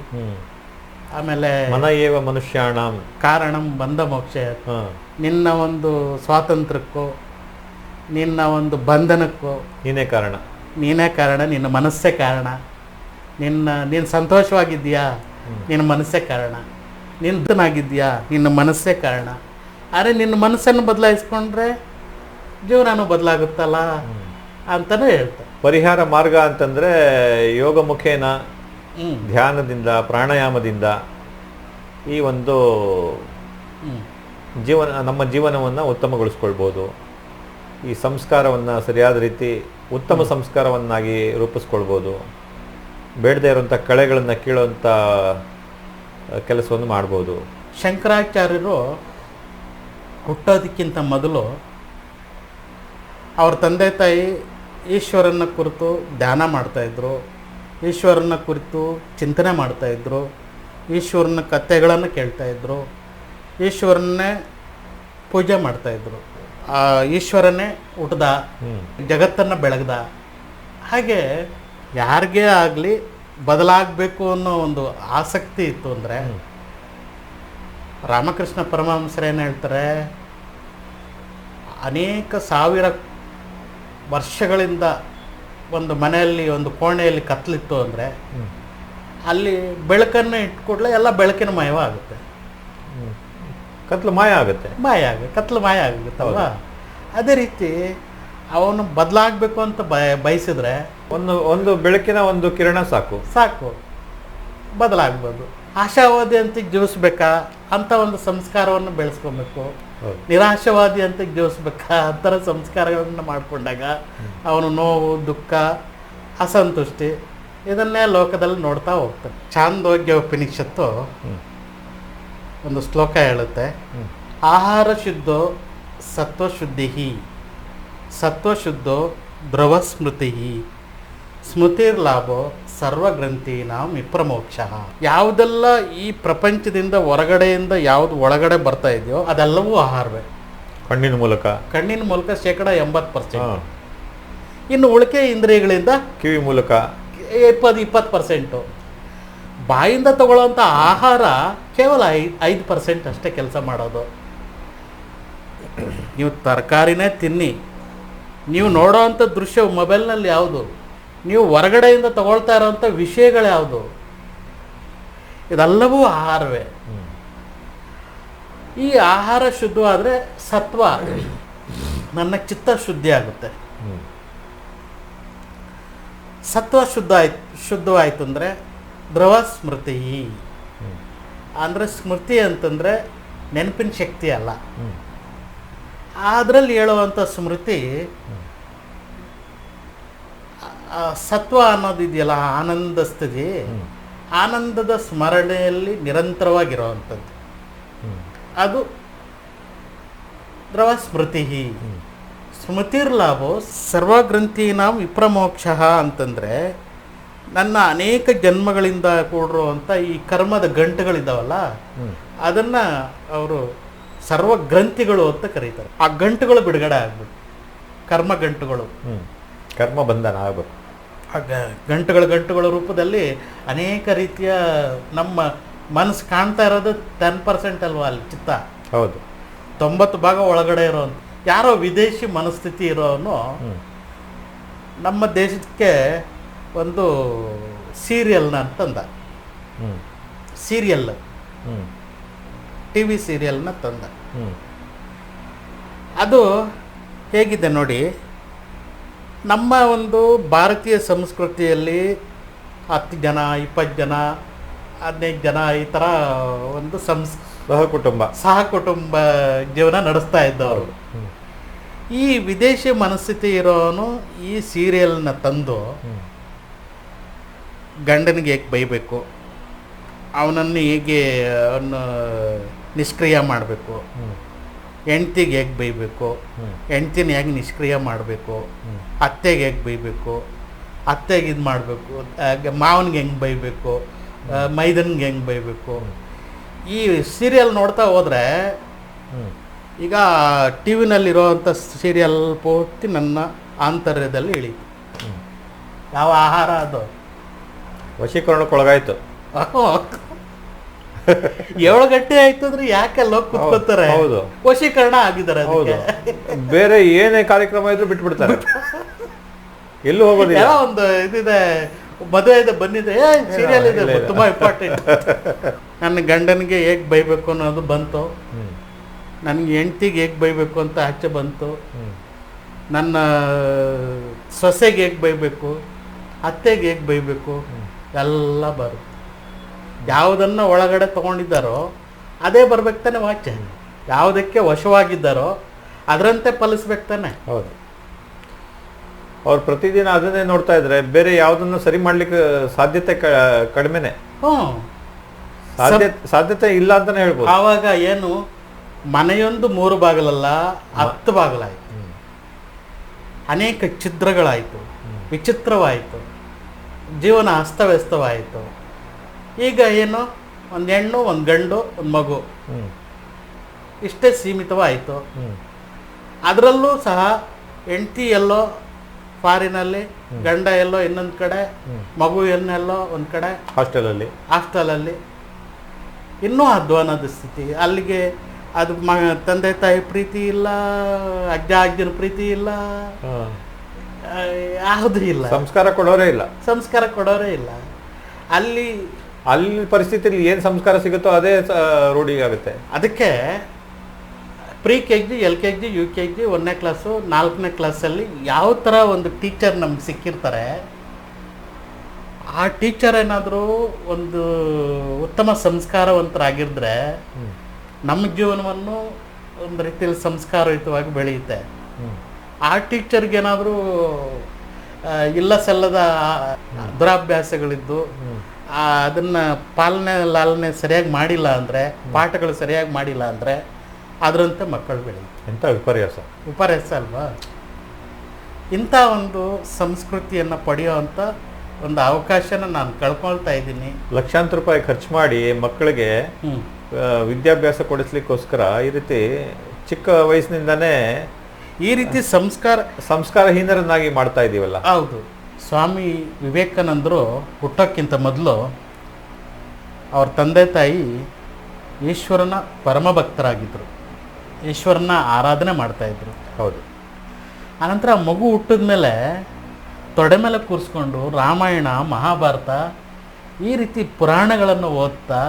ಆಮೇಲೆ ಮನ ಏವ ಮನುಷ್ಯಾಣಂ ಕಾರಣಂ ಬಂಧ ಮೋಕ್ಷ. ನಿನ್ನ ಒಂದು ಸ್ವಾತಂತ್ರ್ಯಕ್ಕೋ, ನಿನ್ನ ಒಂದು ಬಂಧನಕ್ಕೋ ನೀನೇ ಕಾರಣ, ನಿನ್ನ ಮನಸ್ಸೇ ಕಾರಣ. ನೀನು ಸಂತೋಷವಾಗಿದ್ದೀಯಾ, ನಿನ್ನ ಮನಸ್ಸೇ ಕಾರಣ. ನಿಂತನಾಗಿದ್ದೀಯಾ, ನಿನ್ನ ಮನಸ್ಸೇ ಕಾರಣ. ಆದರೆ ನಿನ್ನ ಮನಸ್ಸನ್ನು ಬದಲಾಯಿಸ್ಕೊಂಡ್ರೆ ಜೀವನನೂ ಬದಲಾಗುತ್ತಲ್ಲ ಅಂತಲೂ ಹೇಳ್ತಾರೆ. ಪರಿಹಾರ ಮಾರ್ಗ ಅಂತಂದರೆ ಯೋಗ ಮುಖೇನ, ಧ್ಯಾನದಿಂದ, ಪ್ರಾಣಾಯಾಮದಿಂದ ಈ ಒಂದು ನಮ್ಮ ಜೀವನವನ್ನು ಉತ್ತಮಗೊಳಿಸ್ಕೊಳ್ಬೋದು. ಈ ಸಂಸ್ಕಾರವನ್ನು ಸರಿಯಾದ ರೀತಿ ಉತ್ತಮ ಸಂಸ್ಕಾರವನ್ನಾಗಿ ರೂಪಿಸ್ಕೊಳ್ಬೋದು. ಬೇಡದೇ ಇರುವಂಥ ಕಳೆಗಳನ್ನು ಕೀಳುವಂಥ ಕೆಲಸವನ್ನು ಮಾಡ್ಬೋದು. ಶಂಕರಾಚಾರ್ಯರು ಹುಟ್ಟೋದಕ್ಕಿಂತ ಮೊದಲು ಅವ್ರ ತಂದೆ ತಾಯಿ ಈಶ್ವರನ ಕುರಿತು ಧ್ಯಾನ ಮಾಡ್ತಾಯಿದ್ರು, ಈಶ್ವರನ ಕುರಿತು ಚಿಂತನೆ ಮಾಡ್ತಾಯಿದ್ರು, ಈಶ್ವರನ ಕಥೆಗಳನ್ನು ಕೇಳ್ತಾಯಿದ್ರು, ಈಶ್ವರನ್ನೇ ಪೂಜೆ ಮಾಡ್ತಾಯಿದ್ರು. ಆ ಈಶ್ವರನೇ ಹುಟ್ಟದ, ಜಗತ್ತನ್ನು ಬೆಳಗ್ದ. ಹಾಗೆ ಯಾರಿಗೇ ಆಗಲಿ ಬದಲಾಗಬೇಕು ಅನ್ನೋ ಒಂದು ಆಸಕ್ತಿ ಇತ್ತು ಅಂದರೆ, ರಾಮಕೃಷ್ಣ ಪರಮಹಂಸರು ಏನು ಹೇಳ್ತಾರೆ, ಅನೇಕ ಸಾವಿರ ವರ್ಷಗಳಿಂದ ಒಂದು ಮನೆಯಲ್ಲಿ, ಒಂದು ಕೋಣೆಯಲ್ಲಿ ಕತ್ತಲಿತ್ತು ಅಂದರೆ ಅಲ್ಲಿ ಬೆಳಕನ್ನು ಇಟ್ಕೊಡ್ಲೆ ಎಲ್ಲ ಬೆಳಕಿನ ಮಯವಾಗುತ್ತೆ. ಕತ್ಲು ಮಾಯ ಆಗುತ್ತೆ, ಕತ್ಲು ಮಾಯ ಆಗುತ್ತಲ್ವ. ಅದೇ ರೀತಿ ಅವನು ಬದಲಾಗಬೇಕು ಅಂತ ಬಯಸಿದ್ರೆ ಒಂದು ಬೆಳಕಿನ ಒಂದು ಕಿರಣ ಸಾಕು ಬದಲಾಗ್ಬೋದು. ಆಶಾವಾದಿ ಅಂತ ಜೀವಿಸ್ಬೇಕಾ ಅಂತ ಒಂದು ಸಂಸ್ಕಾರವನ್ನು ಬೆಳೆಸ್ಕೊಬೇಕು, ನಿರಾಶವಾದಿ ಅಂತ ಜೀವಿಸ್ಬೇಕಾ ಆ ಥರ ಸಂಸ್ಕಾರಗಳನ್ನು ಮಾಡಿಕೊಂಡಾಗ ಅವನು ನೋವು, ದುಃಖ, ಅಸಂತುಷ್ಟಿ ಇದನ್ನೇ ಲೋಕದಲ್ಲಿ ನೋಡ್ತಾ ಹೋಗ್ತಾನೆ. ಛಾಂದೋಗ್ಯ ಉಪನಿಷತ್ತು ಒಂದು ಶ್ಲೋಕ ಹೇಳುತ್ತೆ, ಆಹಾರ ಶುದ್ಧೋ ಸತ್ವಶುದ್ಧಿ, ಸತ್ವಶುದ್ಧೋ ಧ್ರುವ ಸ್ಮೃತಿ, ಸ್ಮೃತಿರ್ಲಾಭೋ ಸರ್ವಗ್ರಂಥೀನಾಂ ವಿಪ್ರಮೋಕ್ಷ. ಯಾವುದೆಲ್ಲ ಈ ಪ್ರಪಂಚದಿಂದ ಹೊರಗಡೆಯಿಂದ ಯಾವುದು ಒಳಗಡೆ ಬರ್ತಾ ಇದೆಯೋ ಅದೆಲ್ಲವೂ ಆಹಾರವೇ. ಕಣ್ಣಿನ ಮೂಲಕ ಶೇಕಡ 80%. ಇನ್ನು ಉಳಿಕೆ ಇಂದ್ರಿಯಗಳಿಂದ ಕಿವಿ ಮೂಲಕ 20% ಬಾಯಿಂದ ತಗೊಳ್ಳೋಂಥ ಆಹಾರ ಕೇವಲ 5% ಅಷ್ಟೇ ಕೆಲಸ ಮಾಡೋದು. ನೀವು ತರಕಾರಿನೇ ತಿನ್ನಿ, ನೀವು ನೋಡೋವಂಥ ದೃಶ್ಯ ಮೊಬೈಲ್ನಲ್ಲಿ ಯಾವುದು, ನೀವು ಹೊರಗಡೆಯಿಂದ ತಗೊಳ್ತಾ ಇರೋವಂಥ ವಿಷಯಗಳು ಯಾವುದು, ಇದೆಲ್ಲವೂ ಆಹಾರವೇ. ಈ ಆಹಾರ ಶುದ್ಧವಾದರೆ ಸತ್ವ, ನನ್ನ ಚಿತ್ತ ಶುದ್ಧಿ ಆಗುತ್ತೆ. ಸತ್ವ ಶುದ್ಧವಾಯಿತು ಅಂದರೆ ದ್ರವ ಸ್ಮೃತಿ. ಅಂದರೆ ಸ್ಮೃತಿ ಅಂತಂದರೆ ನೆನಪಿನ ಶಕ್ತಿ ಅಲ್ಲ, ಅದರಲ್ಲಿ ಹೇಳುವಂಥ ಸ್ಮೃತಿ ಸತ್ವ ಅನ್ನೋದಿದೆಯಲ್ಲ, ಆನಂದ ಸ್ಥಿತಿ, ಆನಂದದ ಸ್ಮರಣೆಯಲ್ಲಿ ನಿರಂತರವಾಗಿರುವಂಥದ್ದು, ಅದು ದ್ರವ ಸ್ಮೃತಿ. ಸ್ಮೃತಿರ್ಲಾಭೋ ಸರ್ವಗ್ರಂಥೀನಾಂ ವಿಪ್ರಮೋಕ್ಷ ಅಂತಂದರೆ ನನ್ನ ಅನೇಕ ಜನ್ಮಗಳಿಂದ ಕೂಡಿರುವಂಥ ಈ ಕರ್ಮದ ಗಂಟುಗಳಿದ್ದಾವಲ್ಲ, ಅದನ್ನು ಅವರು ಸರ್ವಗ್ರಂಥಿಗಳು ಅಂತ ಕರೀತಾರೆ. ಆ ಗಂಟುಗಳು ಬಿಡುಗಡೆ ಆಗ್ಬೇಕು, ಕರ್ಮ ಗಂಟುಗಳು, ಕರ್ಮ ಬಂಧನ ಆಗಬೇಕು. ಆ ಗಂಟುಗಳ ರೂಪದಲ್ಲಿ ಅನೇಕ ರೀತಿಯ ನಮ್ಮ ಮನಸ್ಸು ಕಾಣ್ತಾ ಇರೋದು 10% ಅಲ್ವಾ ಅಲ್ಲಿ ಚಿತ್ತ. ಹೌದು, 90% ಒಳಗಡೆ ಇರೋನು ಯಾರೋ ವಿದೇಶಿ ಮನಸ್ಥಿತಿ ಇರೋನು ನಮ್ಮ ದೇಶಕ್ಕೆ ಒಂದು ಸೀರಿಯಲ್ನ ತಂದ, ಸೀರಿಯಲ್ TV ಸೀರಿಯಲ್ನ ತಂದ. ಅದು ಹೇಗಿದೆ ನೋಡಿ, ನಮ್ಮ ಒಂದು ಭಾರತೀಯ ಸಂಸ್ಕೃತಿಯಲ್ಲಿ 10 ಜನ 20 ಜನ 15 ಜನ ಈ ಥರ ಒಂದು ಸಹ ಕುಟುಂಬ ಜೀವನ ನಡೆಸ್ತಾ ಇದ್ದವರು. ಈ ವಿದೇಶಿ ಮನಸ್ಥಿತಿ ಇರೋನು ಈ ಸೀರಿಯಲ್ನ ತಂದು ಗಂಡನಿಗೆ ಹೇಗೆ ಬೈಬೇಕು, ಅವನನ್ನು ಹೇಗೆ ಅವನು ನಿಷ್ಕ್ರಿಯ ಮಾಡಬೇಕು, ಹೆಂಡ್ತಿಗೆ ಹೇಗೆ ಬೈಬೇಕು, ಹೆಂಡ್ತಿನ ಹೇಗೆ ನಿಷ್ಕ್ರಿಯ ಮಾಡಬೇಕು, ಅತ್ತೆಗೆ ಹೇಗೆ ಬೈಬೇಕು, ಅತ್ತೆಗೆ ಇದು ಮಾಡಬೇಕು, ಮಾವನಿಗೆ ಹೆಂಗೆ ಬೈಬೇಕು, ಮೈದನ್ಗೆ ಹೆಂಗೆ ಬೈಬೇಕು, ಈ ಸೀರಿಯಲ್ ನೋಡ್ತಾ ಹೋದರೆ ಈಗ ಟಿ ವಿನಲ್ಲಿರೋವಂಥ ಸೀರಿಯಲ್ ಪೂರ್ತಿ ನನ್ನ ಆಂತರ್ಯದಲ್ಲಿ ಇಳೀತು. ಯಾವ ಆಹಾರ ಅದು ವಶೀಕರಣಕ್ಕೊಳಗಾಯ್ತು. 7 ಗಂಟೆ ಆಯ್ತು ಅಂದ್ರೆ ಯಾಕೆಲ್ಲ ಕೂತ್ಕೊತಾರೆ, ವಶೀಕರಣ ಆಗಿದ್ದಾರೆ. ಬೇರೆ ಏನೇ ಕಾರ್ಯಕ್ರಮ ಇದ್ರು ಬಿಟ್ಬಿಡ್ತಾರೆ, ಎಲ್ಲೂ ಹೋಗೋದಿಲ್ಲ. ಒಂದು ಇದಿದೆ, ಮದುವೆ ಇದೆ ಬಂದಿದೆ, ಸೀರಿಯಲ್ ಇದೆ ತುಂಬಾ ಇಂಪಾರ್ಟೆಂಟ್. ನನ್ನ ಗಂಡನಿಗೆ ಹೇಗೆ ಬೈಬೇಕು ಅನ್ನೋದು ಬಂತು, ನನಗೆ ಹೆಂಡ್ತಿಗೆ ಹೇಗೆ ಬೈಬೇಕು ಅಂತ ಆಚೆ ಬಂತು, ನನ್ನ ಸೊಸೆಗೆ ಹೇಗೆ ಬೈಬೇಕು, ಅತ್ತೆಗೆ ಹೇಗೆ ಬೈಬೇಕು ಎಲ್ಲ ಬರುತ್ತೆ. ಯಾವುದನ್ನು ಒಳಗಡೆ ತೊಗೊಂಡಿದ್ದಾರೋ ಅದೇ ಬರ್ಬೇಕು ತಾನೆ ವಾಚೆ, ಯಾವುದಕ್ಕೆ ವಶವಾಗಿದ್ದಾರೋ ಅದರಂತೆ ಫಲಿಸ್ಬೇಕು ತಾನೆ. ಹೌದು, ಅವ್ರು ಪ್ರತಿದಿನ ಅದನ್ನೇ ನೋಡ್ತಾ ಇದ್ರೆ ಬೇರೆ ಯಾವುದನ್ನು ಸರಿ ಮಾಡ್ಲಿಕ್ಕೆ ಸಾಧ್ಯತೆ ಕಡಿಮೆನೆ, ಸಾಧ್ಯತೆ ಇಲ್ಲ ಅಂತಾನೆ ಹೇಳ್ಬೋದು. ಆವಾಗ ಏನು, ಮನೆಯೊಂದು 3 ಬಾಗಿಲಲ್ಲ 10 ಬಾಗಿಲಾಯಿತು, ಅನೇಕ ಛಿದ್ರಗಳಾಯಿತು, ವಿಚಿತ್ರವಾಯಿತು, ಜೀವನ ಅಸ್ತವ್ಯಸ್ತವಾಯಿತು. ಈಗ ಏನು, ಒಂದು ಹೆಣ್ಣು, ಒಂದು ಗಂಡು, ಒಂದು ಮಗು, ಇಷ್ಟೇ ಸೀಮಿತವಾಯಿತು. ಅದರಲ್ಲೂ ಸಹ ಹೆಂಡತಿ ಎಲ್ಲೋ ಫಾರಿನಲ್ಲಿ, ಗಂಡ ಎಲ್ಲೋ ಇನ್ನೊಂದು ಕಡೆ, ಮಗು ಎಲ್ಲೋ ಒಂದು ಕಡೆ ಹಾಸ್ಟೆಲಲ್ಲಿ, ಇನ್ನೂ ಅಧ್ವಾನದ ಸ್ಥಿತಿ. ಅಲ್ಲಿಗೆ ಅದು ತಂದೆ ತಾಯಿ ಪ್ರೀತಿ ಇಲ್ಲ, ಅಜ್ಜ ಅಜ್ಜನ ಪ್ರೀತಿ ಇಲ್ಲ, ಯಾವುದೂ ಇಲ್ಲ, ಸಂಸ್ಕಾರ ಕೊಡೋರೇ ಇಲ್ಲ. ಅಲ್ಲಿ ಪರಿಸ್ಥಿತಿಯಲ್ಲಿ ಏನು ಸಂಸ್ಕಾರ ಸಿಗುತ್ತೋ ಅದೇ ರೂಢಿ ಆಗುತ್ತೆ. ಅದಕ್ಕೆ ಪ್ರೀ KG LKG UKG 1ನೇ ಕ್ಲಾಸು 4ನೇ ಕ್ಲಾಸಲ್ಲಿ ಯಾವ ಥರ ಒಂದು ಟೀಚರ್ ನಮ್ಗೆ ಸಿಕ್ಕಿರ್ತಾರೆ, ಆ ಟೀಚರ್ ಏನಾದರೂ ಒಂದು ಉತ್ತಮ ಸಂಸ್ಕಾರವಂತರಾಗಿದ್ದರೆ ನಮ್ಮ ಜೀವನವನ್ನು ಒಂದು ರೀತಿಯಲ್ಲಿ ಸಂಸ್ಕಾರಯುತವಾಗಿ ಬೆಳೆಯುತ್ತೆ. ಆ ಟೀಚರ್ಗೇನಾದರೂ ಇಲ್ಲ ಸಲ್ಲದ ದುರಾಭ್ಯಾಸಗಳಿದ್ದು ಅದನ್ನು ಲಾಲನೆ ಸರಿಯಾಗಿ ಮಾಡಿಲ್ಲ ಅಂದರೆ, ಪಾಠಗಳು ಸರಿಯಾಗಿ ಮಾಡಿಲ್ಲ ಅಂದರೆ ಅದರಂತೆ ಮಕ್ಕಳು ಬೆಳೆಯುತ್ತೆ. ಎಂಥ ವಿಪರ್ಯಾಸ ಅಲ್ವಾ? ಇಂಥ ಒಂದು ಸಂಸ್ಕೃತಿಯನ್ನು ಪಡೆಯುವಂಥ ಒಂದು ಅವಕಾಶನ ನಾನು ಕಳ್ಕೊಳ್ತಾ ಇದ್ದೀನಿ. ಲಕ್ಷಾಂತರ ರೂಪಾಯಿ ಖರ್ಚು ಮಾಡಿ ಮಕ್ಕಳಿಗೆ ವಿದ್ಯಾಭ್ಯಾಸ ಕೊಡಿಸ್ಲಿಕ್ಕೋಸ್ಕರ ಈ ರೀತಿ ಚಿಕ್ಕ ವಯಸ್ಸಿನಿಂದಾನೇ ಈ ರೀತಿ ಸಂಸ್ಕಾರಹೀನರನ್ನಾಗಿ ಮಾಡ್ತಾ ಇದೀವಲ್ಲ. ಹೌದು. ಸ್ವಾಮಿ ವಿವೇಕಾನಂದರು ಹುಟ್ಟೋಕ್ಕಿಂತ ಮೊದಲು ಅವ್ರ ತಂದೆ ತಾಯಿ ಈಶ್ವರನ ಪರಮ ಭಕ್ತರಾಗಿದ್ದರು, ಈಶ್ವರನ ಆರಾಧನೆ ಮಾಡ್ತಾಯಿದ್ರು. ಹೌದು. ಆನಂತರ ಆ ಮಗು ಹುಟ್ಟಿದ ಮೇಲೆ ತೊಡೆ ಮೇಲೆ ಕೂರಿಸ್ಕೊಂಡು ರಾಮಾಯಣ ಮಹಾಭಾರತ ಈ ರೀತಿ ಪುರಾಣಗಳನ್ನು ಓದ್ತಾ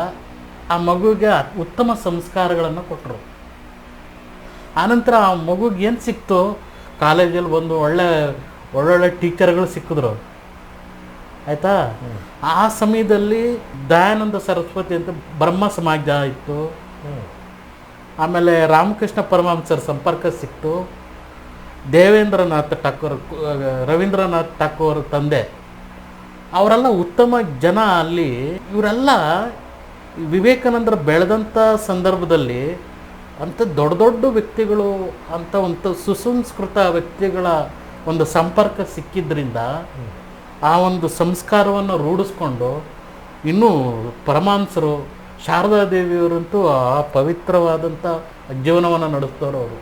ಆ ಮಗುವಿಗೆ ಉತ್ತಮ ಸಂಸ್ಕಾರಗಳನ್ನು ಕೊಟ್ಟರು. ಆನಂತರ ಆ ಮಗುಗೆ ಏನು ಸಿಕ್ತು, ಕಾಲೇಜಲ್ಲಿ ಒಂದು ಒಳ್ಳೊಳ್ಳೆ ಟೀಚರ್ಗಳು ಸಿಕ್ಕಿದ್ರು, ಆಯಿತಾ. ಆ ಸಮಯದಲ್ಲಿ ದಯಾನಂದ ಸರಸ್ವತಿ ಅಂತ ಬ್ರಹ್ಮ ಸಮಾಜ ಇತ್ತು. ಆಮೇಲೆ ರಾಮಕೃಷ್ಣ ಪರಮಹಂಸರ ಸಂಪರ್ಕ ಸಿಕ್ತು. ದೇವೇಂದ್ರನಾಥ್ ಠಾಕೂರ್, ರವೀಂದ್ರನಾಥ್ ಠಾಕೂರ್ ತಂದೆ, ಅವರೆಲ್ಲ ಉತ್ತಮ ಜನ. ಅಲ್ಲಿ ಇವರೆಲ್ಲ ವಿವೇಕಾನಂದರು ಬೆಳೆದಂಥ ಸಂದರ್ಭದಲ್ಲಿ ಅಂಥ ದೊಡ್ಡ ದೊಡ್ಡ ವ್ಯಕ್ತಿಗಳು, ಅಂಥ ಒಂದು ಸುಸಂಸ್ಕೃತ ವ್ಯಕ್ತಿಗಳ ಒಂದು ಸಂಪರ್ಕ ಸಿಕ್ಕಿದ್ರಿಂದ ಆ ಒಂದು ಸಂಸ್ಕಾರವನ್ನು ರೂಢಿಸ್ಕೊಂಡು ಇನ್ನೂ ಪರಮಹಂಸರು, ಶಾರದಾದೇವಿಯವರಂತೂ ಆ ಪವಿತ್ರವಾದಂಥ ಜೀವನವನ್ನು ನಡೆಸ್ತವ್ರು ಅವರು.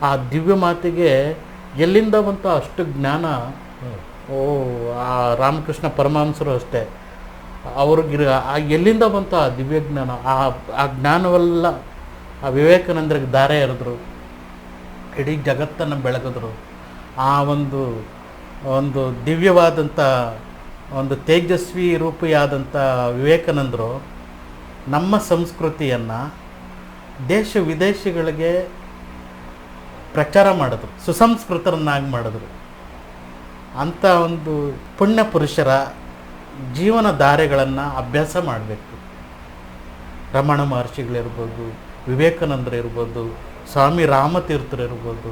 ಆ ದಿವ್ಯ ಮಾತಿಗೆ ಎಲ್ಲಿಂದ ಬಂತು ಅಷ್ಟು ಜ್ಞಾನ. ಆ ರಾಮಕೃಷ್ಣ ಪರಮಹಂಸರು ಅಷ್ಟೇ, ಅವ್ರಿಗೆ ಎಲ್ಲಿಂದ ಬಂತು ಆ ದಿವ್ಯ ಜ್ಞಾನ. ಆ ಜ್ಞಾನವೆಲ್ಲ ಆ ವಿವೇಕಾನಂದರಿಗೆ ದಾರೆ ಎರೆದ್ರು, ಇಡೀ ಜಗತ್ತನ್ನು ಬೆಳಗಿದ್ರು. ಆ ಒಂದು ದಿವ್ಯವಾದಂಥ ಒಂದು ತೇಜಸ್ವಿ ರೂಪಿಯಾದಂಥ ವಿವೇಕಾನಂದರು ನಮ್ಮ ಸಂಸ್ಕೃತಿಯನ್ನು ದೇಶ ವಿದೇಶಗಳಿಗೆ ಪ್ರಚಾರ ಮಾಡಿದ್ರು, ಸುಸಂಸ್ಕೃತರನ್ನಾಗಿ ಮಾಡಿದ್ರು. ಅಂಥ ಒಂದು ಪುಣ್ಯ ಪುರುಷರ ಜೀವನ ಧಾರೆಗಳನ್ನು ಅಭ್ಯಾಸ ಮಾಡಬೇಕು. ರಮಣ ಮಹರ್ಷಿಗಳಿರ್ಬೋದು, ವಿವೇಕಾನಂದರು ಸ್ವಾಮಿ ರಾಮತೀರ್ಥರು ಇರ್ಬೋದು,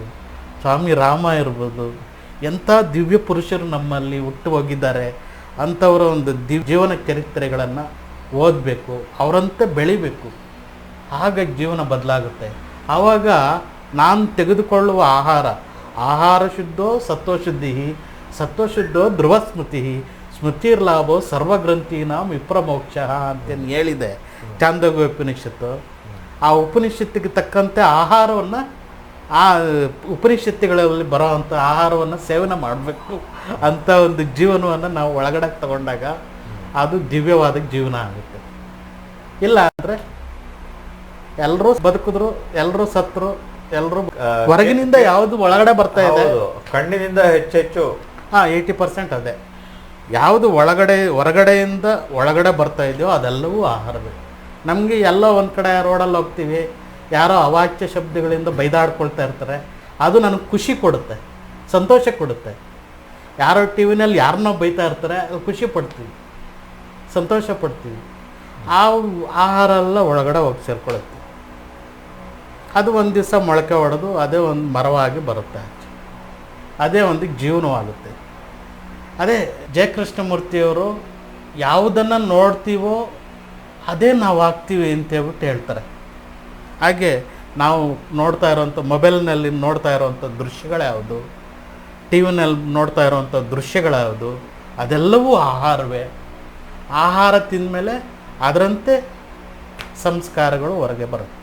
ಸ್ವಾಮಿ ರಾಮ ಇರ್ಬೋದು, ಎಂಥ ದಿವ್ಯ ಪುರುಷರು ನಮ್ಮಲ್ಲಿ ಹುಟ್ಟು ಹೋಗಿದ್ದಾರೆ. ಅಂಥವರ ಒಂದು ಜೀವನ ಚರಿತ್ರೆಗಳನ್ನು ಓದಬೇಕು, ಅವರಂತೆ ಬೆಳಿಬೇಕು. ಆಗ ಜೀವನ ಬದಲಾಗುತ್ತೆ. ಆವಾಗ ನಾನು ತೆಗೆದುಕೊಳ್ಳುವ ಆಹಾರ ಶುದ್ಧೋ ಸತ್ವಶುದ್ಧಿ, ಸತ್ವಶುದ್ಧೋ ಧ್ರುವ ಸ್ಮೃತಿ, ಸ್ಮೃತಿರ್ಲಾಭೋ ಸರ್ವಗ್ರಂಥೀನಾಂ ವಿಪ್ರಮೋಕ್ಷ ಅಂತೇನು ಹೇಳಿದೆ ಚಾಂದೋಗ್ಯ ಉಪನಿಷತ್ತು. ಆ ಉಪನಿಷತ್ತಿಗೆ ತಕ್ಕಂತೆ ಆಹಾರವನ್ನು, ಆ ಉಪನಿಷತ್ತುಗಳಲ್ಲಿ ಬರೋವಂಥ ಆಹಾರವನ್ನು ಸೇವನೆ ಮಾಡಬೇಕು ಅಂಥ ಒಂದು ಜೀವನವನ್ನು ನಾವು ಒಳಗಡೆ ತಗೊಂಡಾಗ ಅದು ದಿವ್ಯವಾದ ಜೀವನ ಆಗುತ್ತೆ. ಇಲ್ಲ ಅಂದರೆ ಎಲ್ಲರೂ ಬದುಕಿದ್ರು, ಎಲ್ಲರೂ ಸತ್ರು, ಎಲ್ಲರೂ ಹೊರಗಿನಿಂದ ಯಾವುದು ಒಳಗಡೆ ಬರ್ತಾ ಇದೆ, ಕಣ್ಣಿನಿಂದ ಹೆಚ್ಚೆಚ್ಚು 80% ಅದೇ. ಯಾವುದು ಹೊರಗಡೆಯಿಂದ ಒಳಗಡೆ ಬರ್ತಾ ಇದೆಯೋ ಅದೆಲ್ಲವೂ ಆಹಾರವೇ. ನಮಗೆ ಎಲ್ಲೋ ಒಂದು ಕಡೆ ರೋಡಲ್ಲಿ ಹೋಗ್ತೀವಿ, ಯಾರೋ ಅವಾಚ್ಯ ಶಬ್ದಗಳಿಂದ ಬೈದಾಡ್ಕೊಳ್ತಾ ಇರ್ತಾರೆ, ಅದು ನನಗೆ ಖುಷಿ ಕೊಡುತ್ತೆ, ಸಂತೋಷ ಕೊಡುತ್ತೆ. ಯಾರೋ ಟಿ ವಿನಲ್ಲಿ ಯಾರನ್ನೋ ಬೈತಾ ಇರ್ತಾರೆ, ಅದು ಖುಷಿ ಪಡ್ತೀವಿ, ಸಂತೋಷ ಪಡ್ತೀವಿ. ಆ ಆಹಾರ ಎಲ್ಲ ಒಳಗಡೆ ಹೋಗಿ ಸೇರ್ಕೊಳುತ್ತೆ. ಅದು ಒಂದು ದಿವಸ ಮೊಳಕೆ ಹೊಡೆದು ಅದೇ ಒಂದು ಮರವಾಗಿ ಬರುತ್ತೆ, ಅದೇ ಒಂದು ಜೀವನವಾಗುತ್ತೆ. ಅದೇ ಜಯಕೃಷ್ಣಮೂರ್ತಿಯವರು ಯಾವುದನ್ನು ನೋಡ್ತೀವೋ ಅದೇ ನಾವು ಆಗ್ತೀವಿ ಅಂತೇಳ್ಬಿಟ್ಟು ಹೇಳ್ತಾರೆ. ಹಾಗೆ ನಾವು ನೋಡ್ತಾ ಇರೋವಂಥ ಮೊಬೈಲ್ನಲ್ಲಿ ನೋಡ್ತಾ ಇರೋವಂಥ ದೃಶ್ಯಗಳ್ಯಾವುದು, ಟಿ ವಿನಲ್ಲಿ ನೋಡ್ತಾ ಇರೋವಂಥ ದೃಶ್ಯಗಳ್ಯಾವುದು, ಅದೆಲ್ಲವೂ ಆಹಾರವೇ. ಆಹಾರ ತಿಂದಮೇಲೆ ಅದರಂತೆ ಸಂಸ್ಕಾರಗಳು ಹೊರಗೆ ಬರುತ್ತೆ,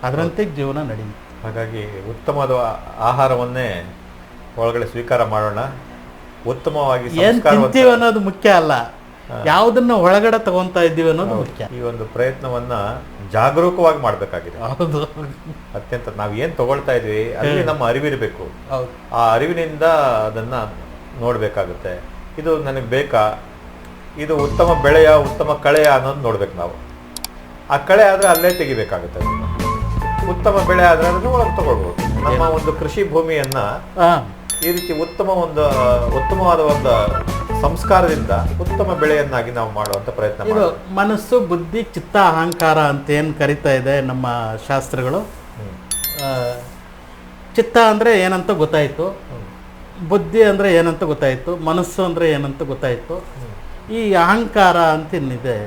ಅದರಂತೆ ಜೀವನ ನಡೆಯುತ್ತೆ. ಹಾಗಾಗಿ ಉತ್ತಮವಾದ ಆಹಾರವನ್ನೇ ಒಳಗಡೆ ಸ್ವೀಕಾರ ಮಾಡೋಣ. ಉತ್ತಮವಾಗಿ ಏನು ತಿಂತೀವಿ ಅನ್ನೋದು ಮುಖ್ಯ ಅಲ್ಲ, ಯಾವುದನ್ನು ಒಳಗಡೆ ತಗೊಂತಾ ಇದ್ದೀವಿ ಅನ್ನೋದು ಮುಖ್ಯ. ಈ ಒಂದು ಪ್ರಯತ್ನವನ್ನ ಜಾಗರೂಕವಾಗಿ ಮಾಡಬೇಕಾಗಿದೆ. ಹೌದು, ಅತ್ಯಂತ ನಾವು ಏನು ತಗೊಳ್ತಾ ಇದ್ವಿ ಅಲ್ಲಿ ನಮ್ಮ ಅರಿವಿರಬೇಕು. ಆ ಅರಿವಿನಿಂದ ಅದನ್ನ ನೋಡ್ಬೇಕಾಗುತ್ತೆ. ಇದು ನನಗೆ ಬೇಕಾ, ಇದು ಉತ್ತಮ ಬೆಳೆಯ ಉತ್ತಮ ಕಳೆಯ ಅನ್ನೋದು ನೋಡ್ಬೇಕು ನಾವು. ಆ ಕಳೆ ಆದ್ರೆ ಅಲ್ಲೇ ತೆಗಿಬೇಕಾಗುತ್ತೆ. ಉತ್ತಮ ಬೆಳೆ ಆದ್ರೆ ಅದನ್ನು ಒಳಗೆ ತಗೊಳ್ಬೋದು. ನಮ್ಮ ಒಂದು ಕೃಷಿ ಭೂಮಿಯನ್ನ ಈ ರೀತಿ ಉತ್ತಮವಾದ ಒಂದು ಸಂಸ್ಕಾರದಿಂದ ಉತ್ತಮ ಬೆಳೆಯನ್ನಾಗಿ ನಾವು ಮಾಡುವಂತ ಪ್ರಯತ್ನ. ಇದು ಮನಸ್ಸು, ಬುದ್ಧಿ, ಚಿತ್ತ, ಅಹಂಕಾರ ಅಂತ ಏನು ಕರಿತಾ ಇದೆ ನಮ್ಮ ಶಾಸ್ತ್ರಗಳು. ಚಿತ್ತ ಅಂದರೆ ಏನಂತ ಗೊತ್ತಾಯಿತು, ಬುದ್ಧಿ ಅಂದರೆ ಏನಂತ ಗೊತ್ತಾಯಿತು, ಮನಸ್ಸು ಅಂದರೆ ಏನಂತ ಗೊತ್ತಾಯಿತು. ಈ ಅಹಂಕಾರ ಅಂತ ಏನಿದೆ,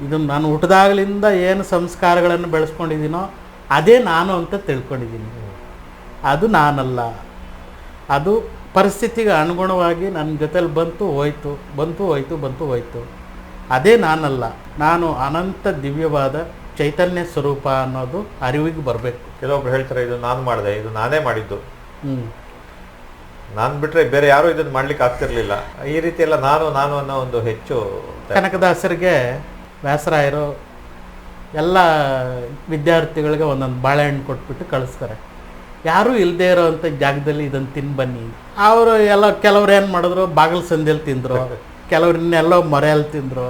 ಇದು ನಾನು ಹುಟ್ಟಿದಾಗಲಿಂದ ಏನು ಸಂಸ್ಕಾರಗಳನ್ನು ಬೆಳೆಸ್ಕೊಂಡಿದ್ದೀನೋ ಅದೇ ನಾನು ಅಂತ ತಿಳ್ಕೊಂಡಿದ್ದೀನಿ. ಅದು ನಾನಲ್ಲ, ಅದು ಪರಿಸ್ಥಿತಿಗೆ ಅನುಗುಣವಾಗಿ ನನ್ನ ಜೊತೆಲಿ ಬಂತು ಹೋಯ್ತು. ಅದೇ ನಾನಲ್ಲ. ನಾನು ಅನಂತ ದಿವ್ಯವಾದ ಚೈತನ್ಯ ಸ್ವರೂಪ ಅನ್ನೋದು ಅರಿವಿಗೆ ಬರಬೇಕು. ಕೆಲವೊಬ್ರು ಹೇಳ್ತಾರೆ ಇದು ನಾನು ಮಾಡಿದೆ, ಇದು ನಾನೇ ಮಾಡಿದ್ದು, ಹ್ಞೂ ನಾನು ಬಿಟ್ರೆ ಬೇರೆ ಯಾರು ಇದನ್ನು ಮಾಡ್ಲಿಕ್ಕೆ ಆಗ್ತಿರ್ಲಿಲ್ಲ, ಈ ರೀತಿ ಎಲ್ಲ ನಾನು ನಾನು ಅನ್ನೋ ಒಂದು ಹೆಚ್ಚು. ಕನಕದಾಸರಿಗೆ ವ್ಯಾಸರಾಯರು ಎಲ್ಲ ವಿದ್ಯಾರ್ಥಿಗಳಿಗೆ ಒಂದೊಂದು ಬಾಳೆಹಣ್ಣು ಕೊಟ್ಬಿಟ್ಟು ಕಳಿಸ್ತಾರೆ. ಯಾರೂ ಇಲ್ಲದೆ ಇರೋವಂಥ ಜಾಗದಲ್ಲಿ ಇದನ್ನು ತಿಂದು ಬನ್ನಿ. ಅವರು ಎಲ್ಲ ಕೆಲವ್ರು ಏನು ಮಾಡಿದ್ರು, ಬಾಗಿಲು ಸಂದಿಯಲ್ಲಿ ತಿಂದರು, ಕೆಲವ್ರು ಇನ್ನೆಲ್ಲೋ ಮರೆಯಲ್ಲಿ ತಿಂದರು,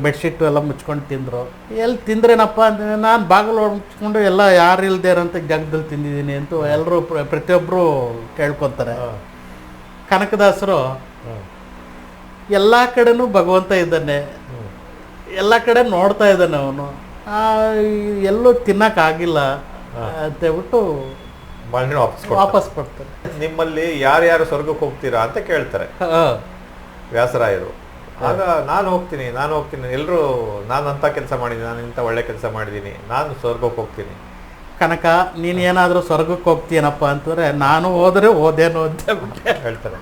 ಬೆಡ್ಶೀಟು ಎಲ್ಲ ಮುಚ್ಕೊಂಡು ತಿಂದರು. ಎಲ್ಲಿ ತಿಂದ್ರೇನಪ್ಪ ಅಂತಂದರೆ ನಾನು ಬಾಗಿಲು ಮುಚ್ಕೊಂಡು ಎಲ್ಲ ಯಾರು ಇಲ್ಲದೆ ಇರೋಂಥ ಜಾಗದಲ್ಲಿ ತಿಂದಿದ್ದೀನಿ ಅಂತ ಎಲ್ಲರೂ ಪ್ರತಿಯೊಬ್ಬರು ಕೇಳ್ಕೊತಾರೆ. ಕನಕದಾಸರು ಎಲ್ಲ ಕಡೆನೂ ಭಗವಂತ ಇದ್ದಾನೆ, ಎಲ್ಲ ಕಡೆ ನೋಡ್ತಾ ಇದ್ದಾನೆ ಅವನು, ಎಲ್ಲೂ ತಿನ್ನಕ್ಕಾಗಿಲ್ಲ ಅಂತೇಳ್ಬಿಟ್ಟು ವಾಪಸ್ ಬರ್ತಾರೆ. ನಿಮ್ಮಲ್ಲಿ ಯಾರ್ಯಾರು ಸ್ವರ್ಗಕ್ಕೆ ಹೋಗ್ತೀರಾ ಅಂತ ಕೇಳ್ತಾರೆ ವ್ಯಾಸರಾಯರು. ಆಗ ನಾನು ಹೋಗ್ತೀನಿ ಎಲ್ಲರೂ ನಾನು ಅಂತ ಕೆಲಸ ಮಾಡಿದ್ದೀನಿ, ನಾನು ಇಂಥ ಒಳ್ಳೆ ಕೆಲಸ ಮಾಡಿದ್ದೀನಿ, ನಾನು ಸ್ವರ್ಗಕ್ಕೆ ಹೋಗ್ತೀನಿ. ಕನಕ ನೀನು ಏನಾದರೂ ಸ್ವರ್ಗಕ್ಕೆ ಹೋಗ್ತೀನಪ್ಪ ಅಂತಂದರೆ ನಾನು ಹೋದರೆ ಹೋದೇನು ಅಂತ ಹೇಳ್ತಾರೆ.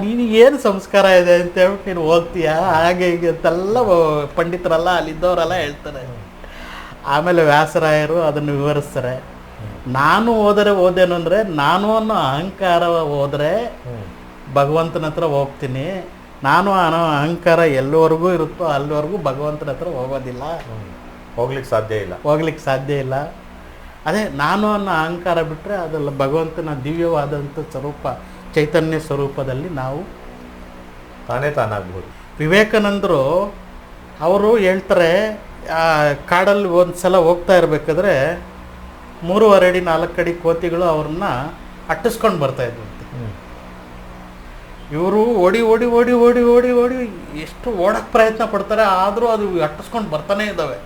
ನೀನು ಏನು ಸಂಸ್ಕಾರ ಇದೆ ಅಂತ ಹೇಳ್ಬಿಟ್ಟು ನೀನು ಹೋಗ್ತೀಯ ಹಾಗೆ ಹೀಗೆ ಅಂತೆಲ್ಲ ಪಂಡಿತರೆಲ್ಲ ಅಲ್ಲಿದ್ದವರೆಲ್ಲ ಹೇಳ್ತಾರೆ. ಆಮೇಲೆ ವ್ಯಾಸರಾಯರು ಅದನ್ನು ವಿವರಿಸ್ತಾರೆ. ನಾನು ಹೋದೇನು ಅಂದರೆ ನಾನು ಅನ್ನೋ ಅಹಂಕಾರ ಹೋದರೆ ಭಗವಂತನ ಹತ್ರ ಹೋಗ್ತೀನಿ, ನಾನು ಅನ್ನೋ ಅಹಂಕಾರ ಎಲ್ಲಿವರೆಗೂ ಇರುತ್ತೋ ಅಲ್ಲಿವರೆಗೂ ಭಗವಂತನ ಹತ್ರ ಹೋಗೋದಿಲ್ಲ, ಹೋಗ್ಲಿಕ್ಕೆ ಸಾಧ್ಯ ಇಲ್ಲ. ಅದೇ ನಾನು ಅನ್ನೋ ಅಹಂಕಾರ ಬಿಟ್ಟರೆ ಅದೆಲ್ಲ ಭಗವಂತನ ದಿವ್ಯವಾದಂಥ ಸ್ವರೂಪ ಚೈತನ್ಯ ಸ್ವರೂಪದಲ್ಲಿ ನಾವು ತಾನಾಗ್ಬೋದು. ವಿವೇಕಾನಂದರು ಅವರು ಹೇಳ್ತಾರೆ, ಕಾಡಲ್ಲಿ ಒಂದು ಸಲ ಹೋಗ್ತಾ ಇರಬೇಕಾದ್ರೆ 3.5 ಅಡಿ 4 ಅಡಿ ಕೋತಿಗಳು ಅವ್ರನ್ನ ಅಟ್ಟಿಸ್ಕೊಂಡು ಬರ್ತಾಯಿದ್ವು. ಇವರು ಓಡಿ ಓಡಿ ಓಡಿ ಓಡಿ ಓಡಿ ಓಡಿ ಎಷ್ಟು ಓಡಕ್ಕೆ ಪ್ರಯತ್ನ ಪಡ್ತಾರೆ, ಆದರೂ ಅದು ಅಟ್ಟಿಸ್ಕೊಂಡು ಬರ್ತಾನೆ ಇದ್ದಾವೆ.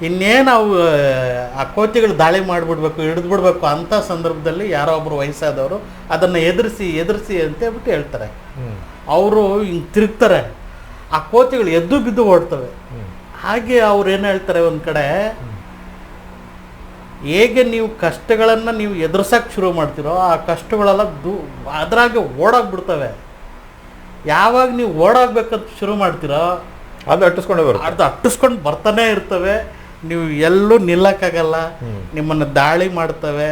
ಇನ್ನೇನು ಅವು ಆ ಕೋತಿಗಳು ದಾಳಿ ಮಾಡಿಬಿಡ್ಬೇಕು, ಹಿಡಿದ್ಬಿಡ್ಬೇಕು ಅಂಥ ಸಂದರ್ಭದಲ್ಲಿ ಯಾರೋ ಒಬ್ಬರು ವಯಸ್ಸಾದವರು ಅದನ್ನು ಎದುರಿಸಿ ಅಂತ ಹೇಳ್ಬಿಟ್ಟು ಹೇಳ್ತಾರೆ. ಅವರು ಹಿಂಗೆ ತಿರುಗ್ತಾರೆ, ಆ ಕೋತಿಗಳು ಎದ್ದು ಬಿದ್ದು ಓಡ್ತವೆ. ಹಾಗೆ ಅವ್ರು ಏನು ಹೇಳ್ತಾರೆ, ಒಂದು ಕಡೆ ಹೇಗೆ ನೀವು ಕಷ್ಟಗಳನ್ನು ನೀವು ಎದುರಿಸೋಕ್ಕೆ ಶುರು ಮಾಡ್ತೀರೋ ಆ ಕಷ್ಟಗಳೆಲ್ಲ ಅದ್ರಾಗೆ ಓಡೋಗ್ಬಿಡ್ತವೆ. ಯಾವಾಗ ನೀವು ಓಡೋಗ್ಬೇಕಂತ ಶುರು ಮಾಡ್ತೀರೋ ಅದು ಅಟ್ಟಿಸ್ಕೊಂಡು ಬರ್ತಾನೆ ಇರ್ತವೆ. ನೀವು ಎಲ್ಲೂ ನಿಲ್ಲಕ್ಕಾಗಲ್ಲ, ನಿಮ್ಮನ್ನು ದಾಳಿ ಮಾಡ್ತವೆ,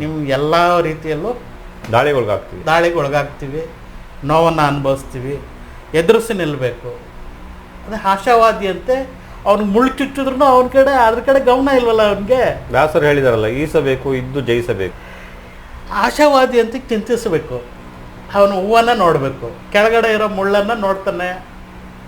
ನಿಮ್ಗೆ ಎಲ್ಲ ರೀತಿಯಲ್ಲೂ ದಾಳಿಗೆ ಒಳಗಾಗ್ತೀವಿ, ನೋವನ್ನು ಅನುಭವಿಸ್ತೀವಿ. ಎದುರಿಸಿ ನಿಲ್ಲಬೇಕು. ಅದೇ ಆಶಾವಾದಿ ಅಂತೆ, ಅವ್ನಿಗೆ ಮುಳ್ಳು ಚುಚ್ಚಿದ್ರು ಅವನ ಕಡೆ ಅದ್ರ ಕಡೆ ಗಮನ ಇಲ್ವಲ್ಲ ಅವನಿಗೆ. ವ್ಯಾಸರು ಹೇಳಿದಾರಲ್ಲ, ಈಸಬೇಕು ಇದ್ದು ಜಯಿಸಬೇಕು. ಆಶಾವಾದಿ ಅಂತ ಚಿಂತಿಸಬೇಕು. ಅವನು ಹೂವನ್ನು ನೋಡಬೇಕು, ಕೆಳಗಡೆ ಇರೋ ಮುಳ್ಳನ್ನು ನೋಡ್ತಾನೆ,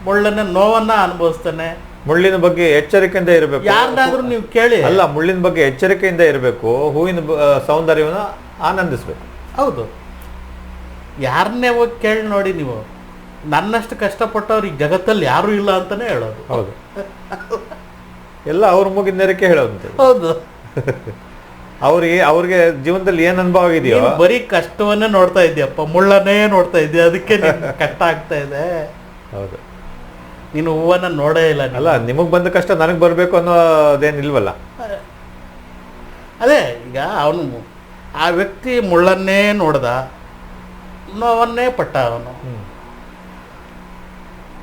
ಮುಳ್ಳನ್ನ ನೋವನ್ನು ಅನುಭವಿಸ್ತಾನೆ. ಮುಳ್ಳಿನ ಬಗ್ಗೆ ಎಚ್ಚರಿಕೆಯಿಂದ ಇರಬೇಕು. ಯಾರನ್ನಾದ್ರೂ ನೀವು ಕೇಳಿ, ಅಲ್ಲ ಮುಳ್ಳಿನ ಬಗ್ಗೆ ಎಚ್ಚರಿಕೆಯಿಂದ ಇರಬೇಕು, ಹೂವಿನ ಸೌಂದರ್ಯವನ್ನು ಆನಂದಿಸ್ಬೇಕು. ಹೌದು, ಯಾರನ್ನೇ ಹೋಗಿ ಕೇಳಿ ನೋಡಿ ನೀವು, ನನ್ನಷ್ಟು ಕಷ್ಟಪಟ್ಟವ್ರು ಈ ಜಗತ್ತಲ್ಲಿ ಯಾರೂ ಇಲ್ಲ ಅಂತಾನೆ ಹೇಳೋದು. ಹೌದು, ಎಲ್ಲ ಅವ್ರ ಮುಗಿದ ನೆರಕೆ ಹೇಳೋದು. ಹೌದು, ಅವ್ರಿಗೆ ಜೀವನದಲ್ಲಿ ಏನ್ ಅನುಭವ ಆಗಿದೆಯೋ ಬರೀ ಕಷ್ಟವನ್ನೇ ನೋಡ್ತಾ ಇದೆಯಪ್ಪ, ಮುಳ್ಳನ್ನೇ ನೋಡ್ತಾ ಇದೆಯಾ, ಅದಕ್ಕೆ ಕಷ್ಟ ಆಗ್ತಾ ಇದೆ. ಹೌದು, ನೀನು ಹೂವನ್ನ ನೋಡೇ ಇಲ್ಲ. ಅಲ್ಲ, ನಿಮಗ್ ಬಂದ ಕಷ್ಟ ನನಗೆ ಬರ್ಬೇಕು ಅನ್ನೋದೇನಿಲ್ವಲ್ಲ. ಅದೇ ಈಗ ಅವನು ಆ ವ್ಯಕ್ತಿ ಮುಳ್ಳನ್ನೇ ನೋಡ್ದ, ನೋವನ್ನೇ ಪಟ್ಟ ಅವನು.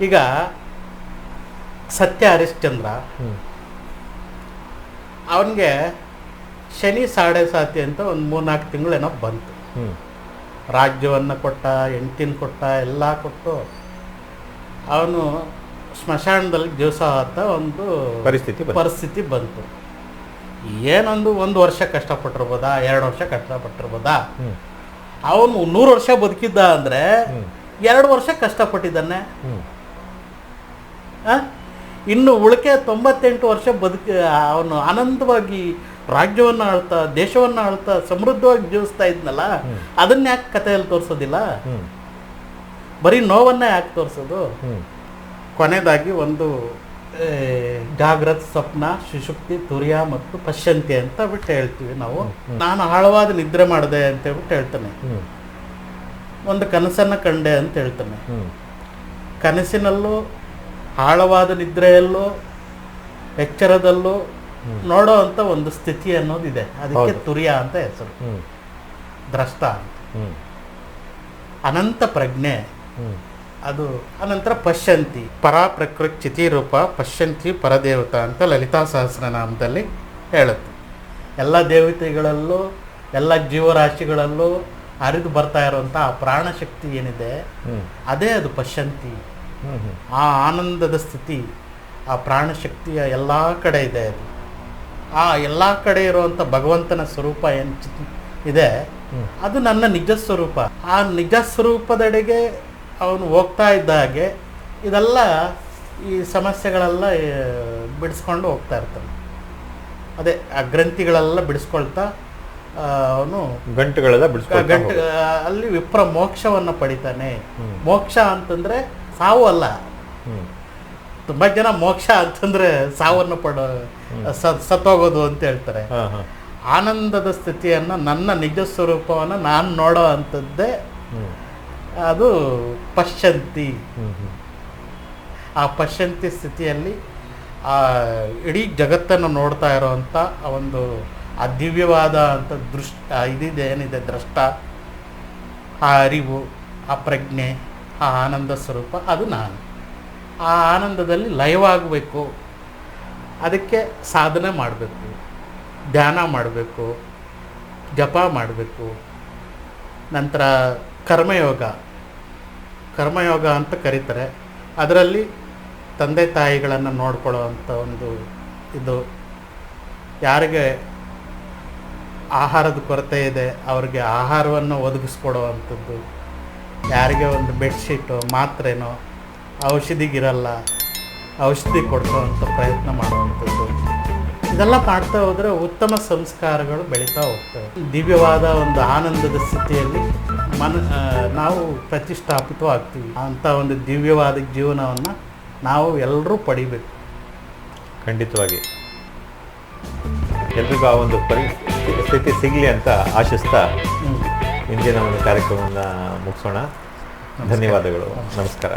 ಈಗ ಸತ್ಯ ಹರಿಶ್ಚಂದ್ರ ಅವನಿಗೆ ಶನಿ ಸಾಡೆ ಸಾತಿ ಅಂತ ಒಂದು 3-4 ತಿಂಗಳೇನೋ ಬಂತು. ರಾಜ್ಯವನ್ನು ಕೊಟ್ಟ, ಹೆಂಡತಿನ ಕೊಟ್ಟ, ಎಲ್ಲ ಕೊಟ್ಟು ಅವನು ಸ್ಮಶಾನದಲ್ಲಿ ದಿವಸ ಅಂತ ಒಂದು ಪರಿಸ್ಥಿತಿ ಬಂತು. ಒಂದು ವರ್ಷ ಕಷ್ಟಪಟ್ಟಿರ್ಬೋದಾ, 2 ವರ್ಷ ಕಷ್ಟಪಟ್ಟಿರ್ಬೋದಾ. ಅವನು 100 ವರ್ಷ ಬದುಕಿದ್ದ ಅಂದರೆ 2 ವರ್ಷ ಕಷ್ಟಪಟ್ಟಿದ್ದಾನೆ. ಇನ್ನು ಉಳಿಕೆ 98 ವರ್ಷ ಅವನು ಆನಂದವಾಗಿ ರಾಜ್ಯವನ್ನು ಆಳ್ತಾ, ದೇಶವನ್ನು ಆಳ್ತಾ, ಸಮೃದ್ಧವಾಗಿ ಜೀವಿಸ್ತಾ ಇದ್ನಲ್ಲ, ಅದನ್ನ ಯಾಕೆ ಕಥೆಯಲ್ಲಿ ತೋರಿಸೋದಿಲ್ಲ? ಬರೀ ನೋವನ್ನ ಯಾಕೆ ತೋರಿಸೋದು? ಕೊನೆಯದಾಗಿ ಒಂದು ಜಾಗ್ರತ್, ಸ್ವಪ್ನ, ಸುಷುಪ್ತಿ, ತುರ್ಯ ಮತ್ತು ಪಶ್ಯಂತಿ ಅಂತ ಬಿಟ್ಟು ಹೇಳ್ತೀವಿ ನಾವು. ನಾನು ಆಳವಾದ ನಿದ್ರೆ ಮಾಡಿದೆ ಅಂತ ಹೇಳ್ಬಿಟ್ಟು ಹೇಳ್ತಾನೆ. ಒಂದು ಕನಸನ್ನು ಕಂಡೆ ಅಂತ ಹೇಳ್ತಾನೆ. ಕನಸಿನಲ್ಲೂ ಆಳವಾದ ನಿದ್ರೆಯಲ್ಲೂ ಎಚ್ಚರದಲ್ಲೂ ನೋಡೋ ಅಂತ ಒಂದು ಸ್ಥಿತಿ ಅನ್ನೋದಿದೆ. ಅದಕ್ಕೆ ತುರ್ಯ ಅಂತ ಹೆಸರು, ದ್ರಷ್ಟ ಅಂತ. ಅನಂತ ಪ್ರಜ್ಞೆ ಅದು ಅನಂತರ ಪಶ್ಯಂತಿ ಪರಾ ಪ್ರಕೃತಿ ಚಿತಿರೂಪ ಪಶ್ಯಂತಿ ಪರದೇವತಾ ಅಂತ ಲಲಿತಾ ಸಹಸ್ರನಾಮದಲ್ಲಿ ಹೇಳುತ್ತೆ. ಎಲ್ಲ ದೇವತೆಗಳಲ್ಲೂ ಎಲ್ಲ ಜೀವರಾಶಿಗಳಲ್ಲೂ ಹರಿದು ಬರ್ತಾ ಇರುವಂಥ ಆ ಪ್ರಾಣಶಕ್ತಿ ಏನಿದೆ ಅದೇ ಅದು ಪಶ್ಯಂತಿ. ಆ ಆನಂದದ ಸ್ಥಿತಿ ಆ ಪ್ರಾಣಶಕ್ತಿಯ ಎಲ್ಲ ಕಡೆ ಇದೆ. ಅದು ಆ ಎಲ್ಲ ಕಡೆ ಇರುವಂಥ ಭಗವಂತನ ಸ್ವರೂಪ ಏನು ಇದೆ ಅದು ನನ್ನ ನಿಜ ಸ್ವರೂಪ. ಆ ನಿಜ ಸ್ವರೂಪದೆಡೆಗೆ ಅವನು ಹೋಗ್ತಾ ಇದ್ದ ಹಾಗೆ ಇದೆಲ್ಲ ಈ ಸಮಸ್ಯೆಗಳೆಲ್ಲ ಬಿಡಿಸ್ಕೊಂಡು ಹೋಗ್ತಾ ಇರ್ತಾನೆ. ಅದೇ ಆ ಗ್ರಂಥಿಗಳೆಲ್ಲ ಬಿಡಿಸ್ಕೊಳ್ತಾ ಅವನು ಗಂಟುಗಳೆಲ್ಲ ಗಂಟು ಅಲ್ಲಿ ವಿಪ್ರ ಮೋಕ್ಷವನ್ನು ಪಡಿತಾನೆ. ಮೋಕ್ಷ ಅಂತಂದ್ರೆ ಸಾವು ಅಲ್ಲ. ತುಂಬ ಜನ ಮೋಕ್ಷ ಅಂತಂದ್ರೆ ಸಾವನ್ನು ಸತ್ತೋಗೋದು ಅಂತ ಹೇಳ್ತಾರೆ. ಆನಂದದ ಸ್ಥಿತಿಯನ್ನು ನನ್ನ ನಿಜ ಸ್ವರೂಪವನ್ನು ನಾನು ನೋಡೋ ಅಂಥದ್ದೇ ಅದು ಪಶ್ಯಂತಿ. ಆ ಪಶ್ಯಂತಿ ಸ್ಥಿತಿಯಲ್ಲಿ ಆ ಇಡೀ ಜಗತ್ತನ್ನು ನೋಡ್ತಾ ಇರೋವಂಥ ಒಂದು ಆ ದಿವ್ಯವಾದ ಅಂತ ಇದಿದೆ ಏನಿದೆ ದ್ರಷ್ಟ, ಆ ಅರಿವು, ಆ ಪ್ರಜ್ಞೆ, ಆ ಆನಂದ ಸ್ವರೂಪ ಅದು ನಾನು. ಆ ಆನಂದದಲ್ಲಿ ಲಯವಾಗಬೇಕು. ಅದಕ್ಕೆ ಸಾಧನೆ ಮಾಡಬೇಕು, ಧ್ಯಾನ ಮಾಡಬೇಕು, ಜಪ ಮಾಡಬೇಕು. ನಂತರ ಕರ್ಮಯೋಗ ಅಂತ ಕರೀತಾರೆ. ಅದರಲ್ಲಿ ತಂದೆ ತಾಯಿಗಳನ್ನು ನೋಡ್ಕೊಳ್ಳೋ ಅಂಥ ಒಂದು ಇದು, ಯಾರಿಗೆ ಆಹಾರದ ಕೊರತೆ ಇದೆ ಅವ್ರಿಗೆ ಆಹಾರವನ್ನು ಒದಗಿಸ್ಕೊಡೋ ಅಂಥದ್ದು, ಯಾರಿಗೆ ಒಂದು ಬೆಡ್ಶೀಟು ಮಾತ್ರೆನೋ ಔಷಧಿಗಿರಲ್ಲ ಔಷಧಿ ಕೊಡಿಸೋವಂಥ ಪ್ರಯತ್ನ ಮಾಡುವಂಥದ್ದು, ಇದೆಲ್ಲ ಮಾಡ್ತಾ ಹೋದರೆ ಉತ್ತಮ ಸಂಸ್ಕಾರಗಳು ಬೆಳೀತಾ ಹೋಗ್ತವೆ. ದಿವ್ಯವಾದ ಒಂದು ಆನಂದದ ಸ್ಥಿತಿಯಲ್ಲಿ ನಾವು ಪ್ರತಿಷ್ಠಾಪಿತವಾಗ್ತೀವಿ. ಅಂಥ ಒಂದು ದಿವ್ಯವಾದ ಜೀವನವನ್ನು ನಾವು ಎಲ್ಲರೂ ಪಡಿಬೇಕು. ಖಂಡಿತವಾಗಿ ಎಲ್ರಿಗೂ ಆ ಒಂದು ಪರಿಸ್ಥಿತಿ ಸಿಗಲಿ ಅಂತ ಆಶಿಸ್ತಾ ಇಂದಿನ ಒಂದು ಕಾರ್ಯಕ್ರಮವನ್ನು ಮುಗಿಸೋಣ. ಧನ್ಯವಾದಗಳು. ನಮಸ್ಕಾರ.